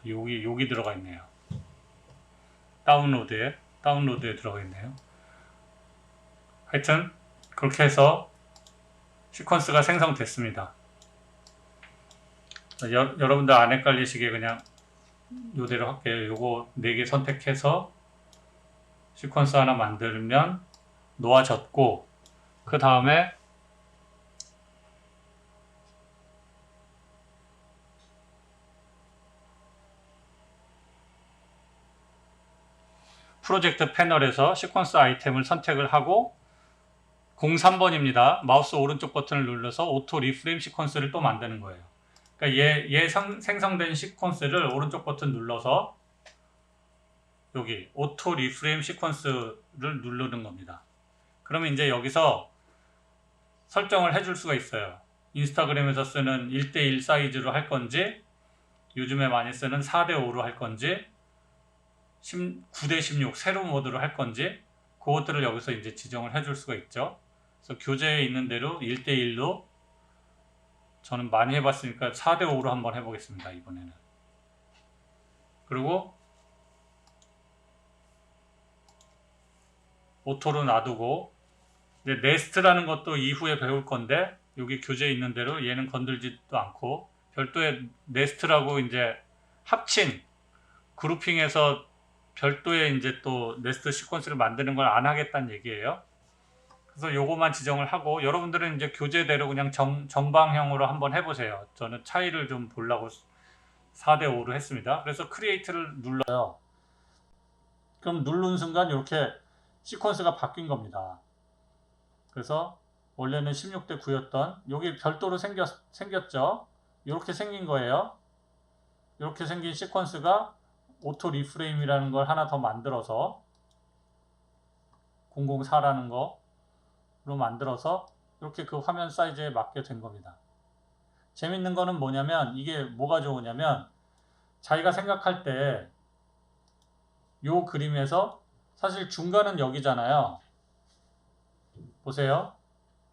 여기 들어가 있네요. 다운로드에 들어가 있네요. 하여튼 그렇게 해서 시퀀스가 생성됐습니다. 여러분들 안 헷갈리시게 그냥 요대로 할게요. 요거 4개 선택해서 시퀀스 하나 만들면 놓아졌고, 그 다음에 프로젝트 패널에서 시퀀스 아이템을 선택을 하고 03번입니다. 마우스 오른쪽 버튼을 눌러서 오토 리프레임 시퀀스를 또 만드는 거예요. 그러니까 생성된 시퀀스를 오른쪽 버튼 눌러서 여기 오토 리프레임 시퀀스를 누르는 겁니다. 그러면 이제 여기서 설정을 해줄 수가 있어요. 인스타그램에서 쓰는 1:1 사이즈로 할 건지, 요즘에 많이 쓰는 4:5로 할 건지, 9:16 세로 모드로 할 건지, 그것들을 여기서 이제 지정을 해줄 수가 있죠. 그래서 교재에 있는 대로 1:1로 저는 많이 해봤으니까 4:5로 한번 해보겠습니다. 이번에는. 그리고 오토로 놔두고, 이제 네스트라는 것도 이후에 배울 건데 여기 교재에 있는 대로 얘는 건들지도 않고 별도의 네스트라고 이제 합친 그룹핑해서 별도의 이제 또 네스트 시퀀스를 만드는 걸 안 하겠다는 얘기예요. 그래서 요거만 지정을 하고 여러분들은 이제 교재대로 그냥 정방형으로 한번 해보세요. 저는 차이를 좀 보려고 4:5로 했습니다. 그래서 크리에이트를 눌러요. 그럼 누른 순간 이렇게 시퀀스가 바뀐 겁니다. 그래서 원래는 16:9였던 여기 별도로 생겼죠. 이렇게 생긴 거예요. 이렇게 생긴 시퀀스가 오토 리프레임이라는 걸 하나 더 만들어서 004라는 거로 만들어서 이렇게 그 화면 사이즈에 맞게 된 겁니다. 재밌는 거는 뭐냐면 이게 뭐가 좋으냐면 자기가 생각할 때 요 그림에서 사실 중간은 여기잖아요. 보세요.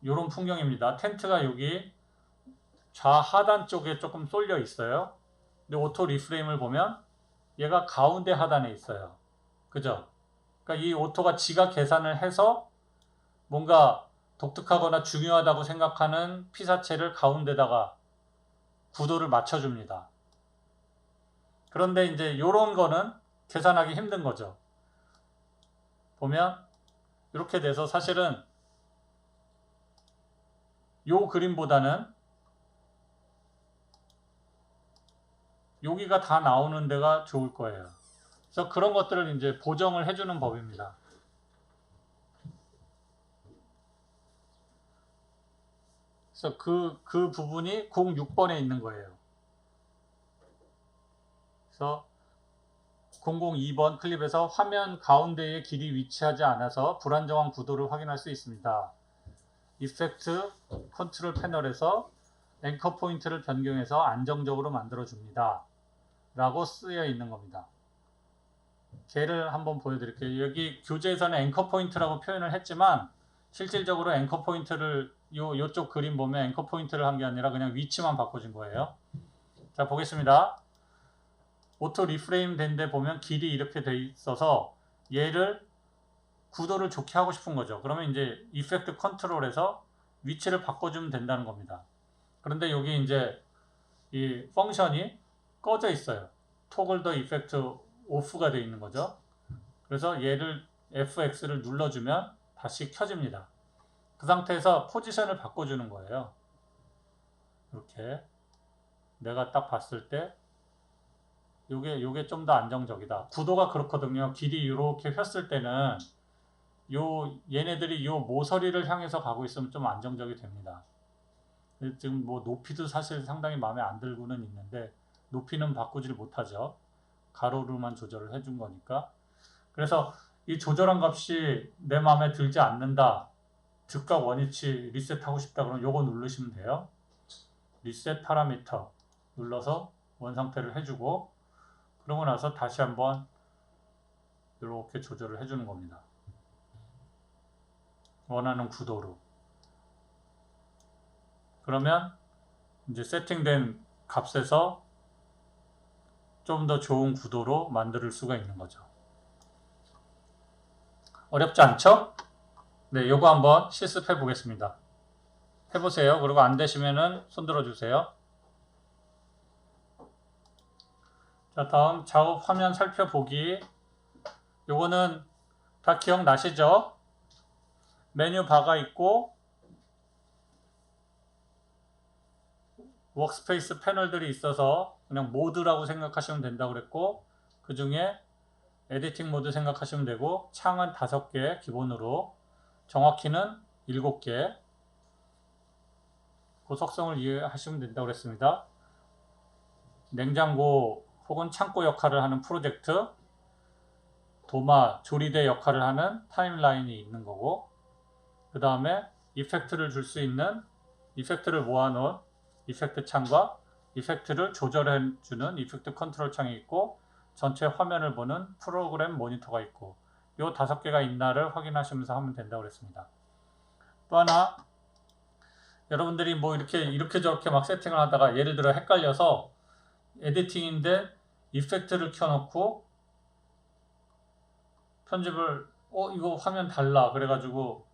요런 풍경입니다. 텐트가 여기 좌하단 쪽에 조금 쏠려 있어요. 근데 오토 리프레임을 보면 얘가 가운데 하단에 있어요. 그죠? 그러니까 이 오토가 지가 계산을 해서 뭔가 독특하거나 중요하다고 생각하는 피사체를 가운데다가 구도를 맞춰줍니다. 그런데 이제 요런 거는 계산하기 힘든 거죠. 보면 이렇게 돼서 사실은 요 그림보다는 여기가 다 나오는 데가 좋을 거예요. 그래서 그런 것들을 이제 보정을 해주는 법입니다. 그래서 그 부분이 06번에 있는 거예요. 그래서 002번 클립에서 화면 가운데에 길이 위치하지 않아서 불안정한 구도를 확인할 수 있습니다. 이펙트 컨트롤 패널에서 앵커 포인트를 변경해서 안정적으로 만들어줍니다. 라고 쓰여 있는 겁니다. 걔를 한번 보여드릴게요. 여기 교재에서는 앵커 포인트라고 표현을 했지만 실질적으로 앵커 포인트를 요쪽 그림 보면 앵커 포인트를 한 게 아니라 그냥 위치만 바꿔준 거예요. 자, 보겠습니다. 오토 리프레임 된 데 보면 길이 이렇게 돼 있어서 얘를 구도를 좋게 하고 싶은 거죠. 그러면 이제 이펙트 컨트롤에서 위치를 바꿔주면 된다는 겁니다. 그런데 여기 이제 이 펑션이 꺼져 있어요. 토글 더 이펙트 오프가 되어 있는 거죠. 그래서 얘를 FX를 눌러주면 다시 켜집니다. 그 상태에서 포지션을 바꿔주는 거예요. 이렇게 내가 딱 봤을 때 요게 좀 더 안정적이다. 구도가 그렇거든요. 길이 이렇게 폈을 때는 얘네들이 요 모서리를 향해서 가고 있으면 좀 안정적이 됩니다. 지금 뭐 높이도 사실 상당히 마음에 안 들고는 있는데 높이는 바꾸질 못하죠. 가로로만 조절을 해준 거니까. 그래서 이 조절한 값이 내 마음에 들지 않는다. 즉각 원위치 리셋하고 싶다 그러면 요거 누르시면 돼요. 리셋 파라미터 눌러서 원상태를 해주고 그러고 나서 다시 한번 이렇게 조절을 해주는 겁니다. 원하는 구도로. 그러면 이제 세팅된 값에서 좀 더 좋은 구도로 만들 수가 있는 거죠. 어렵지 않죠? 네, 요거 한번 실습해 보겠습니다. 해보세요. 그리고 안 되시면은 손 들어주세요. 자, 다음 작업 화면 살펴보기. 요거는 다 기억나시죠? 메뉴 바가 있고 워크스페이스 패널들이 있어서 그냥 모드라고 생각하시면 된다고 그랬고 그 중에 에디팅 모드 생각하시면 되고 창은 5개 기본으로 정확히는 7개 그 속성을 이해하시면 된다고 그랬습니다. 냉장고 혹은 창고 역할을 하는 프로젝트, 도마, 조리대 역할을 하는 타임라인이 있는 거고 그 다음에 이펙트를 줄 수 있는 이펙트를 모아놓은 이펙트 창과 이펙트를 조절해주는 이펙트 컨트롤 창이 있고 전체 화면을 보는 프로그램 모니터가 있고 이 5개가 있나를 확인하시면서 하면 된다고 그랬습니다. 또 하나 여러분들이 뭐 이렇게 저렇게 막 세팅을 하다가 예를 들어 헷갈려서 에디팅인데 이펙트를 켜놓고 편집을 이거 화면 달라 그래가지고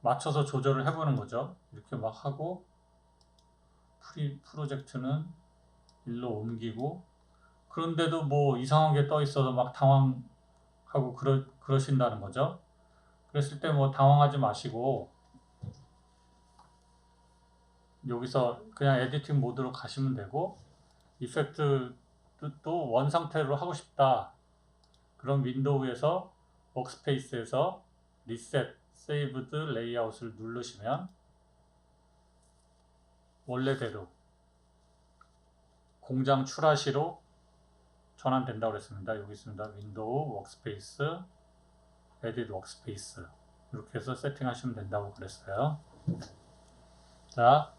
맞춰서 조절을 해보는 거죠. 이렇게 막 하고 프로젝트는 일로 옮기고 그런데도 뭐 이상한 게 떠 있어서 막 당황하고 그러신다는 거죠. 그랬을 때 뭐 당황하지 마시고 여기서 그냥 에디팅 모드로 가시면 되고 이펙트도 원 상태로 하고 싶다. 그럼 윈도우에서 워크스페이스에서 리셋 세이브드 레이아웃을 누르시면 원래대로 공장 출하시로 전환된다고 그랬습니다. 여기 있습니다. 윈도우 워크스페이스 에딧 워크스페이스 이렇게 해서 세팅하시면 된다고 그랬어요. 자,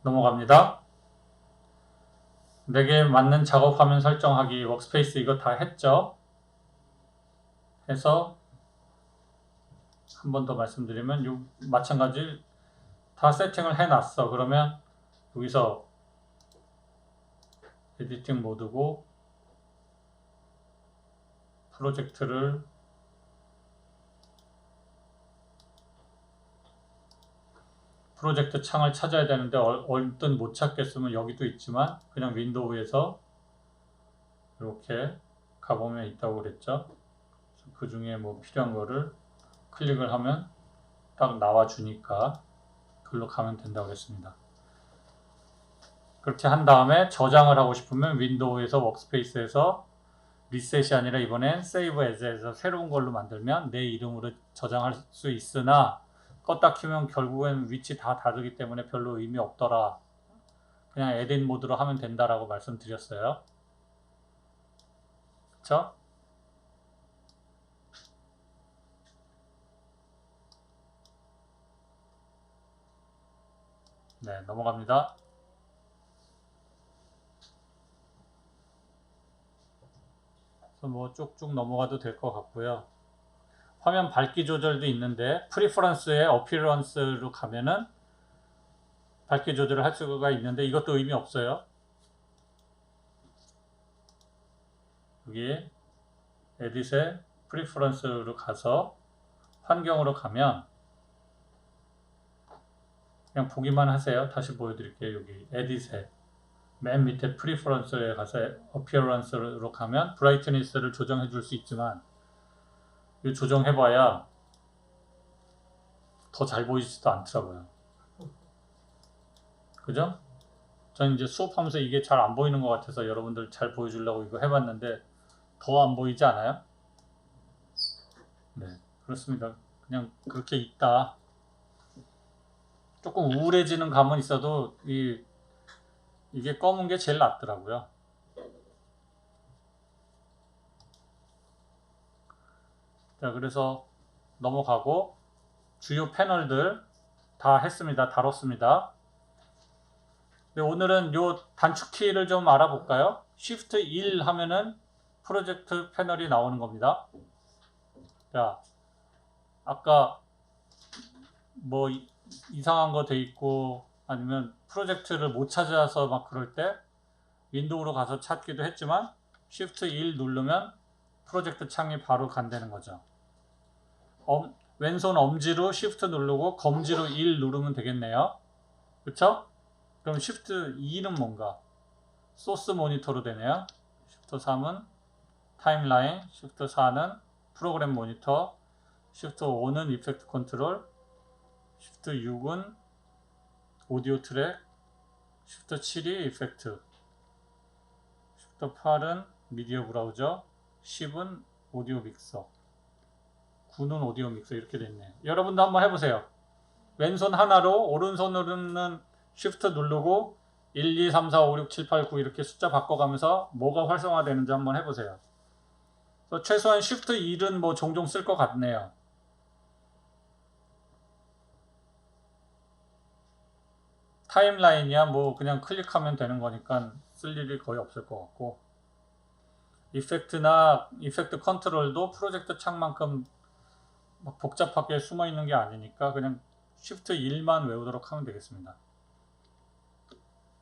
넘어갑니다. 내게 맞는 작업 화면 설정하기 워크스페이스 이거 다 했죠? 해서 한 번 더 말씀드리면 마찬가지 다 세팅을 해놨어. 그러면 여기서 에디팅 모드고 프로젝트 창을 찾아야 되는데 얼른 못 찾겠으면 여기도 있지만 그냥 윈도우에서 이렇게 가보면 있다고 그랬죠. 그 중에 뭐 필요한 거를 클릭을 하면 딱 나와주니까 글로 가면 된다고 했습니다. 그렇게 한 다음에 저장을 하고 싶으면 윈도우에서 워크스페이스에서 리셋이 아니라 이번엔 세이브 에즈에서 새로운 걸로 만들면 내 이름으로 저장할 수 있으나 껐다 켜면 결국엔 위치 다 다르기 때문에 별로 의미 없더라. 그냥 에딧 모드로 하면 된다라고 말씀드렸어요. 그쵸? 네, 넘어갑니다. 그래서 뭐 쭉쭉 넘어가도 될 것 같고요. 화면 밝기 조절도 있는데 프리퍼런스에 어피어런스로 가면은 밝기 조절을 할 수가 있는데 이것도 의미 없어요. 여기 에딧에 프리퍼런스로 가서 환경으로 가면 그냥 보기만 하세요. 다시 보여드릴게요. 여기 에딧에 맨 밑에 프리퍼런스에 가서 어피어런스로 가면 브라이트니스를 조정해 줄 수 있지만 이 조정해봐야 더 잘 보이지도 않더라고요. 그죠? 전 이제 수업하면서 이게 잘 안 보이는 것 같아서 여러분들 잘 보여주려고 이거 해봤는데 더 안 보이지 않아요? 네, 그렇습니다. 그냥 그렇게 있다. 조금 우울해지는 감은 있어도 이게 검은 게 제일 낫더라고요. 자, 그래서 넘어가고 주요 패널들 다 했습니다. 다뤘습니다. 네, 오늘은 요 단축키를 좀 알아볼까요? Shift 1 하면은 프로젝트 패널이 나오는 겁니다. 자, 아까 뭐 이상한 거 돼 있고 아니면 프로젝트를 못 찾아서 막 그럴 때 윈도우로 가서 찾기도 했지만 Shift 1 누르면 프로젝트 창이 바로 간다는 거죠. 왼손 엄지로 Shift 누르고 검지로 1 누르면 되겠네요. 그쵸? 그럼 Shift 2는 뭔가? 소스 모니터로 되네요. Shift 3은 타임라인, Shift 4는 프로그램 모니터, Shift 5는 이펙트 컨트롤, Shift 6은 오디오 트랙, Shift 7이 이펙트, Shift 8은 미디어 브라우저, 10은 오디오 믹서, 9는 오디오 믹서 이렇게 됐네. 여러분도 한번 해보세요. 왼손 하나로 오른손으로는 Shift 누르고 1, 2, 3, 4, 5, 6, 7, 8, 9 이렇게 숫자 바꿔가면서 뭐가 활성화되는지 한번 해보세요. 그래서 최소한 Shift 1은 뭐 종종 쓸 것 같네요. 타임라인이야 뭐 그냥 클릭하면 되는 거니까 쓸 일이 거의 없을 것 같고, 이펙트나 이펙트 컨트롤도 프로젝트 창만큼 막 복잡하게 숨어 있는 게 아니니까 그냥 Shift 1만 외우도록 하면 되겠습니다.